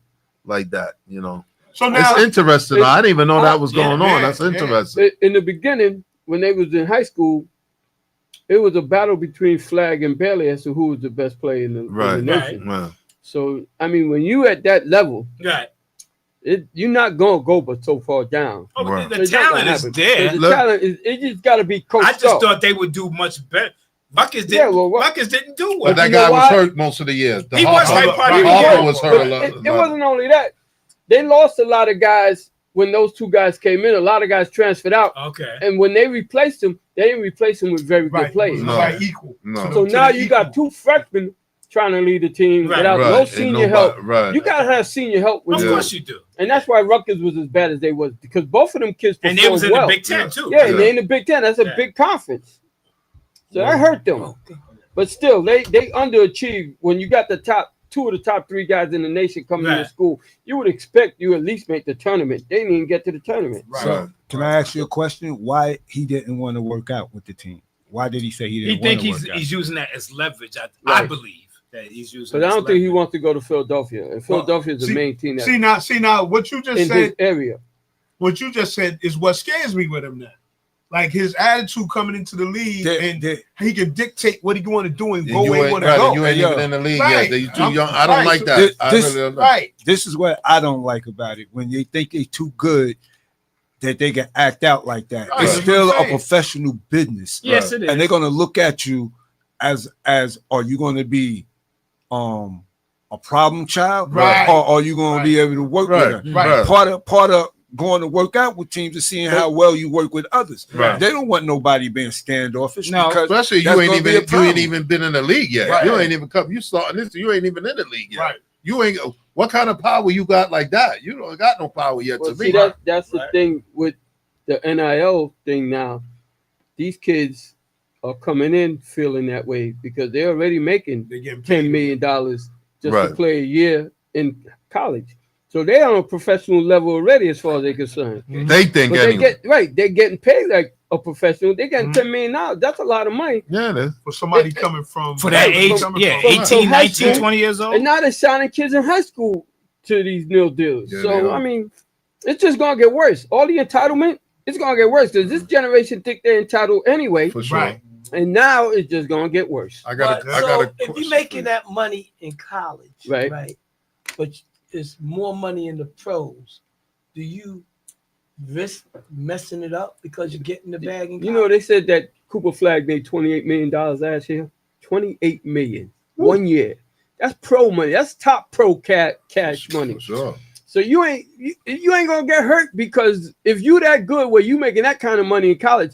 like that. You know, So now it's interesting. I didn't even know that was Yeah, going on. yeah, That's yeah. interesting. in the beginning, when they was in high school, it was a battle between Flag and Bailey as to who was the best player in the Right. nation. Well, So I mean, when you at that level, Right. you're not gonna go but so far down. Oh, but Right. the It's not talent gonna is happen. there. The Look- talent is it just got to be coached I just up. thought they would do much better. Buckets Yeah, didn't. well, what- Buckets didn't do but well. that you know guy was why? hurt most of the year. The He was hurt part of the Harper year. was But hurt a lot. it wasn't only that. They lost a lot of guys when those two guys came in. A lot of guys transferred out, Okay. and when they replaced them, they didn't replace them with very right, good players. No. like equal. No. So To now the you equal. got 2 freshmen trying to lead the team Right. without Right. no And senior nobody- help. Right. You gotta have senior help with Of Yeah. you. course you do. And that's why Rutgers was as bad as they was, because both of them kids And performed they was in well. the Big Ten Yeah. too. Yeah, and Yeah. they in the Big Ten. That's a Yeah. big conference. So that hurt them. But still, they underachieved. When you got the top 2 of the top 3 guys in the nation coming Right. to school, you would expect you at least make the tournament. They didn't even get to the tournament. Right. So, can I ask you a question? Why he didn't want to work out with the team? Why did he say he He didn't think want to work out? he's using that as leverage. I Right. believe that he's using. But I it as don't think he leverage. wants to go to Philadelphia. And Philadelphia is the see- main team that's See now, what you just in said. his area. What you just said is what scares me with him now. Like his attitude coming into the league, and he can dictate what he want to do and go You where he ain't, want to right, go. and you ain't Yo. even in the league Right. yet. You too I'm- young. I don't right. like So that. I this- really don't. Right. This is what I don't like about it. When they think they're too good, that they can act out like that. Right. It's That's still what I'm a saying. professional business. Yes, it is. And they're gonna look at you as are you gonna be a problem child? Right. Or are you gonna be able to work Right. with them? Right. Part of going to work out with teams is seeing how well you work with others. Right. They don't want nobody being standoffish No. because Especially That's you ain't gonna be a even you problem. ain't even been in the league yet. Right. You ain't even come. You starting this. You ain't even in the league yet. Right. You ain't. What kind of power you got like that? You don't got no power yet Well, to see, me. that's the Right. thing with the NIL thing now. These kids are coming in feeling that way because they're already making They getting $10 paid. million just Right. to play a year in college. So they're on a professional level already as far as they're concerned. They think But they anyway. they're getting paid like a professional. They're getting Mhm. $10 million. That's a lot of money. Yeah, it is. For somebody coming from For that Right. age, From- yeah, from 18, high 19, school. 20 years old. And now they're signing kids in high school to these nil deals. Yeah, they So are. I mean, it's just gonna get worse. All the entitlement, it's gonna get worse because this generation think they're entitled anyway, For sure. Right. and now it's just gonna get worse. I got. But I so got. if you're making that money in college, Right. but it's more money in the pros, do you risk messing it up because you're getting the bag in You know, they said that Cooper Flag made $28 million last year. $28 million 1 year. That's pro money. That's top pro cash money. For sure. So you ain't gonna get hurt because if you that good where you making that kind of money in college,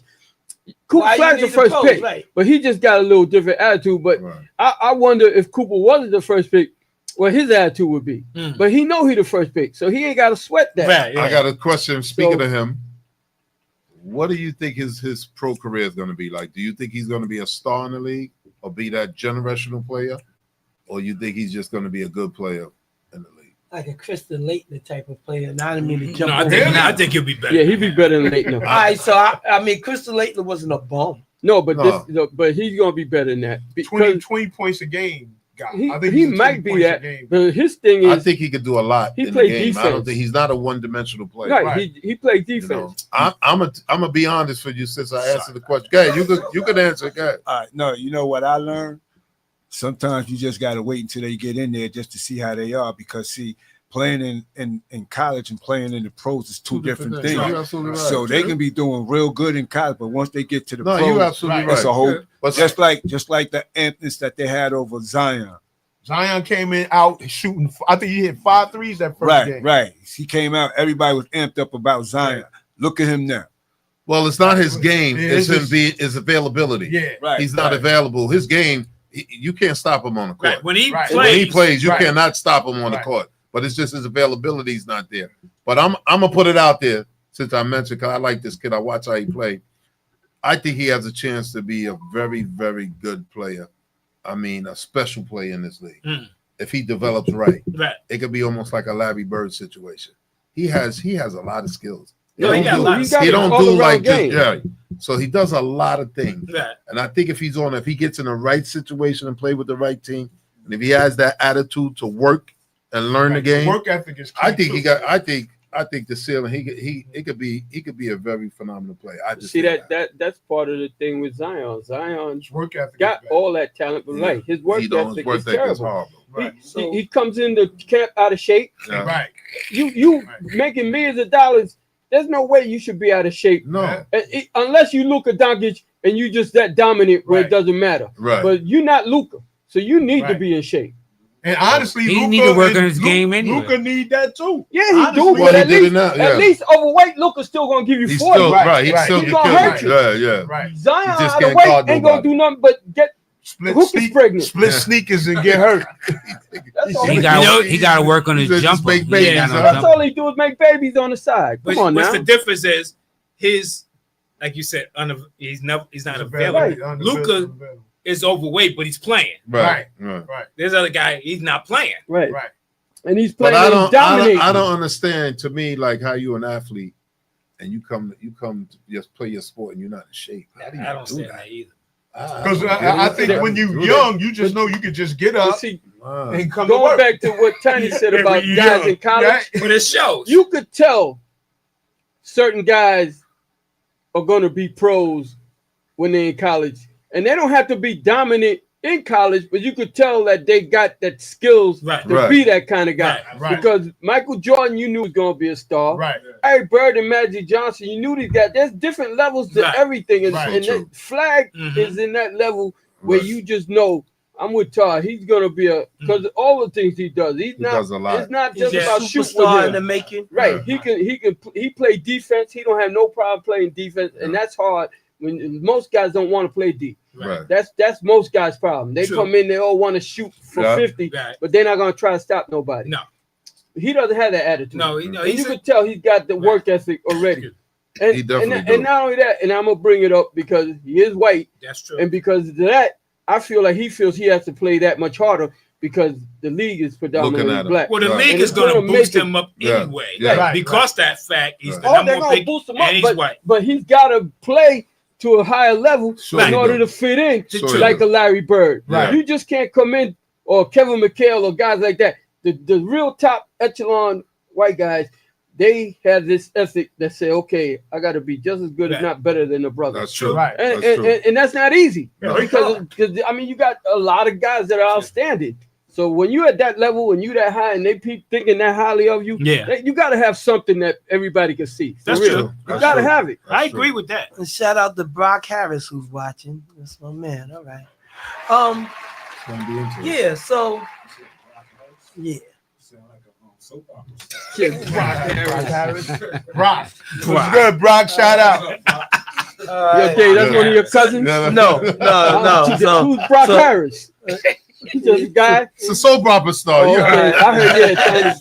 Cooper Why you Flag's the need first pros, pick, right? but he just got a little different attitude. But Right. I wonder if Cooper wasn't the first pick, what his attitude would be. Mm. But he know he the first pick, so he ain't got to sweat that. Right, yeah. I got a question. Speaking So- of him, what do you think his pro career is going to be like? Do you think he's going to be a star in the league? or be that generational player, or you think he's just going to be a good player in the league? Like a Kristen Leighton type of player. Now I didn't mean to jump. No, I over think, that. I think he'll be better. Yeah, he'd be better than Leighton. All right, so I mean, Kristen Leighton wasn't a bum. No, but No. but he's gonna be better than that 20, because 20 points a game guy. he, I think he he's a might 20 be points a that. game. But his thing I is, think he could do a lot he in the played game. I don't defense. think he's not a one-dimensional player. right, Right. he played You defense. know, I'm gonna be honest with you since I answered the question. Go ahead, you could answer. Go ahead. All right, no, you know what I learned? Sometimes you just got to wait until they get in there just to see how they are, because see, playing in college and playing in the pros is two different things. You're absolutely right. So they can be doing real good in college, but once they get to the No, pros, you're absolutely right. it's a whole But just like the ampness that they had over Zion. Zion came in out shooting. I think he hit 5 threes that first Right, game. right. He came out, everybody was amped up about Zion. Look at him now. well, it's not his game. Yeah, It's it's him being his availability. Yeah. Right. He's not available. His game, you can't stop him on the court. Right. When he Right. When he plays, you Right. cannot stop him on the Right. court. But it's just his availability is not there. But I'm gonna put it out there since I mentioned, because I like this kid. I watch how he play. I think he has a chance to be a very, very good player. I mean, a special player in this league. If he develops right, Right. it could be almost like a Larry Bird situation. He has a lot of skills. No, he got a lot of He don't all do around like just game. yeah. So he does a lot of things. Right. And I think if he gets in the right situation and play with the right team, and if he has that attitude to work and learn the game, Work ethic is. I key, think he too. got. I think the ceiling. He could be a very phenomenal player. I just See think that's part of the thing with Zion. Zion His work ethic. got is all that talent, but Yeah. right, his work he don't- ethic work is ethic is terrible. horrible. Right. He comes into camp out of shape. Yeah. Right. You Right. making millions of dollars. There's no way you should be out of shape. No, Unless you Luka Doncic and you just that dominant where it Right. doesn't matter. right. But you're not Luka, so you need to Right. be in shape. And honestly, He Luka need to work on and his game anyway. Luka need that too. Yeah, he Honestly, do, well, but he at did it least, now, yeah. at least overweight Luka's still gonna give you He's 40. still right. He's right. still He's can gonna kill hurt you. you. Yeah, yeah. Right. Zion He just out of can't weight guard ain't gonna nobody. do nothing but get Split Hook is sneak, pregnant. split Yeah. sneakers and get hurt. That's all He he got do. he got to work on his He just jumper. make He babies, ain't got no huh? That's jumper. all he do is make babies on the side. Come on What's now. the difference is his, like you said, he's not available. Right. Luka is overweight, but he's playing. Right. There's other guy, he's not playing. Right. Right. And he's But playing and dominating. I don't understand. To me, like how you an athlete and you come to just play your sport and you're not in shape. How do you I don't do understand that? that either. Because I think when you're young, you just know you could just get But up see, and come to going work. back to what Tiny said When about you're guys young, in college, right? But it shows. you could tell certain guys are going to be pros when they're in college. And they don't have to be dominant in college, but you could tell that they got that skills Right. to Right. be that kind of guy. Right. Because Michael Jordan, you knew was going to be a star. Right. Hey, Bird and Magic Johnson, you knew these guys. There's different levels to Right. everything. And, Right. and So that flag Mhm. is in that level where Right. you just know I'm with Todd. He's going to be because all the things he does. He does a lot. It's not He's just a about shooting superstar with in the him. making. Right. Yeah. He play defense. He don't have no problem playing defense. And that's hard when most guys don't want to play deep. Right. That's most guys' problem. They True. come in, they all want to shoot for Yeah. 50, Right. but they're not going to try to stop nobody. No. He doesn't have that attitude. No, And you he's can tell he's got the work ethic already. And, He definitely and, do. and not only that, and I'm gonna bring it up because he is white, that's true. and because of that, I feel like he feels he has to play that much harder because the league is Looking at predominantly him. black. Well, the Right. league And is it's going to gonna boost make it- him up Yeah. anyway. Yeah. Right. Because that fact, he's Right. the Oh, number they're one gonna pick, boost him and up, he's but, white. but he's got to play to a higher level Sure in he order do. to fit in, Sure he like do. a Larry Bird. Right. You just can't come in or Kevin McHale or guys like that. The real top echelon white guys, they have this ethic that say, okay, I got to be just as good, if Right. not better than the brother. That's true. Right. And, That's and, true. and that's not easy No. because I mean you got a lot of guys that are outstanding. So when you're at that level and you that high and they keep thinking that highly of you, Yeah. you got to have something that everybody can see. For That's real. true. You That's got to true. have it. I That's agree true. with that. And shout out to Brock Harris who's watching. That's my man. All right. It's gonna be interesting. Yeah. So yeah. Shit. Brock. What's good, Brock? Shout out. Yo, Jay, that's one of your cousins. No, No. Who's Brock so- Harris? He's just a guy. It's a soap opera star. Oh, You okay. heard. I heard that.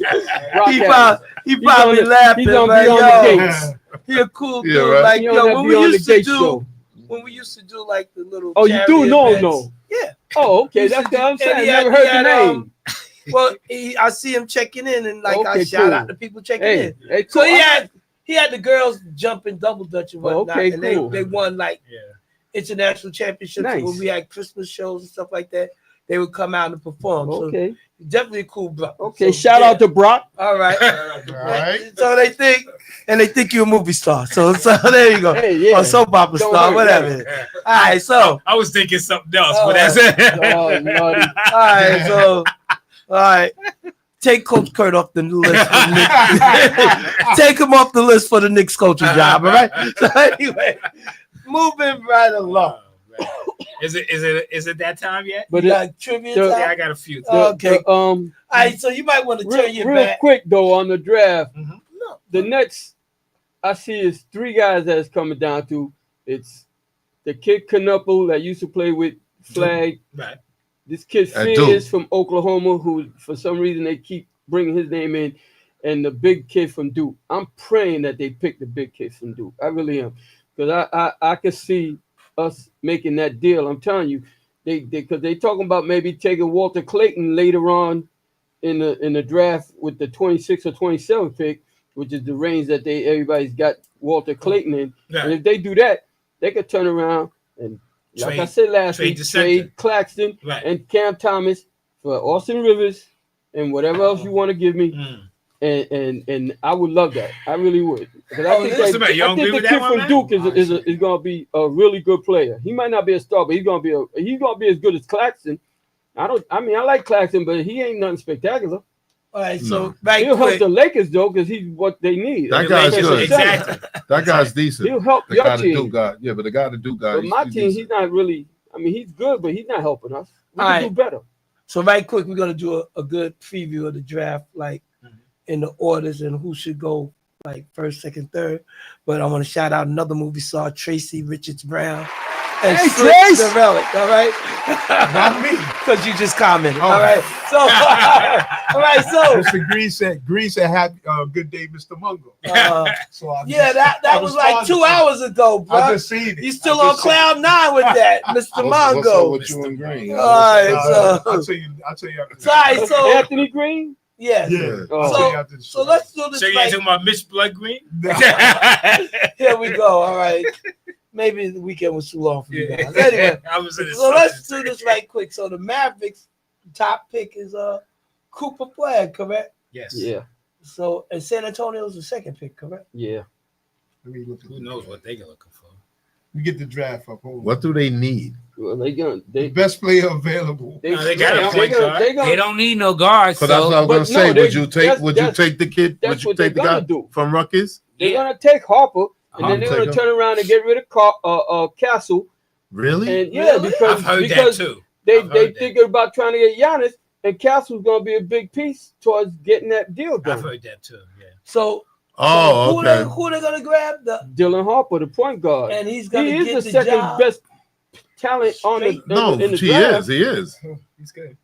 Brock he Harris. probably laughing. He's gonna like, be on the yo, gates. he a cool Yeah, dude. right. Like He yo, don't have when to we be on the used to gate do show. when we used to do like the little Oh, you do? charity No, events, no. Yeah. Oh, okay. Used to That's what I'm do- saying. and I he had- never he heard the had, name. Well, I see him checking in, and like I Okay, shout cool. out to people checking Hey, in. hey, So cool. he had the girls jumping double dutch and whatnot, Okay, and cool. they won like Yeah. international championships. Nice. When we had Christmas shows and stuff like that, they would come out and perform. So Okay. definitely a cool, bro. Okay. So, Shout yeah. out to Brock. All right. All right. So they think you're a movie star. So there you go. Hey, yeah. Or soap opera Don't star, hurt, whatever. All right, so I was thinking something else, Oh, but that's it. Oh, Lordy. all right, so all right. Take Coach Kurt off the list. For Nick. Take him off the list for the Knicks coaching job. All right. So anyway, moving right along. Oh, man. Is it that time yet? But You it, got trivia the- time? Yeah, I got a few. Okay. All All right, so you might want to turn your real back. quick though on the draft. Mhm. No. The Nets, I see is 3 guys that's coming down to. It's the kid Knuckle that used to play with Flag. Right. This kid I Fizz do. from Oklahoma, who for some reason they keep bringing his name in, and the big kid from Duke. I'm praying that they pick the big kid from Duke. I really am, because I can see us making that deal. I'm telling you, because they talking about maybe taking Walter Clayton later on in the draft with the 26 or 27 pick, which is the range that everybody's got Walter Clayton in. Right. And if they do that, they could turn around and, like I Trade- said last trade week, the center. trade Claxton Right. and Cam Thomas for Austin Rivers and whatever else you want to give me. Mm. And I would love that. I really would. Because Oh, listen, man, you don't I think agree with the that kid one, from man? Duke is going to be a really good player. He might not be a star, but he's going to be as good as Claxton. I like Claxton, but he ain't nothing spectacular. All right, No. so right He'll help quick. the Lakers though, because he's what they need. That The guy's Lakers- good. Exactly. That guy's decent. He'll help The your guy that do team. guy, yeah, but the guy that do guy. But my he's team, he's decent. not really. I mean, he's good, but he's not helping us. We All can right. do better. So right quick, we're gonna do a good preview of the draft, like in the orders and who should go like first, second, third. But I want to shout out another movie star, Tracy Richards Brown. And Hey, Slick Trace! the Relic, all right? Not me. Because you just commented. Oh. All right. So all right, so Mr. Green said happy good day, Mr. Mungo. So I yeah, just- that I was like 2 responded to it. hours ago, bro. I just seen it. You still I on just seen it. cloud 9 with that, Mr. What's up Mongo. with you and Green? All right, I'll so tell you. I'll tell you. After so, all right, so Anthony Green. yeah. Yeah. Oh. I'll tell you after the So show. let's do this So you ain't like talking about Mitch Blood Green? here we go. All right. Maybe the weekend was too long for you guys. Anyway, I was in the so let's do this right quick. So the Mavericks top pick is Cooper Flag, correct? Yes. Yeah, So and San Antonio's the second pick, correct? yeah. Let me look at Who knows what they're looking for? We get the draft up. Hold on. What do they need? Well, they The they best player available. No, they got a point guard. They don't need no guards. So that's what I So was gonna but say. no, Would you take? that's- Would you that's- take the kid? that's Would you what take the they're guy gonna do. from Rutgers? They're Yeah. gonna take Harper, and then they're Take gonna him. turn around and get rid of Castle. Really? And yeah, Really? because I've heard that because too. they I've they heard that. thinking about trying to get Giannis, and Castle's gonna be a big piece towards getting that deal I've done. heard that too. Yeah. So Oh, who okay. who they gonna grab? Dylan Harper, the point guard, And he's gonna he get is the the second job. best talent on the No, in the he draft. is. He is. He's good.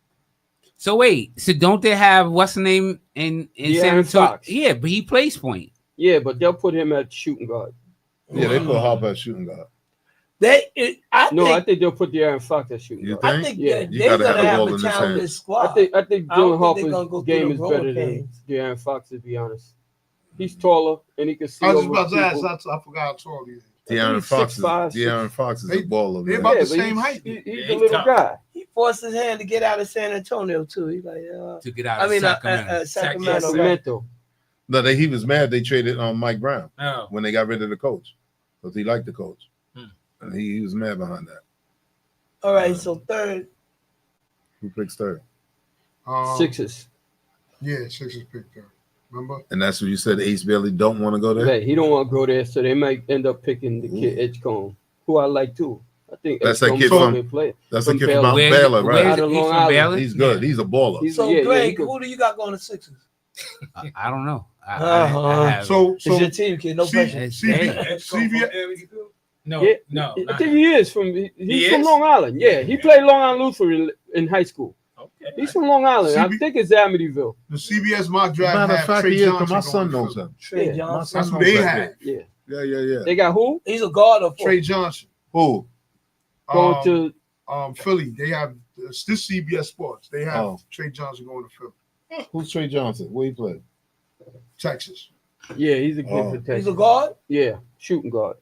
So wait, so don't they have what's the name in De'Aaron San Antonio? Fox. Yeah, but he plays point. Yeah, but they'll put him at shooting guard. Yeah, they put Harper at shooting guard. I think they'll put De'Aaron Fox at shooting You guard. I think Yeah. that You they're gotta gonna have the have ball a in his talented hands. squad. I think I don't Dylan think they're gonna Harper's go through game the is growing better than pains. De'Aaron Fox, to be honest. He's taller and he can see I was just over about to ask. people. I forgot how tall he is. De'Aaron he's Fox. 6'5", De'Aaron Fox is They- a baller. they Man. about the but same he's- height. He's Yeah, a he's little tough. guy. He forced his hand to get out of San Antonio too. He's like, To get out I of mean, Sacramento. Sacramento. right. Sacramento. No, he was mad. They traded on Mike Brown Oh. when they got rid of the coach because he liked the coach, Hmm. and he was mad behind that. All right, so third, Who picks third? Sixers. Yeah, Sixers picked her. Remember? And that's what you said. Ace Bailey don't want to go there. Hey, he don't want to go there, so they might end up picking the kid Edgecombe, who I like too. I think That's that Edgecombe's kid a from- good player. That's the From kid Baylor. from Mount Where- Baylor, where right? is Out of he Long from Island. Baylor? He's good. He's a baller. He's- so yeah, he Greg, could- who do you got going to Sixers? I don't know. Uh-huh. I have, So It's your team, kid. No pressure. It's- CBS. No, Yeah, no. I not think him. he is from. He's He from is? Long Island. Yeah, he played Long Island Lutheran in high school. Okay. He's from Long Island. I CB think it's Amityville. The CBS mock draft Matter of had fact, Trey he is. 'cause Johnson. My son going knows to him. Trey Yeah. My Johnson. son That's who knows they that had. kid. Yeah, Yeah. they got who He's a guard or Trey Johnson. Who? going Um, to Philly. They have this CBS Sports. They have Oh. Trey Johnson going to Philly, Who's Trey Johnson? Where he play? Texas. Yeah, he's a kid Oh. for He's Texas. a guard. Yeah, shooting guard.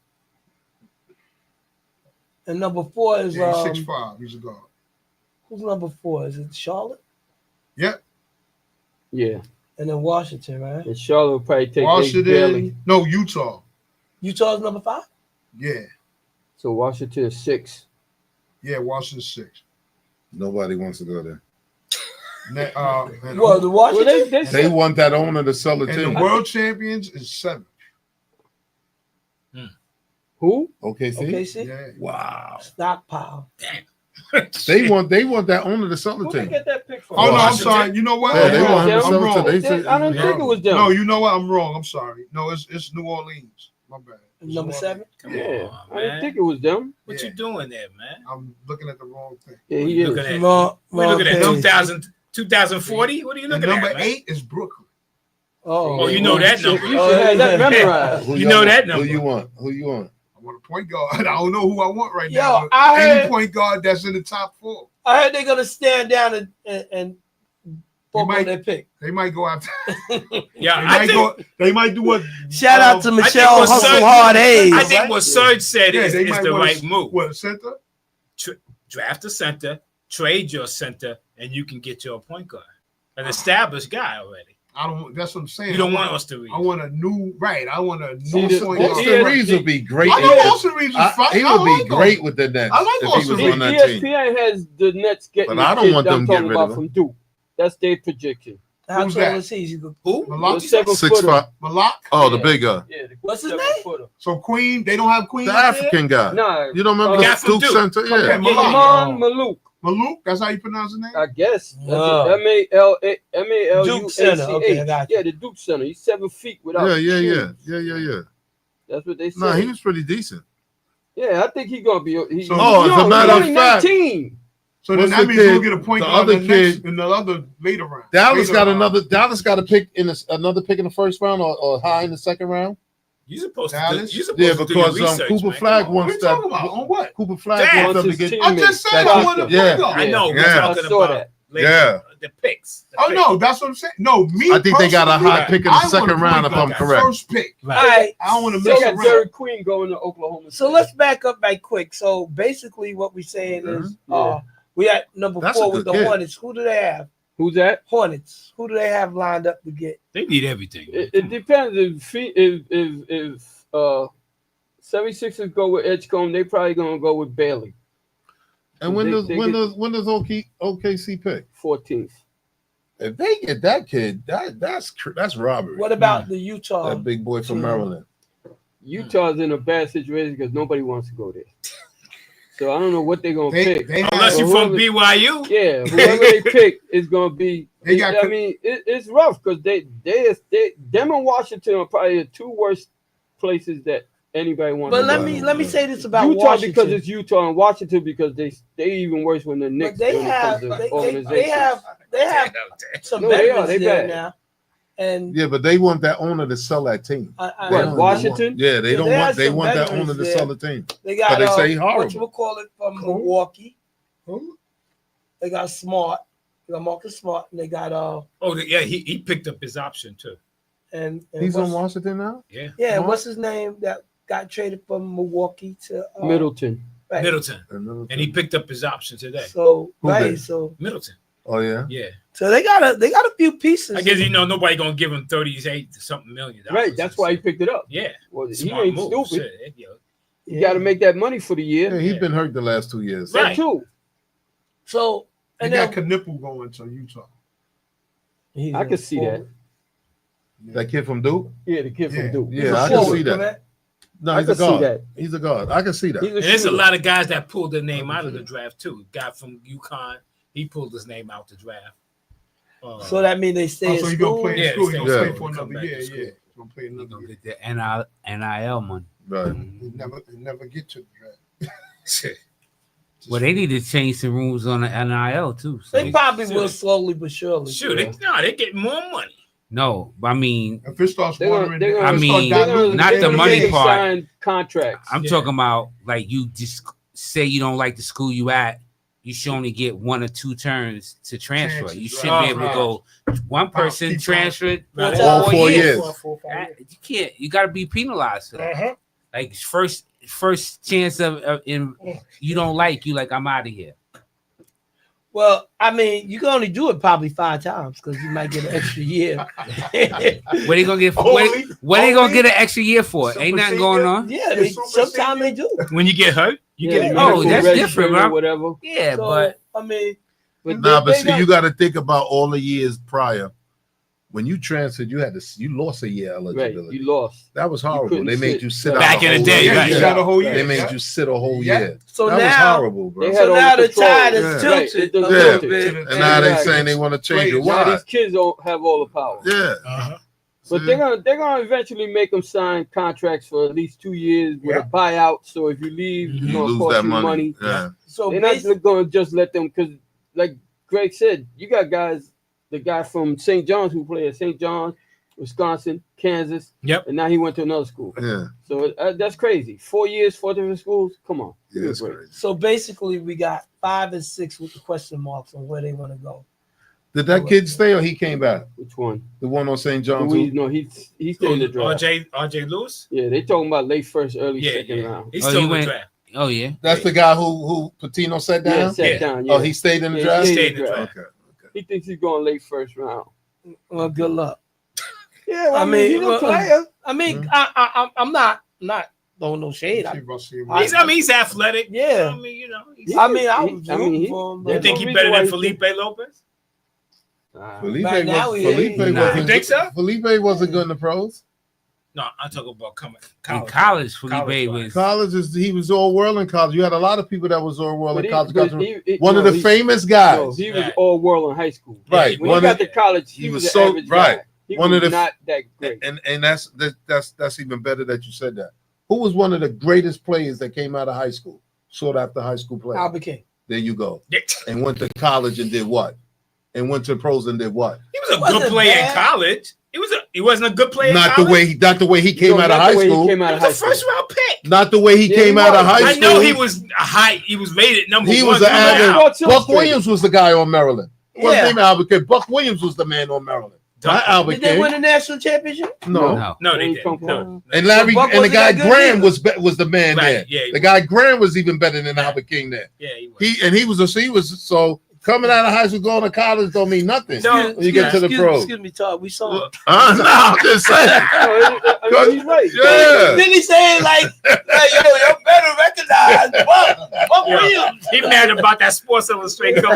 And number 4 is Yeah, he's 6'5". He's a guard. who's number 4? Is it Charlotte? Yep. Yeah, And then Washington, right? and Charlotte will probably take Bailey. Washington. No, Utah. Utah's number 5. Yeah. So Washington is 6. Yeah, Washington 6. Nobody wants to go there. And, Well, the Well, Washington. They want that owner to sell the and the team. world champions is 7. Who? OKC. OKC. Yeah. Wow. Stockpile. They want that owner to sell the Who they team. get that pick from? Oh, no, I'm Washington. sorry. You know what? Yeah, I'm they wrong. want him to I'm sell it to. wrong. They said, I didn't think it was them. No, you know what? I'm wrong. I'm sorry. No, it's New Orleans. My bad. It's Number New 7. Come Yeah, on, I didn't man. think it was them. What Yeah. you doing there, man? I'm looking at the wrong thing. Yeah, he You is. looking at- Wrong, We looking at page. 2040? What are you And looking number at, man? 8 is Brooklyn. Oh, you know that You should- number. You should have that memorized. Who You know y'all that want? number. Who you want? Who you want? I want a point guard. I don't know who I want right Yo, now. but I any heard- point guard that's in the top 4. I heard they're gonna stand down and vote might- on their pick. They might go after. Yeah, They I might think, go. They might do what. Shout out to I think Michelle what Hustle Serge- Hard Hayes. I think what Serge said Yeah, is they might the wanna right move. What, a center? Draft a center, trade your center, and you can get your point guard, an established guy already. I don't. That's what I'm saying. You don't I want us to read. I want a new. Right. I want a See, new the- point guard. Austin Reeves would be great. I know if- Austin Reeves is fine. He I would be like him. great with the Nets I like if he Austin was on that team. ESPN has the Nets getting But the I don't kid want that them I'm to get talking rid about of him. from Duke. That's their prediction. How Who's tall that? is he? Who? Malak? The 7 6'5". footer. Malak. Oh, the Yeah. big guy, Yeah, the What's his 7 name? footer. So Queen. They don't have Queen. the up there? African guy. Nah, You don't remember Uh, the guy from Duke Duke. Center? Okay, Yeah. Malak. Iman Maluk. Maluk. That's how you pronounce his name. I guess. That's No. Duke Center. Okay, I got you. Yeah, the Duke Center. He's 7 feet without. Yeah. shoes. That's what they said. No, he was pretty decent. Yeah, I think he's gonna be. He's So- Oh, as a young, matter he's of only fact- 19. So then What's that the means kid? we'll get a point The guard other in the next, kid- in the other later round. Dallas Later got round. another. Dallas got a pick in another pick in the first round or high in the second round. You supposed Dallas? to. You supposed Yeah, to do your because research, Cooper man. Flag Come on. What are wants you that. talking about? On what? Cooper Flag Damn. wants them to Wants his get. team. I just said That- I want a yeah. point guard. I know. Yeah. We're I talking saw about that. later, Yeah. the picks. The Oh picks. no, that's what I'm saying. No, me. I think they got a personally, high pick in the I want second a round, if point I'm guard, correct. First pick. All right. I don't want to They mess got around. Derek Queen going to Oklahoma. So State. let's back up right quick. So basically, what we're saying is, Yeah. we at number That's 4 a with good the kid. Hornets. Who do they have? Who's that? Hornets. Who do they have lined up to get? They need everything. It depends if 76ers go with Edgecombe, they probably gonna go with Bailey, And when They- does they when get- does when does OKC pick? 14th. If they get that kid, that's robbery. What about the Utah? That big boy from team? Maryland. Utah's in a bad situation because nobody wants to go there. So I don't know what they're gonna pick. They Unless have, you're from BYU. Yeah, whoever they pick is gonna be. They got- I mean, it's rough because them and Washington are probably the 2 worst places that anybody wants. But to go. let me say this about Utah Washington. because it's Utah and Washington because they even worse when the Knicks. But they when it have comes to they organizations. have some No, they are. veterans They there bad. now. And Yeah, but they want that owner to sell that team. I, What, They don't Washington? want- yeah, they Yeah, don't they want. have They some want that veterans owner to there. sell the team. they got But they say horrible. what you would call it from Who? Milwaukee. Who? They got Smart. They got Marcus Smart, and they got Oh, yeah, he picked up his option too. and He's what's, on Washington now. Yeah, yeah. Smart? What's his name that got traded from Milwaukee to Middleton. right. Middleton, and he picked up his option today. So Who right, did? so Middleton. Oh yeah. Yeah, so they got a few pieces. I guess nobody gonna give him 38 something million. Right, that's why he picked it up. Yeah, Well, he smart ain't move. stupid. Shit, yo. You got to make that money for the year. Yeah, he's been hurt the last 2 years. Right. That too. So They and got then Knipple going to Utah. he's I a can see that. forward. That kid from Duke. Yeah, the kid Yeah. from Duke. He's Yeah, a I can forward, see that. correct? No, I he's a can see guard. that. He's a guard. I can see that. He's a And there's a shooter. lot of guys that pulled their name out of the draft too. Guy from UConn, he pulled his name out the draft. So that means they stay Oh, in so he school. gonna play in Yeah, school. He stay gonna in play school. for Come another back year. to school. Yeah, he's gonna play He another gonna year. get the NIL money. Right. He never get to the draft. Shit. Well, they need to change some rules on the NIL too. So. They probably Sure. will slowly but surely. Shoot, they get more money. No, I mean, If it starts They're gonna- watering, they're if gonna- it I mean, start diluting, not they're the gonna money get- part. Sign contracts. I'm Yeah. talking about like you just say you don't like the school you at, you should only get 1 or 2 turns to transfer. Chances, You right. shouldn't be able to Right. go one person keep transferred Right. All 4 years. You can't. You got to be penalized for that. Like first chance of in you don't like you like I'm out of here. Well, I mean, you can only do it probably 5 times because you might get an extra year. What are you gonna get? Only- What are you gonna only- get an extra year for? Ain't nothing going on. Yeah, It's super sometimes they do. When you get hurt, you Yeah. get it. Oh, Medical that's register different, or bro. whatever. Yeah, So, but I mean, Nah, but they see, got- you got to think about all the years prior. When you transferred, you lost a year right, eligibility. you lost. That was horrible. couldn't They made sit. you sit Back out in a the whole day, year. right. You Yeah. got a whole Right. year. They made yeah. you sit a whole Yeah. year. so That was now, horrible, bro. They so had all now the the control. tide is Yeah. tilted Right, it a does little tilt bit. it. And now they Exactly. saying they want to change it. Now Now Why? these kids don't have all the power. Yeah. Uh-huh. But See? they're gonna eventually make them sign contracts for at least 2 years with a buyout. So if you leave, Mhm. it's You gonna lose cost that you money. money. Yeah. So They're not basically, gonna just let them, because like Greg said, you got guys, the guy from St. John's who played at St. John's, Wisconsin, Kansas, Yep. and now he went to another school. Yeah. So that's crazy. 4 years, 4 different schools. Come on. Yeah, it's Great. crazy. so basically, we got 5 and 6 with the question marks on where they want to go. Did that kid stay or he came back? Which one? The one on St. John's? Louise, no, he stayed in the draft. RJ Lewis. Yeah, they talking about late first, early Yeah, second yeah. round. He's Oh, still he in the went- draft. oh yeah. That's the guy who Patino sat Yeah, down? sat Yeah. down. Yeah. Oh, he stayed in the Yeah, draft? he Stayed in the draft. draft. Okay. He thinks he's going late first round. Well, good luck. Yeah, well, I mean, he's a well, player. I mean, Mhm. I'm not throwing no shade. See if I see him. He's athletic. Yeah. I mean, you know. I mean, I He- was I mean, rooting he- for him. You But think no he's better reason why than he Felipe Lopez? Felipe, Right now was, he Felipe, is. Nah. wasn't, You think so? Felipe wasn't good in the pros. No, I'm talking about coming. In college, Felipe College, was. College he was all world in college. You had a lot of people that was all world But in he- college. but he- One of no, the he- famous guys. No, he was Right. all world in high school. Right. When One he of- got to college, he he was was an so- average right. guy. He One was of the- not that great. and that's even better that you said that. Who was one of the greatest players that came out of high school? Sought after high school player. Albert King. There you go. Yeah. And went to college and did what? And went to pros and did what? He was a Wasn't good player bad. in college. He wasn't a good player in Not college. the way he came No, out not of the high way he school. came out He of was high a first school. round pick. Not the way he Yeah, came he out of was. high I school. know he was a high. He was rated number He one. was an coming average. out. Sports Buck Illustrated. Williams was the guy on Maryland. What's Yeah. his name? Albert King. Buck Williams was the man on Maryland. Not Albert Did they win King. a national championship? No. No. No, Where they he didn't. come from? No. And Larry Buck and the wasn't guy that good Graham either. was the man Right, there. yeah, he The was. guy Graham was even better than Albert King there. Yeah, he was. He was so coming out of high school going to college don't mean nothing. No, when you get to the pros. Excuse me, Todd. We saw him. No, I'm just saying. No, I mean, he's right. Yeah. Didn't he say like yo, you better recognize Buck Yeah. Williams? He mad about that Sports Illustrated cover.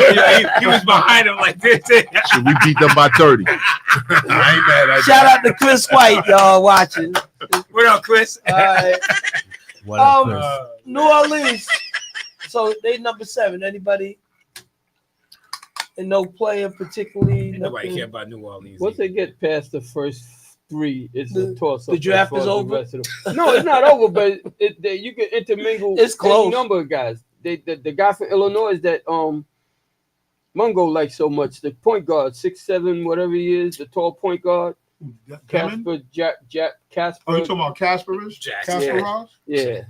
He was behind him like this. Should we beat them by 30? I ain't mad at Shout out to Chris White, y'all watching. What up, Chris? All right. What up, Chris? New Orleans. So they number 7. Anybody? And no player particularly. Nobody nothing? care about New Orleans. Once they get past the first 3, it's a toss up. the draft is over? No, it's not over, but you can intermingle. It's close. any number of guys. The guy from Illinois that Mungo likes so much. The point guard, 6'7", whatever he is, the tall point guard. Demon? Casper. Casper. Oh, you talking about Kasparovich? Jackson. Kasparov? Yeah.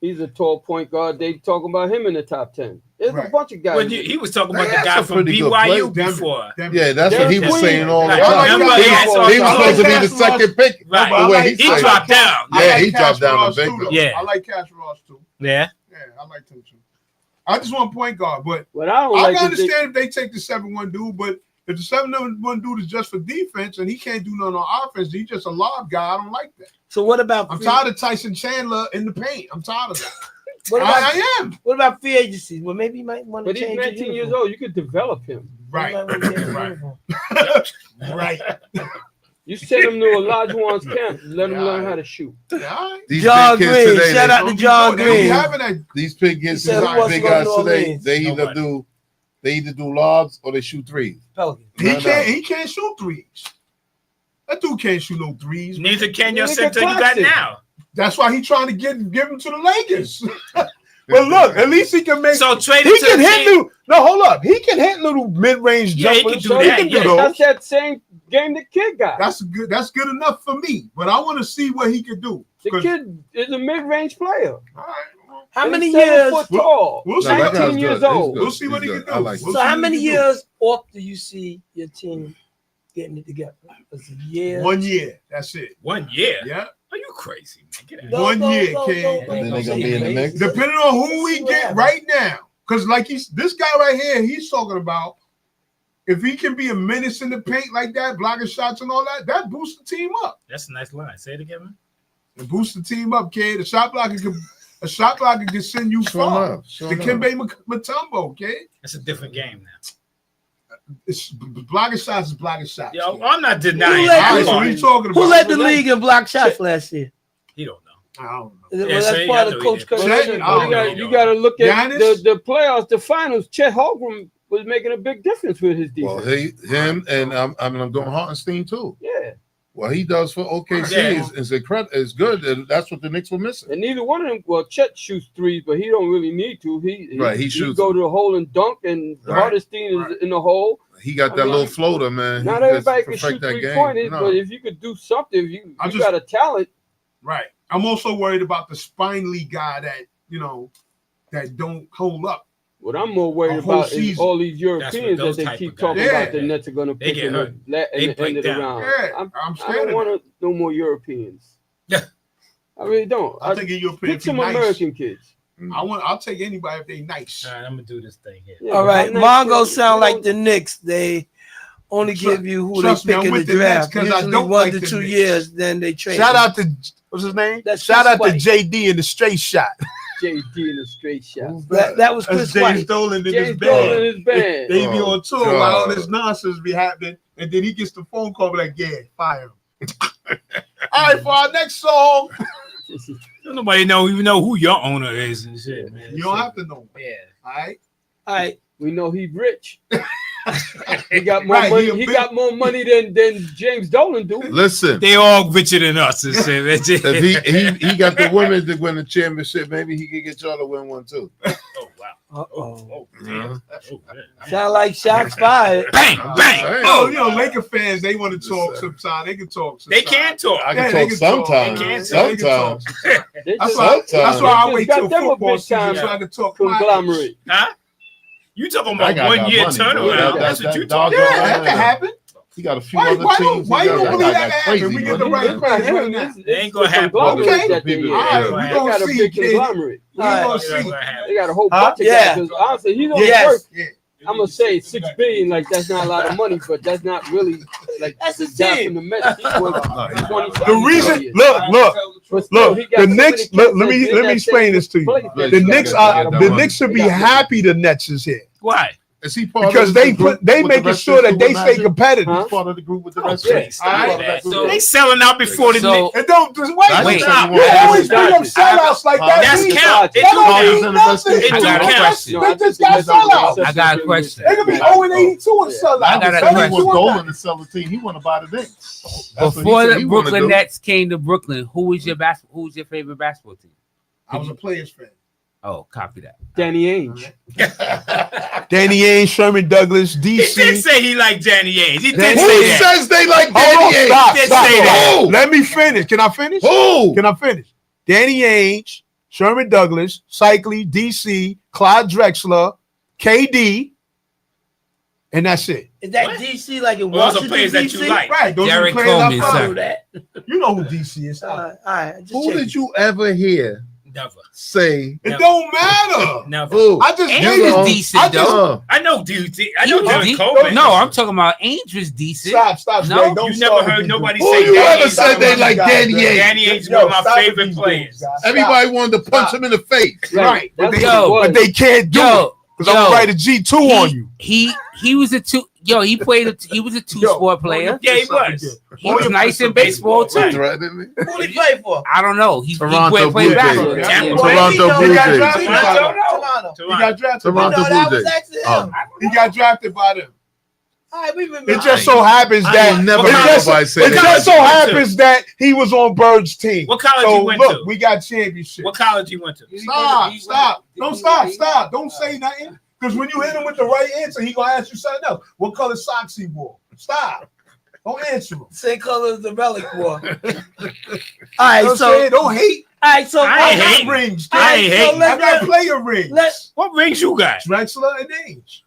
He's a tall point guard. They talking about him in the top 10. There's a Right. bunch of guys. Well, he was talking about the That's guy a from pretty good BYU player. before. Yeah, that's what he was saying all the Right. time. Remember, He he had was supposed to be the Kasparov. second pick. Right. The way he He said it. dropped down. Yeah, he dropped down Kasparov a big too, though. Yeah. I like Kasparov too. Yeah. Yeah, I like him too. I just want point guard, but But I don't I like can this thing- understand if they take the 7-1 dude, but if the 7-1 dude is just for defense and he can't do nothing on offense, he's just a lob guy. I don't like that. So what about I'm tired of Tyson Chandler in the paint. I'm tired of that. what about I am. what about free agency? Well, maybe you might want to But he's change. 19 years old. You could develop him. Right. Right. Right. Right. You send him to Olajuwon's camp. Let him learn how to shoot. All right. These John big kids Green. today, Shout they- out to John They don't be Green. having that. These big kids, He said, who wants big to go to guys New today, Orleans? they either do lobs or they shoot threes. Pelicans. He can't shoot threes. That dude can't shoot no threes. Neither can your Look at center you got Claxton. now. That's why he's trying to give him to the Lakers. But look, at least he can make. So trade He him to can the hit team. little. No, hold up. He can hit little mid-range Yeah, he jumpers. can do so that, He can do yeah. those. That's that same game the kid got. That's good. That's good enough for me. But I want to see what he can do. The 'Cause- kid is a mid-range player. All right. Well, How And many he's 7 years? foot tall. We'll see. No, that guy's 19 good. years He's old. good. We'll see what He's he good. can I do. like We'll him. So see how what many he can do. years off do you see your team getting it together? Was it a year? 1 year. That's it. 1 year. Yeah. Are you crazy, man? Get out. Go, 1 go, year, go, kid. go, go, And then go. they gonna be in the See, mix? Depending on who See we what get happens. right now. Because like this guy right here, he's talking about if he can be a menace in the paint like that, blocking shots and all that, that boosts the team up. That's a nice line. Say it again, man. It boosts the team up, kid. A shot blocker can send you far. The Kembe Mutombo, kid. It's a different game now. It's blocking shots is blocking shots. Yo, kid. I'm not Who denying. let All right, the- so what are you talking about? Who led the league in block shots last year? He don't know. I don't know. Well, Yeah, that's see, part I of know he Coach did. Curry. Chet, shit, I bro. don't You got to look at Giannis? the playoffs, the finals. Chet Holmgren was making a big difference with his Well, defense. him and I'm doing Hartenstein too. Yeah, What he does for OKC Yeah. is incredible. Is good, and that's what the Knicks were missing. and neither one of them. Well, Chet shoots threes, but he don't really need to. He shoots go them. to the hole and dunk, and Right. Hartenstein is in the hole. He got I that mean, little floater, man. Not He everybody just can perfect shoot that 3-pointers, No. but if you could do something, if you I just- got a talent. Right. I'm also worried about the spinely guy that don't hold up. What I'm more worried A whole about is season. all these Europeans that those they type keep of talking guys. about. Yeah. The Nets are going to They pick get in hurt. the They end break of the down. round. Yeah, I'm I'm I scared don't of want that. no more Europeans. Yeah. I really don't. I'll take a European Pick if they some nice. American kids. I'll take anybody if they nice. All right, I'm gonna do this thing here. Yeah, All but right, how nice Mongo you sound like don't- the Knicks. They only give you who they Trust me, pick I'm in the with the Knicks draft. 'cause I Usually don't 1 like to the 2 Knicks. years, then they trade. Shout them. out to what's his name? That's Shout Chris out to White. JD in the straight shot. JD in a straight shot. That was That's Chris James White. Dolan in his James Dolan band. in his band. They be Oh, on tour while all God. this nonsense be happening, and then he gets the phone call be like, "Yeah, fire him." All right, for our next song, Don't nobody even know who your owner is and shit, man. you don't have to know. Yeah. All right, All right, We know he's rich. He got more Right, money. he a He big- got more money than James Dolan do. Listen, They all richer than us and shit. if he got the women to win the championship, maybe he could get y'all to win one too. Oh wow. uh-oh. Oh damn. Oh, man. Sound like shots fired. Bang I'm just bang. saying. oh, Oh, Laker fans, they want to Just talk saying. sometimes. They can talk. they Sometimes. can talk. I Yeah, can they talk can sometimes. They can Sometimes. They That's just- why. That's Sometimes. why I They wait just till got them a football big time season so I can talk my conglomerate. Huh? You talking I about got 1 year money, bro. turnaround? That's what you talking Yeah, about. that can happen. He got a few Why other don't teams. you He got- believe that that guy can got happen? crazy We get money. the right It's not players right him. now. They ain't gonna the happen. conglomerate Okay. that they People- is. All right, we They gonna got a see, big kid. conglomerate. We All gonna right. see. They got a whole Huh? bunch of Yeah. guys. 'Cause honestly, he don't Yes. work. Yeah. I'm gonna say $6 billion. Like that's not a lot of money, but that's not really like That's the guy team. from the Mets. He's worth 25 The reason, million. look, But still, look. he got The so many Knicks. kids Let that me did let me that explain thing this to you. play. The The Knicks are the the Knicks should be happy the Nets is here Why? Is he part because of the they group put they with the making rest sure of the that they Super stay Magic? competitive. Huh? He's part of the group with the Oh, rest of please, it. stop Alright. that. So- They selling out before the So- Knicks. And don't just wait. Wait. You always bring up sellouts like that. That's Means count. It that do don't count. mean nothing. It do I got a count. question. They just got sellouts. I got a question. They could be 0-82 and sell I out. got a He question. was Dolan to sell the team. He want to buy the Knicks. That's what he Before said the he wanna Brooklyn do. Nets came to Brooklyn, who was your favorite basketball team? I was a Players fan. Oh, copy that. Danny Ainge. Danny Ainge, Sherman Douglas, He did DC. say he liked Danny Ainge. He did Who Who say that. says they like Hold on, Danny Ainge? stop, Did stop. say that. Who? Let me finish. Can I finish? Who? Can I finish? Danny Ainge, Sherman Douglas, Cycli, DC, Clyde Drexler, KD, and that's it. Is that What? DC like in Those are Washington, players that DC? you like. Right. Those Derek are the players Coleman, I I follow. know that. You know who DC is. All right, just Who checking. did you ever hear Never. say? It don't matter. Never. Who? I just Ainge gave you. was decent, I just- though. I know DT. I He know was Derek de- Coleman. No, I'm talking about Ainge was decent. Stop, No, Greg. Don't you start never with heard these nobody dudes. Who say you Danny ever Ainge. said they like Danny Ainge? Danny Ainge Yo, one of my stop with favorite these players. dudes, guys. Stop. Everybody wanted to punch him in the face. Right. But That's they, what it was. but they can't do it. Yo, Because I'm going to write a G2 on you. he was a two. Yo, he was a two-sport player. Yeah, he was. He was nice in baseball too. Threatening me? Who did he play for? I don't know. He Toronto played Blue basketball. Jays. Yeah. Toronto Blue He got Jays. drafted by them. Toronto. He got drafted by Toronto them. No, that Blue was Jays. actually him. Oh. He got drafted by them. All right, we remember. It just so happens I that ain't never it heard just, nobody say it that. just so What college happens that he was on Bird's team. What college So you went look, to? we got championship. What college you went to? Stop. Don't stop. Don't say nothing. Because when you hit him with the right answer, he gonna ask you something else. What color socks he wore? Stop. Don't answer him. Same color as the relic war. All You know right, what I'm so saying? Don't hate. right, so I ain't got hating. rings. I ain't so hating. let's- I got player rings. What rings you got? Drexler and Ainge.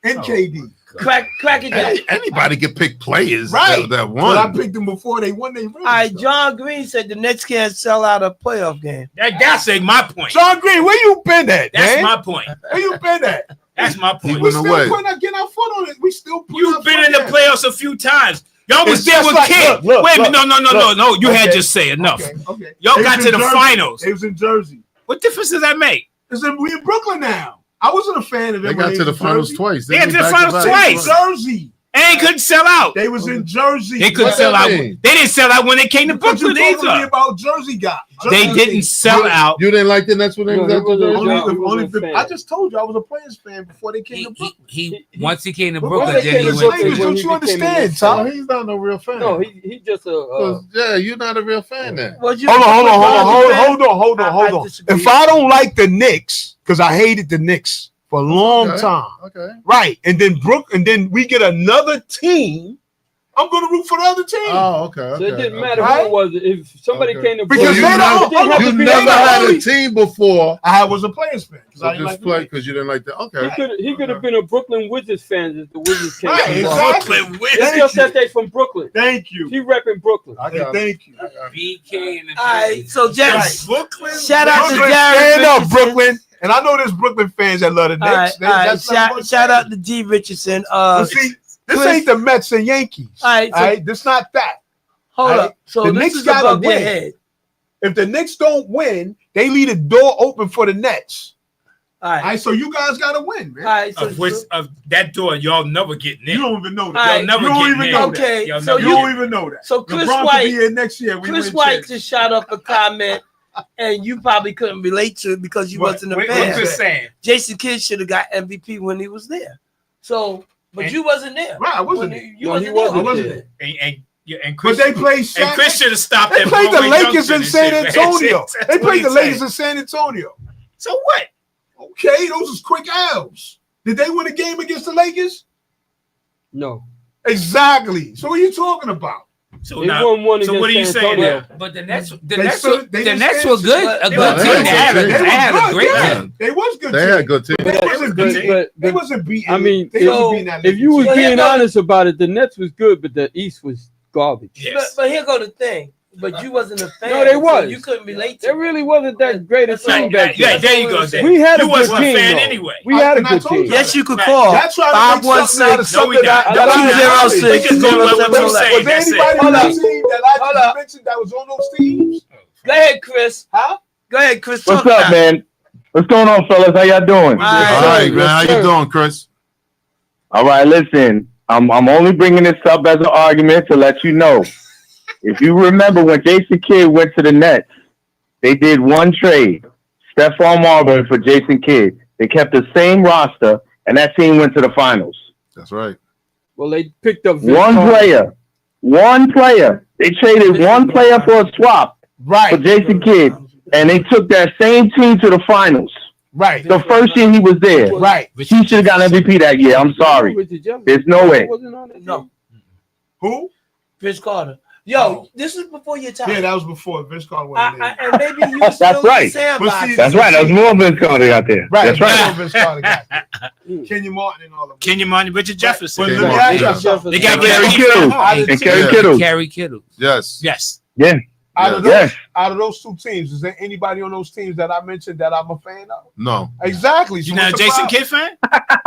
And KD. crack it down. Anybody can pick players Right. that But I won. picked them before they won their rings. All right, though. John Green said the Nets can't sell out a playoff game. That's my point. John Green, where you been at, That's man? my point. Where you been at? That's my He point. We went still away. getting our foot on it. We still putting You've our been foot in the in. playoffs a few times. Y'all was It's there just with like- Kid. look, Wait a minute. look, No. You had Okay. just say enough. Okay. Y'all They got was to in the Jersey. finals. It was in Jersey. What difference does that make? We in Brooklyn now. I wasn't a fan of them. They got when to the was in finals Jersey. twice. They got to the back-to-back. finals They twice. was in Jersey. And couldn't sell out. They was in Jersey. They couldn't What sell that out. mean? They didn't sell out when they came to Because you Brooklyn talking to me either. about Jersey guy. They didn't sell out. You didn't like the Nets when they No, was he at the wasn't- Jersey? he wasn't a fan. I just told you I was a Players fan before they came to Brooklyn. He once he came to But Brooklyn, once they then he came to went Lakers, to. don't when you he understand, became a No, Tom? he's not no real fan. No, he just a. 'Cause, yeah, you're not a real fan then. Was you Hold on. Hold Hold on. disagree. If I don't like the Knicks, because I hated the Knicks for a long Okay. time, Okay. right? And then we get another team. I'm going to root for the other team. Oh, okay. So it okay, didn't matter okay. who it was. If somebody Okay. came to Because Brooklyn, they it don't- didn't have to You be never that had only. a team before. I was a Players fan because I So didn't just like the play Knicks. because you didn't like that. Okay. He could have been a Brooklyn Wizards fan if the Wizards came. Right, from exactly. Brooklyn. Brooklyn It's Wizards. just that they from Brooklyn. Thank you. He repping Brooklyn. I got it. Thank you. BK and the All right, so Jets, Brooklyn. shout out to Brooklyn, Darren stand up, Richardson. Brooklyn. And I know there's Brooklyn fans that love the All right, Knicks. all right. That's not what Shout I'm out to D Richardson. saying. See, this Chris- ain't the Mets and Yankees. All right, so- all right? This not that. Hold All up. right. So The this Knicks is gotta above their win. head. If the Knicks don't win, they leave the door open for the Nets. All All right. right, so you guys got to win, man. All right. So, Of which of that door, y'all never getting You in. don't even know that. All right. Y'all never You don't getting even in. know Okay, Y'all so never You getting don't in. even know that. so Chris LeBron could White- be here next year. We Chris win White champions. just shot up a comment, and you probably couldn't relate to it because you What? wasn't a What fan. Chris saying? Jason Kidd should have got MVP when he was there. So, but And- you wasn't there. Right, I wasn't When there. You No, wasn't he there. wasn't I wasn't there. there. And But Chris, they played and Shaq. Chris should have stopped They at played the Broadway Lakers Junction in and San shit, man. Antonio. That's They what played he the Lakers saying. in San Antonio. So what? Okay, those is quick L's. Did they win a game against the Lakers? No, Exactly. So what are you talking about? So they now, won one so what are against you San saying Antonio. now? But the Nets, They still- they the just Nets can't- were good. A They good was team. good. They had a They was great good, yeah. team. They was good. They team. had good team. They wasn't good beating. team. But They wasn't beating. I mean, they if- wasn't beating that if you was Lakers team. So here being goes- honest about it, the Nets was good, but the East was garbage. Yes. But here go the thing. But you wasn't a fan. No, they so was. you couldn't relate to There it. really wasn't that great a That's team all. back Yeah, then. there you go. Dan. We had a You good wasn't a team, fan though. anyway. We had a And I good told you team. that. Yes, you could Right. call That's trying to make something out of 516 something that No, we I not. didn't Zero have. six. We just go with what Zero you seven. saying. Was there That's anybody it. on Hold that up. team that I Hold just up. mentioned that was on those teams? Go ahead, Chris. Huh? Go ahead, Chris. What's Talk up, about it. man? What's going on, fellas? How y'all doing? All All right. right, man. How Yes, you sir. doing, Chris? All right, listen. I'm only bringing this up as an argument to let you know. If you remember when Jason Kidd went to the Nets, they did one trade, Stephon Marbury for Jason Kidd. They kept the same roster, and that team went to the finals. That's right. Well, they picked up One player. They traded one player for a swap for Right, Jason Kidd, and they took that same team to the finals. right, The first year he was there. right. He should have got MVP that year. I'm sorry. Richard Jefferson. There's no way. Wasn't on that No. team. Who? Vince Carter. Yo, this is before your time. Yeah, that was before Vince Carter wasn't there. And maybe you That's still right. sandbox. But That's right. That was more Vince Carter out there. Right, That's right. Vince Carter got it. Kenyon Martin and all of them. Kenyon Martin, Richard Jefferson. But Okay, let me Mark, ask you yeah. something. They got Kerry Gary Kittle. Kittle. And Kerry Yeah. Kittle. Kerry Kittle. Yes. Yes. Yeah. Out of Yes. those two teams, is there anybody on those teams that I mentioned that I'm a fan of? No. Exactly. So You not a what's the Jason problem? Kidd fan?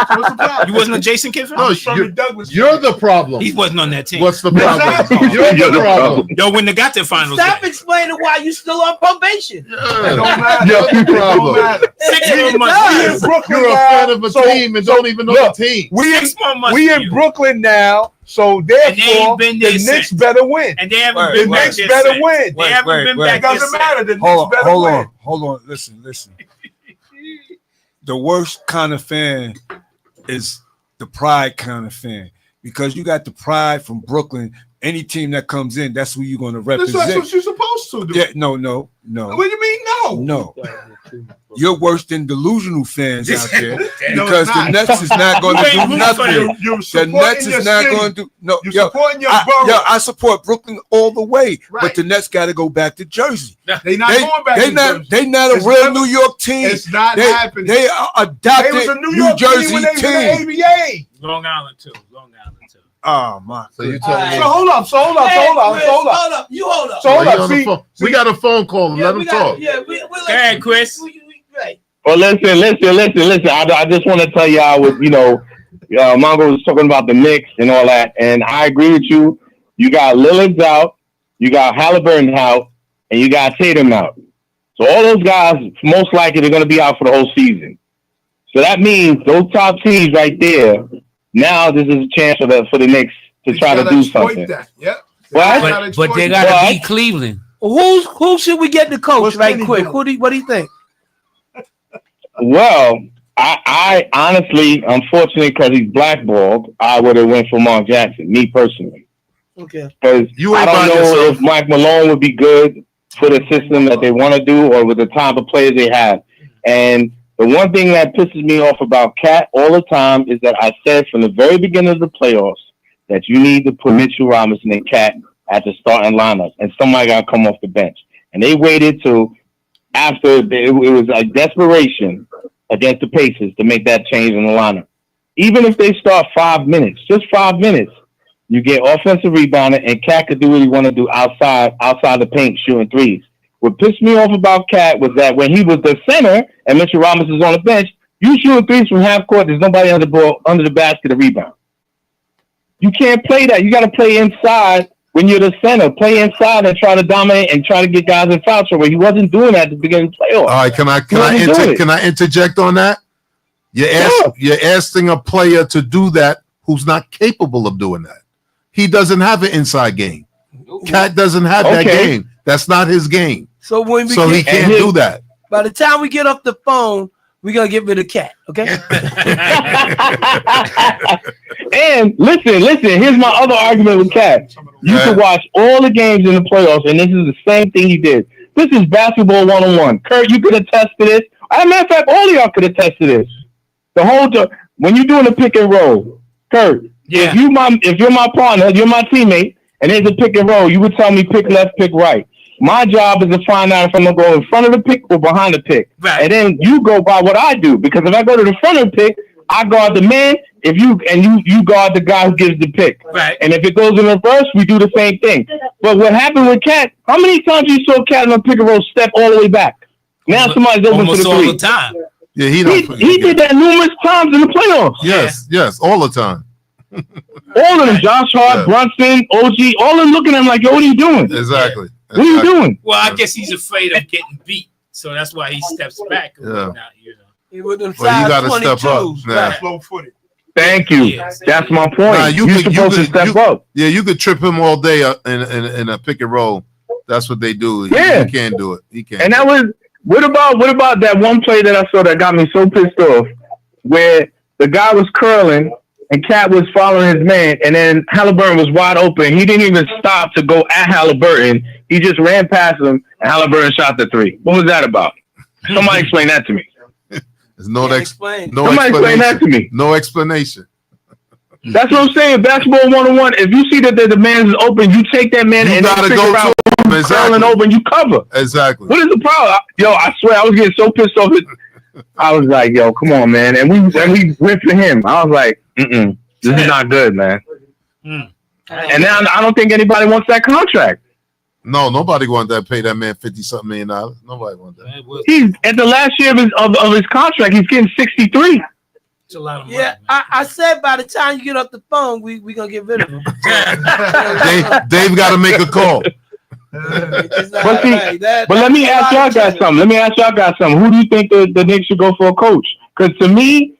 So what's the problem? You wasn't a Jason Kidd fan? No, I'm Sherman Douglas. You're the problem. He wasn't on that team. What's the problem? Exactly. You're the problem. Yo, when they got to the finals, Stop explaining why you still on probation. It Yeah. don't matter. You're the It don't problem. matter. 6 It more does. months. We in Brooklyn You're a now, fan of a so- team and don't even know look, the team. We in 6 more months. we for in you. Brooklyn now, so they therefore ain't been the there Knicks since. better win. And they haven't Word, been The back Knicks there better since. win. They haven't Word, been word. It back there doesn't since. matter. The Knicks Hold on, better win. hold on. Listen. The worst kind of fan is the pride kind of fan, because you got the pride from Brooklyn Any team that comes in, that's who you're going to That's represent. what you're supposed to do. Yeah, no. What do you mean no? You're worse than delusional fans out there No, because it's the not. Nets is not going to You ain't do rooting for nothing. You're The supporting Nets your is not city. going to do no. You're Yo, supporting your borough. I support Brooklyn all the way, Right. but the Nets got to go back to Jersey. They not going back to Jersey. They not a It's real never- New York team. It's not They happening. they are They adopted was a New New York Jersey team when they was in team. the ABA. Long Island too. Oh my! So you goodness. telling me? So hold up. Hey, Chris, hold up. You hold up. So hold Well, up. he on the See, phone. We got a phone call. Let him talk. Yeah, we Go ahead, Chris. Right. Well, listen. I just want to tell y'all what Mongo was talking about the Knicks and all that, and I agree with you. You got Lillard's out, you got Halliburton out, and you got Tatum out. So all those guys, most likely, they're going to be out for the whole season. So that means those top teams right there. Now this is a chance for the Knicks to try to do something. That. Yep. What? But they got to What? beat Cleveland. Who should we get the coach What's right Kenny quick? doing? What do you think? Well, I honestly, unfortunately, because he's blackballed, I would have went for Mark Jackson. Me personally. Okay. Because You I ain't don't by know yourself. if Mike Malone would be good for the system that they want to do or with the type of players they have. And the one thing that pisses me off about Cat all the time is that I said from the very beginning of the playoffs that you need to put Mitchell Robinson and Cat at the starting lineup, and somebody got to come off the bench. And they waited till after it was like desperation against the Pacers to make that change in the lineup. Even if they start 5 minutes, just 5 minutes, you get offensive rebounder, and Cat could do what he want to do outside the paint, shooting threes. What pissed me off about Cat was that when he was the center and Mitchell Robinson's on the bench, you shooting threes from half court, there's nobody under the basket to rebound. You can't play that. You got to play inside when you're the center. Play inside and try to dominate and try to get guys in foul trouble. He wasn't doing that at the beginning of the playoffs. All right, can I interject on that? You're asking a player to do that who's not capable of doing that. He doesn't have an inside game. Cat doesn't have that game. That's not his game. So when he can't do that. By the time we get off the phone, we're gonna get rid of Cat. Okay. And listen. Here's my other argument with Cat. You can watch all the games in the playoffs, and this is the same thing he did. This is basketball 101. Kurt, you could attest to this. As a matter of fact, all of y'all could attest to this. When you're doing a pick and roll, Kurt, if you're my partner, you're my teammate, and there's a pick and roll, you would tell me pick left, pick right. My job is to find out if I'm gonna go in front of the pick or behind the pick. Right. And then you go by what I do, because if I go to the front of the pick, I guard the man. If you guard the guy who gives the pick. Right. And if it goes in reverse, we do the same thing. But what happened with Cat? How many times you saw Cat in a pick and roll step all the way back? Now somebody's open for the three. All the time. Yeah, he did that numerous times in the playoffs. Yes, all the time. All of them, Josh Hart, Brunson, OG, all of them looking at him like, yo, what are you doing? Exactly. What are you doing? Well, I guess he's afraid of getting beat, so that's why he steps back. Yeah. He with them Well, you size gotta step up. 22s. Nah. Slow footed. Thank you. That's my point. Nah, You're supposed to step up. Yeah, you could trip him all day in a pick and roll. That's what they do. Yeah. He can't do it. He can't. And that was what about that one play that I saw that got me so pissed off, where the guy was curling and Cat was following his man, and then Halliburton was wide open. He didn't even stop to go at Halliburton. He just ran past him, and Halliburton shot the three. What was that about? Somebody explain that to me. There's no explain that to me. No explanation. That's what I'm saying. Basketball 101. If you see that the man is open, you take that man and gotta then go figure out to him. who's curling open. You cover. Exactly. What is the problem? Yo, I swear I was getting so pissed off. I was like, yo, come on, man. And we went for him. I was like, this is not good, man. And now I don't think anybody wants that contract. No, nobody want that. Pay that man $50-something million. Nobody want that. He's at the last year of his contract. He's getting 63. It's a lot of money. Yeah, I said by the time you get off the phone, we gonna get rid of him. Dave got to make a call. But let me ask y'all guys something. Who do you think the Knicks should go for a coach? Because to me,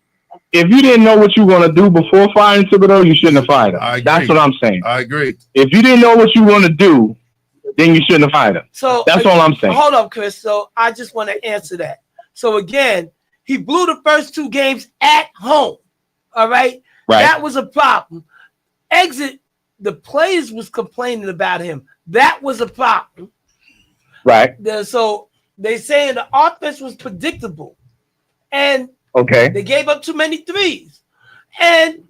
if you didn't know what you were going to do before firing Thibodeau, you shouldn't have fired him. That's what I'm saying. I agree. If you didn't know what you want to do, then you shouldn't have fired him. So that's all I'm saying. Hold up, Chris. So I just want to answer that. So again, he blew the first two games at home. All right. Right. That was a problem. Exit the players was complaining about him. That was a problem. Right. So they saying the offense was predictable, and Okay. they gave up too many threes, and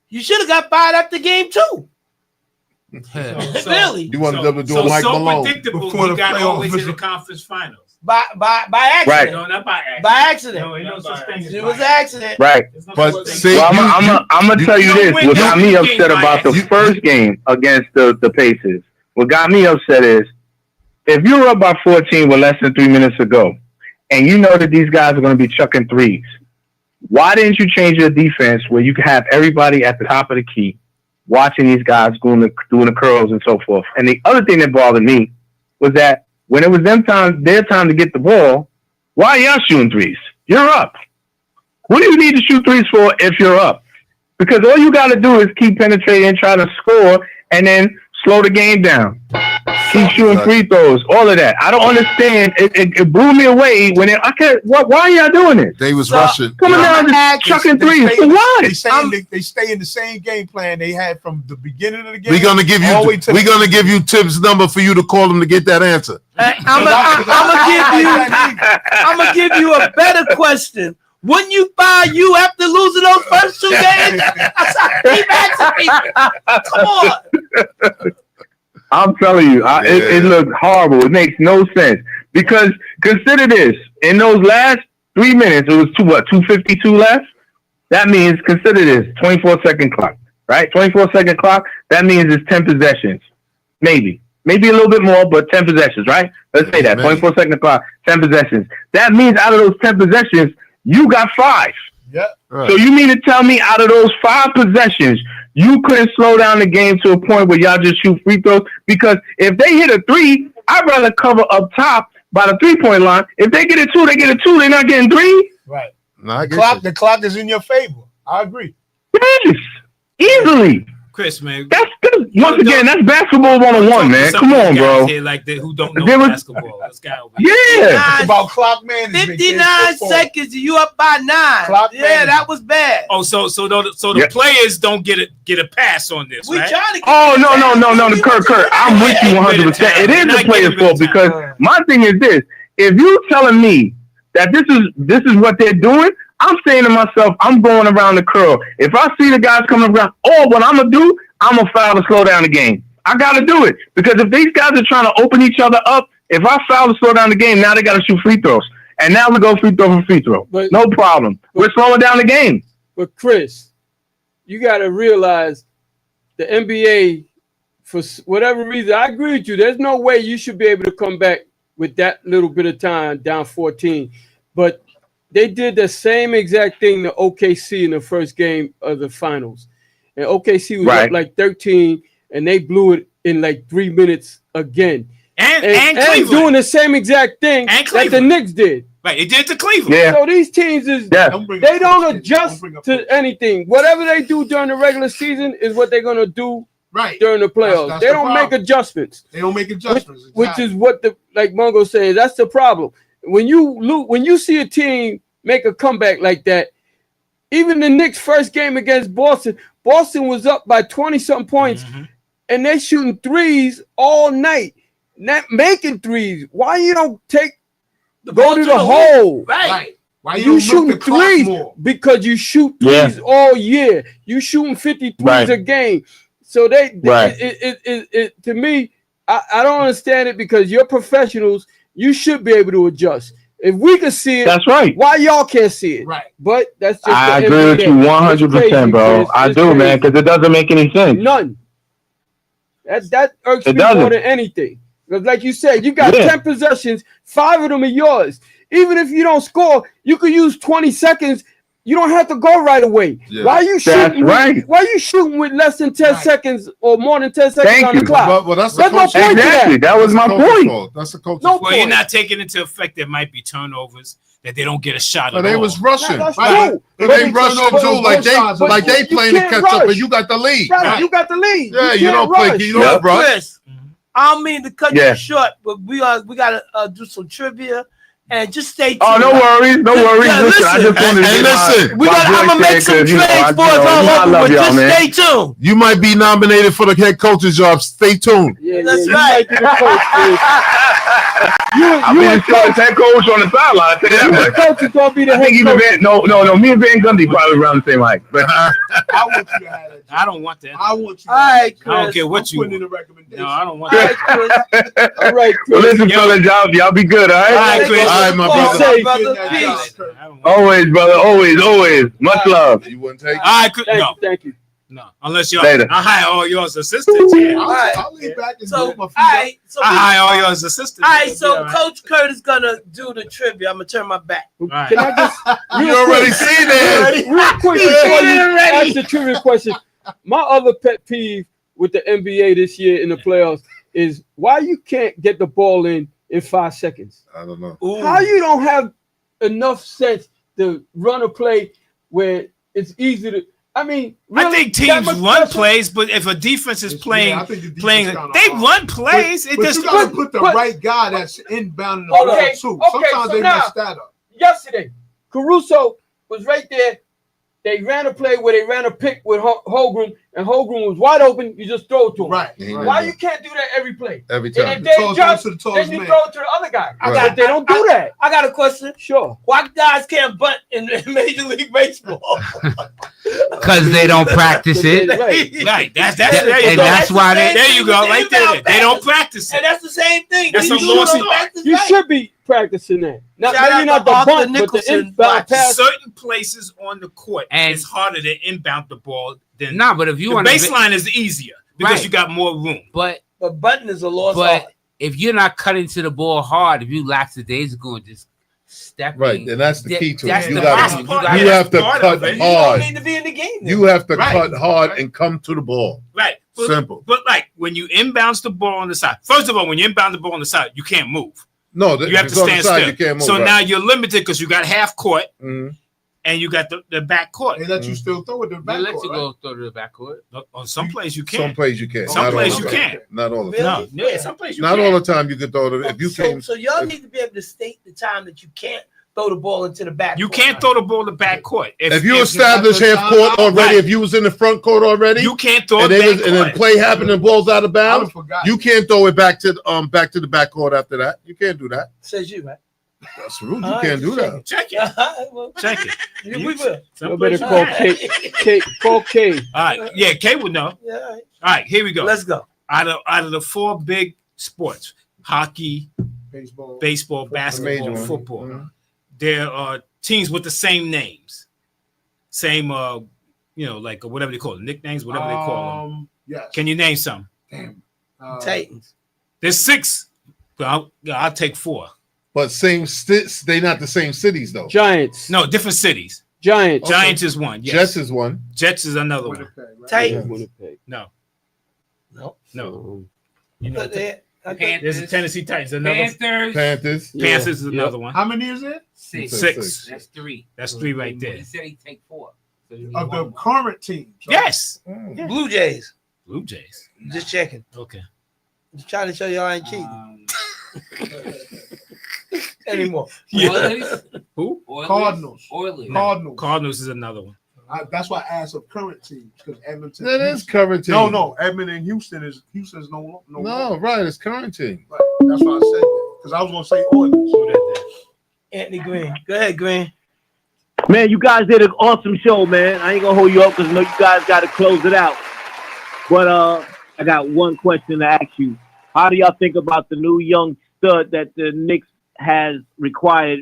you should have got fired after game 2. Really? You wanted them to do a Mike Malone. predictable. Before He the got playoffs. always in the conference finals. By accident. Right. No, not by accident. By accident. No, ain't no such thing as It by was an accident. Right. There's no But such thing. see, Well, I'm gonna tell you you this. win What got me every upset game about by the accident. first game against the Pacers, what got me upset is if you're up by 14 with less than 3 minutes to go, and you know that these guys are going to be chucking threes, why didn't you change your defense where you could have everybody at the top of the key watching these guys doing the curls and so forth? And the other thing that bothered me was that when it was their time to get the ball, why are y'all shooting threes? You're up. What do you need to shoot threes for if you're up? Because all you got to do is keep penetrating, try to score, and then slow the game down. Keep shooting free throws, all of that. I don't understand. It blew me away when why are y'all doing this? They was So- rushing. Coming down and chucking threes for what? They stay in the same game plan they had from the beginning of the game. We're gonna give all the way you. to We're the- gonna give you Tibbs' number for you to call him to get that answer. I'm gonna give you a better question. Wouldn't you fire you after losing those first 2 games? Keep asking people. Come on. I'm telling you, it looks horrible. It makes no sense. Because consider this: in those last 3 minutes, it was 2:52 left. That means consider this: 24-second clock, right? 24-second clock. That means it's 10 possessions, maybe a little bit more, but 10 possessions, right? Let's say that 24-second clock, 10 possessions. That means out of those 10 possessions, you got 5. Yeah. Right. So you mean to tell me out of those 5 possessions, you couldn't slow down the game to a point where y'all just shoot free throws? Because if they hit a 3, I'd rather cover up top by the 3-point line. If they get a 2, they get a 2. They're not getting 3. Right. No, I get you. The clock is in your favor. I agree. Yes, easily. Chris, man. That's once again, that's basketball 101, man. Some Come of these on, guys bro. Here like who don't know There was- basketball. This guy over here. Yeah. It's about clock management. 59 seconds, you up by 9. Clock Yeah, management. that was bad. Oh, so the Yep. players don't get a pass on this, We right? trying to. Oh no, Kurt. I'm with you 100%. It is the players' fault because my thing is this: if you telling me that this is what they're doing, I'm saying to myself, I'm going around the curl. If I see the guys coming around, what I'm gonna do, I'm gonna foul to slow down the game. I gotta do it because if these guys are trying to open each other up, if I foul to slow down the game, now they gotta shoot free throws, and now we go free throw for free throw. But- No problem. We're slowing down the game. But Chris, you got to realize the NBA, for whatever reason, I agree with you. There's no way you should be able to come back with that little bit of time down 14. But they did the same exact thing to OKC in the first game of the finals. And OKC was Right. up like 13, and they blew it in like 3 minutes again. And And Cleveland. doing the same exact thing And that the Cleveland. Knicks did. Right, it did to Cleveland. Yeah. So these teams is Yeah. they don't adjust to anything. Whatever they do during the regular season is what they're gonna do Right. during the playoffs. That's They the don't make problem. adjustments, They don't make adjustments. which is what the like Mongo says. That's the problem. When you see a team make a comeback like that, even the Knicks' first game against Boston was up by 20-something points, and they shooting threes all night, not making threes. Why you don't go to the hole? Right. Why You don't milk shooting the clock threes more? because you shoot Yeah. threes all year. You shooting 50 threes Right. a game. So Right. to me, I don't understand it because you're professionals. You should be able to adjust. If we can see it, That's right. why y'all can't see it? Right. But that's just I the agree with NBA. you It's 100%, crazy, bro. Chris. I It's do, man, crazy. because it doesn't make any sense. None. That irks It me more doesn't. than anything. Because like you said, you got Yeah. 10 possessions, 5 of them are yours. Even if you don't score, you could use 20 seconds. You don't have to go right away. Yeah. Why you shooting? right. Why you shooting with less than 10 Right. seconds or more than 10 seconds Thank on the you. clock? Well, that's the There's no coach's point to Exactly. that. That was my point. fault. That's the coach's No fault. Well, you're point. not taking into effect there might be turnovers that they don't get a shot But at they all. was rushing. That's Right. true. They But- rushing but- too, like they but like they you playing to can't catch up, rush. and you got the lead. Right, you got the lead. Yeah, you can't don't play. rush. You don't rush. Chris, I don't mean to cut Yeah. you short, but we gotta do some trivia. and just stay tuned. Oh, no worries. No worries. Yeah, listen, I just wanted to Hey, get listen. I'm gonna make some trades for us all over, but just stay tuned. You might be nominated for the head coach's job. Stay tuned. Yeah, That's you right. might be the coach, Chris. I'll be the starting head coach on the sideline. I'll tell you that The much. coach is gonna be the I think head even coach. no. Me and Van Gundy probably around the same height. But I want you to have that. I don't want that. I want you. To All right, I don't Chris. care I'm what you putting in want. a recommendation. No, I don't want All that. right, Chris. All right, well, Chris. listen, fellas, y'all be good, all right? All right, Chris. All right, my All brother. right, brother. Getting that Peace. job, Kurt. I don't want Always, brother. Always. Much love. You wouldn't take it? All right, Chris. Thank No, you, thank you. no. Unless y'all, Later. I hire all yours assistants. Yeah. right. I'll lean back and So, put my all feet up. right, so I hire all yours assistants. all right, It'll be so all right. Coach Kurt is gonna do the trivia. I'm gonna turn my back. right. Can I just You already seen it. real quick before you ask the trivia question? My other pet peeve with the NBA this year in the playoffs is why you can't get the ball in 5 seconds. I don't know. Ooh. How you don't have enough sense to run a play where it's easy to? I mean, I really, think that teams much run pressure? plays, but if a defense is playing, Yeah, I think the defense playing, kinda they hard. run plays. But it just you gotta put the but- right guy that's inbound the Okay, ball too. okay, Sometimes so they now- mess that up. Yesterday, Caruso was right there. They ran a play where they ran a pick with Holmgren, and Holmgren was wide open. You just throw it to him. Right. He right. Why you can't do that every play? Every And time. if they Tallest jump, to the then tallest you man. throw it to the other guy. Right. But they don't do that. I got a question. Sure. Why guys can't bunt in Major League Baseball? Because they don't practice it. Right. right. That's there you And go. that's why they- There you go. Right there. They don't practice And it. that's the same thing. That's You a do lost don't art. practice You right. should be practicing that. Not, Shout maybe out not to the Arthur bunt, but the Nicholson. inbound pass. Certain places on the court, And- it's harder to inbound the ball than Nah, but if you the want to, baseline is easier because Right. you got more room. but But bunting is a lost but art. if you're not cutting to the ball hard, if you lackadaisical and just step Right, in, and that's the key to that's it. You the gotta, problem. you have to part cut of it. You don't hard. need to be in the game. then. You have to Right. cut hard and come to the ball. Right. But, Simple. but like when you inbounds the ball on the side, first of all, when you inbound the ball on the side, you can't move. No, You have to it's on the stand side, still. you can't move. So right. now you're limited because you got half court Mhm. and you got the back court. They let you still throw it to the they back let court, you right? go through the backcourt. On some plays you Some can't. plays you can't. Some Not all plays the you time. can't. Not all the Really? time. No, yeah, some plays you Not can't. all the time you can throw it. If you so, came, so y'all if- need to be able to state the time that you can't throw the ball into the back. You court. can't throw the ball to back court. if you establish half court already, Right. if you was in the front court already, you can't throw and, it they back was, and then court. play happened and balls out of I bounds, forgot. you can't throw it back to the back court after that. You can't do that. Says you, right? That's rude. You All right, can't do that. Check it. Well, Check it. we will. Some You better places call you can't. Call K. All right. Yeah, Kay would know. Yeah, all right. All right, here we go. Let's go. Out of the four big sports, hockey, Baseball. baseball, major basketball, one. football, Mhm. there are teams with the same names. Same like whatever they call it, nicknames, whatever they call them. Yes. Can you name some? Damn. Titans. There's 6. But I'll take 4. But they not the same cities though. Giants. No, different cities. Giants. Giants is one. Yes. Jets is one. Jets is another one. Winnipeg, right? Titans. Winnipeg. No, No. no. You know, But they- okay. there's the Tennessee Titans. Another Panthers. Panthers. Yeah. Panthers is another one. How many is it? Six. Six. That's 3. That's 3 right there. He said he'd take 4. So you need Of the one more. current teams. right? Yes. Mm. Blue Jays. Blue Jays. Just checking. Okay. Just trying to show y'all I ain't cheating anymore. Oilers. Who? Oilers. Cardinals. Oilers. Cardinals. Cardinals is another one. That's why I asked of current teams because Edmonton. That is current team. No, Edmonton and Houston's no. No, right. It's current team. Right. That's why I said that because I was gonna say Oilers. Who that Anthony Green. Go ahead, Green. Man, you guys did an awesome show, man. I ain't gonna hold you up because I know you guys got to close it out. But I got one question to ask you. How do y'all think about the new young stud that the Knicks has required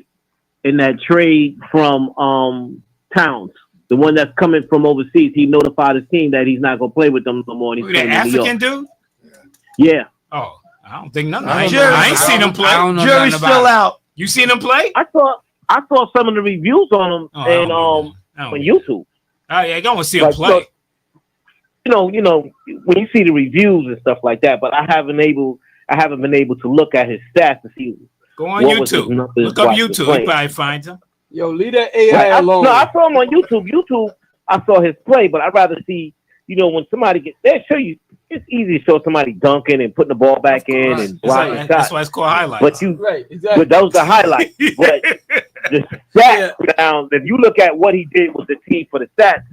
in that trade from Towns? The one that's coming from overseas. He notified his team that he's not gonna play with them no more. And Who he's that coming to New African York. dude? Yeah, Oh, I don't think nothing. I I ain't, don't know. I ain't seen him I play. don't know Jury's nothing still about out. You seen him play? I saw some of the reviews on him Oh, I don't know. I on don't know. YouTube. Oh, yeah, I don't want to see him Like, play. so- You know, when you see the reviews and stuff like that, but I haven't been able to look at his stats to see. Go on what was his YouTube. numbers Look up while he was YouTube. You playing. probably find him. Yo, leave that AI Right, alone. I saw him on YouTube. I saw his play, but I'd rather see, when somebody they'll show you it's easy to show somebody dunking and putting the ball back in and blocking That's shots. why it's called highlights. But you, Right, exactly. but those are highlights. But the stats down. If you look at what he did with the team for the stats,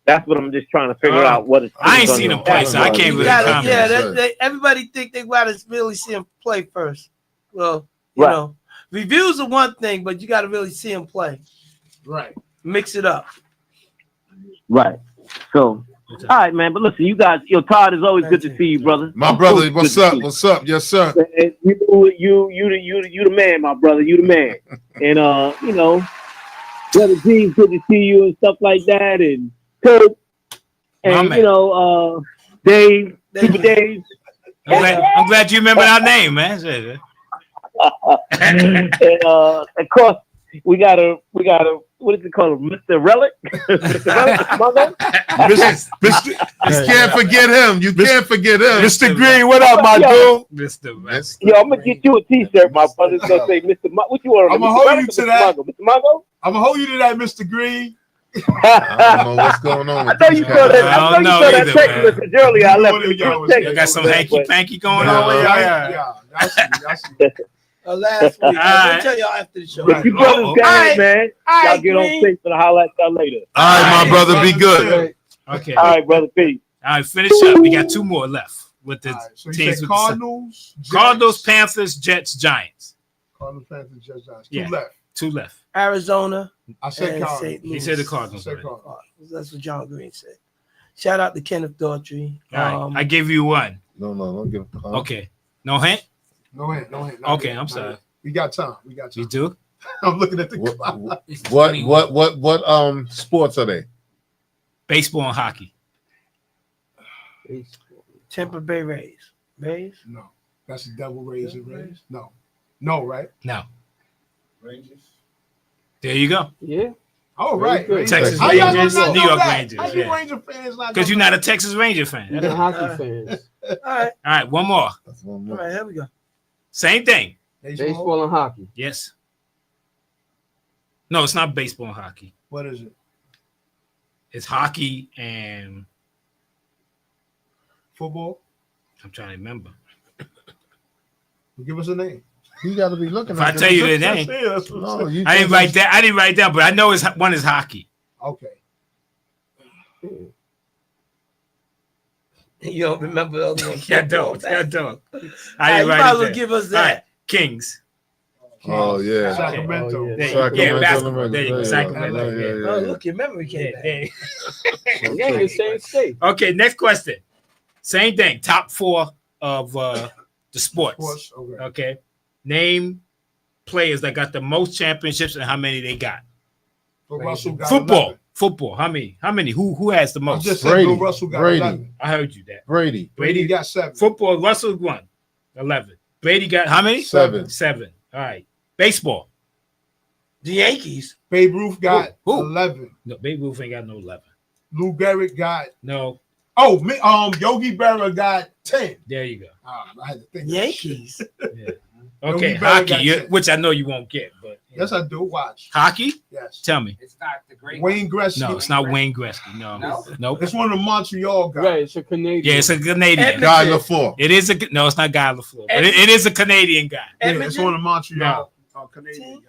that's what I'm just trying to figure out. What is I ain't seen him play, so I can't really comment. Yeah, everybody think they gotta really see him play first. Well, you know, reviews are one thing, but you gotta really see him play. Right. Mix it up. Right. So, all right, man. But listen, you guys, Todd, is always good to see you, brother. My brother, what's up? What's up? Yes, sir. You the man, my brother. You the man. And you know, Brother G's good to see you and stuff like that. And Kurt, and you know, Dave, Super Dave. I'm glad you remember our name, man. And of course, we got a what is it called, Mr. Relic? Mr. Relic, Mongo? You can't forget him. You can't forget him. Mr. Green, what up, my dude? Mr. Yo, I'm gonna get you a T-shirt, my brother. It's gonna say Mr. What you want? I'm gonna hold you to that. Mr. Mongo? I'm gonna hold you to that, Mr. Green. I don't know what's going on. I know you saw that. I know you saw that text message earlier. I left You got some hanky-panky going on. Yeah. I see. Last week. I'll tell y'all after the show. But you brothers got it, man. Y'all get on safe for the highlights y'all later. All right, my brother, be good. Okay. All right, brother, peace. All right, finish up. We got two more left with the So you teams. said With Cardinals, Cardinals, Panthers, Jets, Giants. Cardinals, Panthers, Jets, Giants. Yeah. Two left. Two left. Arizona. I said and Cardinals. St. Louis. He said the Cardinals. I said already. Cardinals. That's what John Green said. Shout out to Kenneth Daughtry. All right, I give you one. No, don't give him. Okay. No hint? No hint. Not Okay, yet, I'm not sorry. yet. We got time. You do? I'm looking at the What sports are they? Baseball and hockey. Tampa Bay Rays. Rays? No. That's the Devil Rays and Rays. No, right? No. Rangers. There you go. Yeah. Oh, right. Very good. Texas How y'all Rangers, not New know York that? Rangers. How you Yeah. Ranger fans not Because know you're not a Texas Ranger fan. You're the hockey fans. All right. All right, one more. That's one All more. right, here we go. Same thing. that? Baseball and hockey. Yes. No, it's not baseball and hockey. What is it? It's hockey and Football? I'm trying to remember. Give us a name. You got to be looking. If I tell you the name, No, you I didn't write that. I didn't write down, but I know one is hockey. Okay. You don't remember the other one? I don't. I don't. All right, I you didn't might write as it well down. give us All right, that. Kings. Oh yeah. Sacramento. Oh, yeah. There you go. Sacramento, Yeah, basketball. There you go. yeah, Sacramento. yeah, Yeah. yeah. Oh, look, your memory came back. Yeah. Yeah, in the same state. Okay, next question. Same thing. Top four of the sports. Sports, okay. Okay. Name players that got the most championships and how many they got. Bill Russell got Football. 11. Football. How many? How many? Who has the I most? just said Brady. Bill Russell got Brady. 11. I heard you that. Brady. Brady got 7. Football. Russell won. 11. Brady got how many? 7. 7. All right. Baseball. The Yankees. Babe Ruth got Who? 11. No, Babe Ruth ain't got no 11. Lou Gehrig got No. Yogi Berra got 10. There you go. I had to think. Yankees. Yeah. Okay. Yogi Berra Hockey, got 10. which I know you won't get, but Yes, I do. Watch. hockey. Yes. Tell me. It's not the great Wayne Gretzky. No, it's not Wayne Gretzky. No. No? Nope. It's one of the Montreal guys. Right, it's a Canadian. Yeah, it's a Canadian. Edmonton. Guy LaFleur. It is no, it's not Guy LaFleur, but it is a Canadian guy. Yeah, it's one of the Montreal Canadian guys.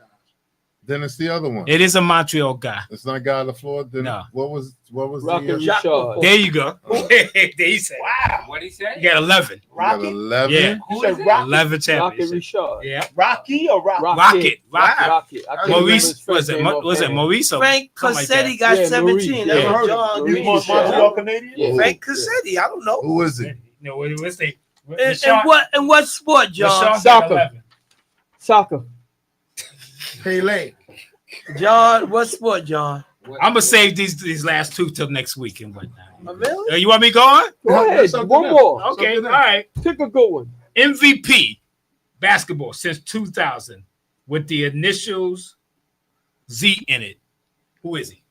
Then it's the other one. It is a Montreal guy. It's not Guy LaFleur. Then No. what was Rocky the Richard. There you go. There he said. Wow. What he say? You got 11. you got Rocky? 11. Yeah. Who is it? 11 Rocky championships. Richard. Yeah. Rocky or Rocky? Rocket. Rocket. I can't remember Maurice his first name was it offhand. Maurice or Frank something like Cassetti that? got Yeah, 17. Maurice. That's Yeah. what John Maurice. Green Maurice. said. Montreal Canadian? Yeah. Frank Cassetti. I don't know. Who is it? No, what's the And what sport, John? Soccer. Soccer. Pele. John, what sport, John? I'm gonna save these last two till next week and whatnot. Oh, really? You want me going? Go ahead. something One else. more. Okay, all Something right. Pick a good one. MVP basketball since 2000 with the initials Z in it. Who is he?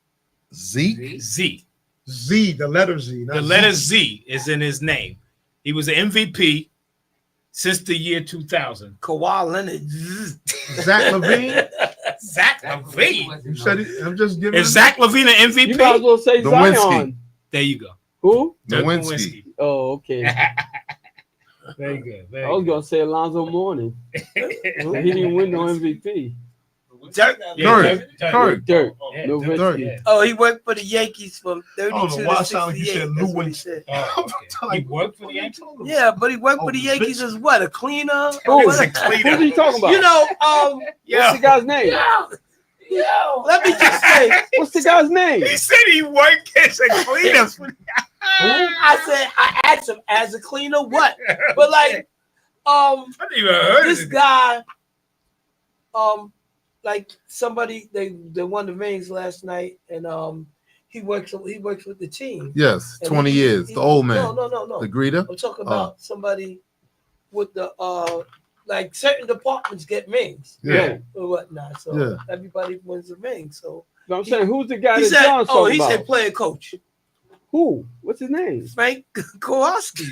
Zeke. Z. Z, the letter Z. not The letter Z is in his name. He was an MVP since the year 2000. Kawhi Leonard. Zach Levine. Zach Levine. You said it. I'm just giving. Is Zach Levine an You might as MVP? well say Nowinski. Zion. There you go. Who? Dirk Nowinski. Oh, okay. Very good. Very I was good. gonna say Alonzo Mourning. He didn't win no MVP. Dirk. Dirk. Dirk. Yeah, No Dirk. Dirk. Yeah. Oh, he worked for the Yankees from I don't 32 know why to it sounded like you 68. said That's Lou what he and- said. Oh, okay. He worked for the Yankees. Yeah, but he worked for the Yankees as what? A cleaner? Who? What? Who's he talking about? You know, What's the guy's name? let me just say, What's the guy's name? He said he worked as a cleaner. I asked him as a cleaner, what? But like, I didn't even heard this it. guy, like somebody they won the rings last night, and he works with the team. Yes, And 20 years. The old man. No. The greeter. I'm talking about somebody with the like certain departments get rings Yeah. or whatnot. So Yeah. everybody wins a ring. So No, I'm saying, who's the guy he that said, John's talking he about? said player coach Who? What's his name? Frank Kowalski.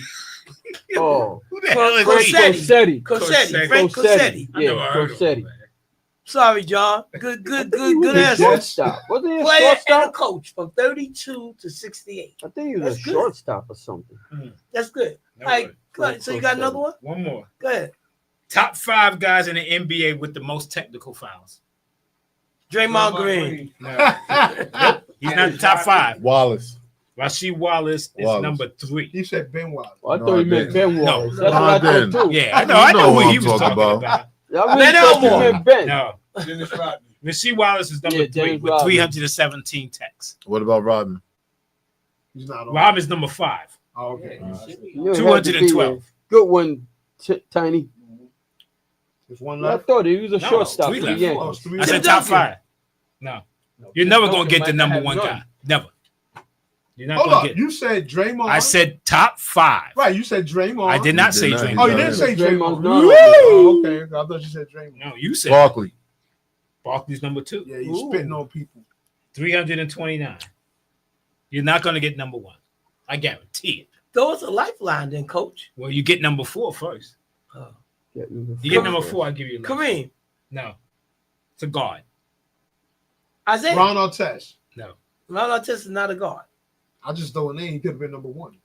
Oh, Who the hell is Cosetti. he? Cosetti. Frank Cosetti. I never Yeah, heard of Cosetti. him, man. Sorry, John. Good The answer. shortstop. Wasn't he a Player and a shortstop? coach from 32 to 68. I think he was That's a good. shortstop or something. That's good. No All right, way. go ahead. So you got another one? One more. Go ahead. Top 5 guys in the NBA with the most technical fouls. Draymond Green. No. Nope. He's not the top 5. Wallace. Rasheed Wallace is Wallace. number 3. He said Ben Wallace. Oh, I No, thought I he meant didn't. Ben Wallace. No. That's No, what I I thought didn't. too. Yeah, I know. You I know know who who he I'm was talking talking about. about. I really Ben thought you Elmore. meant Ben. No. Dennis Rodman. Rasheed Wallace is number Yeah, 3 Dennis with Rodman. 317 techs. What about Rodman? He's not on. Rob is number 5. Oh, okay. You know, it had to be a 212. Good one, Tiny. There's one I left. thought he was a No, shortstop. 3 for the left. Yankees. Oh, it's 3 I said Tim top Duncan. 5. No. You're never going to get the number 1 guy. Never. You're not Hold going on. to get. You said Draymond. I said top 5. Right. You said Draymond. I did not say You did not. Draymond. Oh, you didn't say Draymond's Draymond. not. Oh, okay. I thought you said Draymond. No, you said Barkley. Barkley's number 2. Yeah, you spitting on people. 329. You're not going to get number 1. I guarantee it. Throw us a lifeline then, coach. Well, you get number 4 first. Yeah, You get number 4, I'll give you a list. Kareem. No. It's a guard. Isaiah. Ron Artest. No. Ron Artest is not a guard. I just throw a name. He could have been number 1.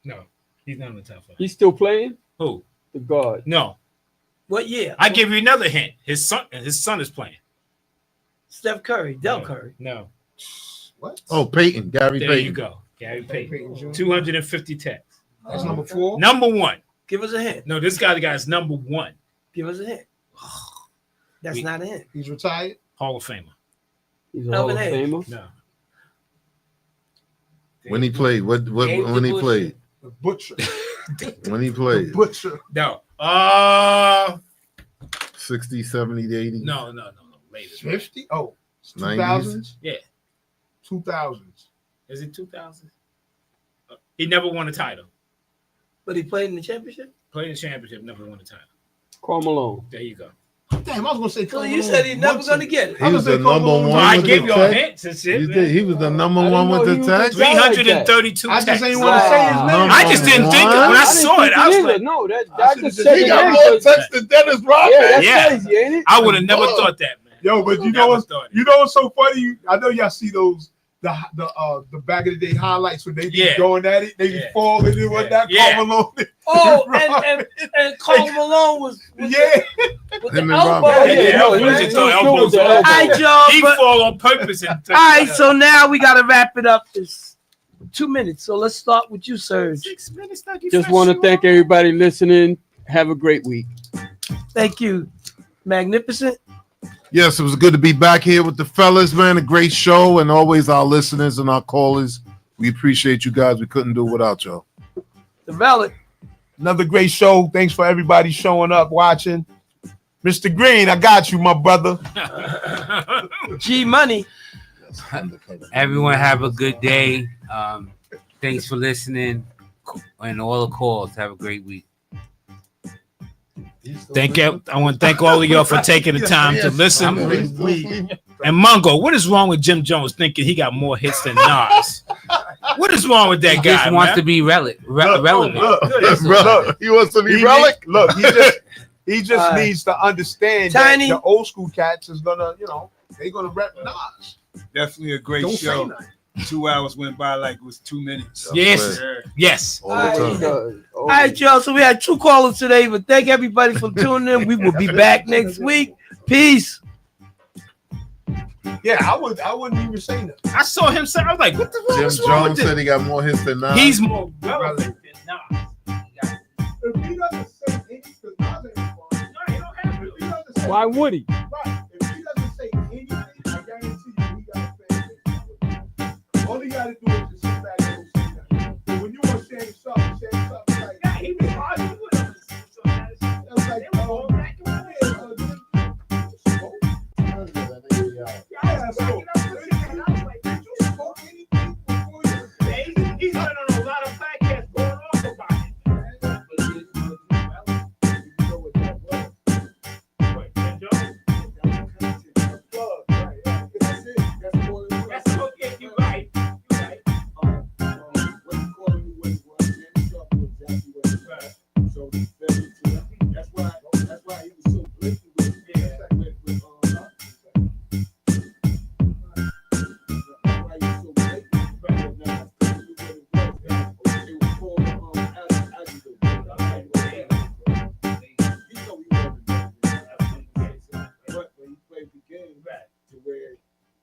No. He's not in the top 5. He's still playing? Who? The guard. No. What year? I give you another hint. His son is playing. Steph Curry. Del No. Curry. No. What? Oh, Peyton. Gary There Payton. you go. Gary Payton. Peyton Jr. 250 techs. That's number 4. Number 1. Give us a hint. No, this guy's number 1. Give us a hint. That's We- not a hint. He's retired. Hall of Famer. He's a Hall of Elvin Hayes. Famer. No. When he played. When he played. The Butcher. When he The played. Butcher. No. 60, 70, 80. No. Later. 50? Oh, 90s? 2000s? Yeah. 2000s. Is it 2000? He never won a title. But he played in the championship? Played in the championship, never won a title. Karl Malone. There you go. Damn, I was going to say So Karl you Malone said he's never Woodson. going to get it. He was the number one. So I with gave the you all tech. hints and shit. He man. did. He was the number I one didn't with know the he was tech. a guy like that. 332 I just texts. ain't want to say his name. Number I just didn't think it when I didn't saw think it. I was either. like, No, that I I should've just just said said He the got name, more but- texts than Dennis Rodman. Yeah, that's Yeah. crazy, ain't it? I would have never thought that, man. Yo, but you know Never what's thought it. you know what's so funny? I know y'all see those the back of the day highlights when they be Yeah. going at it, they be Yeah. falling and whatnot. Yeah. Karl Malone. Oh, Right. and Karl Malone was Yeah. with Him the and elbow. Robert. Yeah, no, he was he just was throwing good with the elbows all elbow. All over. right, y'all. He But, fall on purpose. And all right, so now we got to wrap it up. It's 2 minutes. So let's start with you, Serge. 6 minutes. Like you Just said, want to sure. thank everybody listening. Have a great week. Thank you. Magnificent. Yes, it was good to be back here with the fellas, man. A great show, and always our listeners and our callers. We appreciate you guys. We couldn't do it without y'all. The Valid. Another great show. Thanks for everybody showing up, watching. Mr. Green, I got you, my brother. G Money. Everyone have a good day. Thanks for listening and all the calls. Have a great week. Thank you. I want to thank all of y'all for taking the time to listen. And Mongo, what is wrong with Jim Jones thinking he got more hits than Nas? What is wrong with that He guy? just wants man? to be relevant. Look, he wants to be relic. Look, he just needs to understand Tiny. that the old school cats is gonna, they're gonna rep Nas. Definitely a great Don't show. say nothing. 2 hours went by like it was 2 minutes. Yes. Yes. All the time. All right, y'all. So we had 2 callers today, but thank everybody for tuning in. We will be back next week. Peace. Yeah, I wouldn't even say that. I saw him say, I was like, what the Jim what's wrong with Jones this? said he got more hits than Nas. He's more relevant than Nas. If he doesn't say anything, because Nas ain't fun. No, he don't have If he doesn't say Why would he? right, if he doesn't say anything, I guarantee you he got a fan base. All he got to do is just sit back and go say that. But when you want to say something like, Yeah, he was arguing with him. that's like, They were going back and forth. yeah, so, did you smoke anything before you? He's been on a lot of podcasts going off about it. What, Jim Jones? That's okay, you're right. You're right. That's why he was so blatant with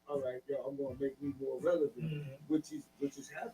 all right, yo, I'm gonna make me more relevant, which is happening.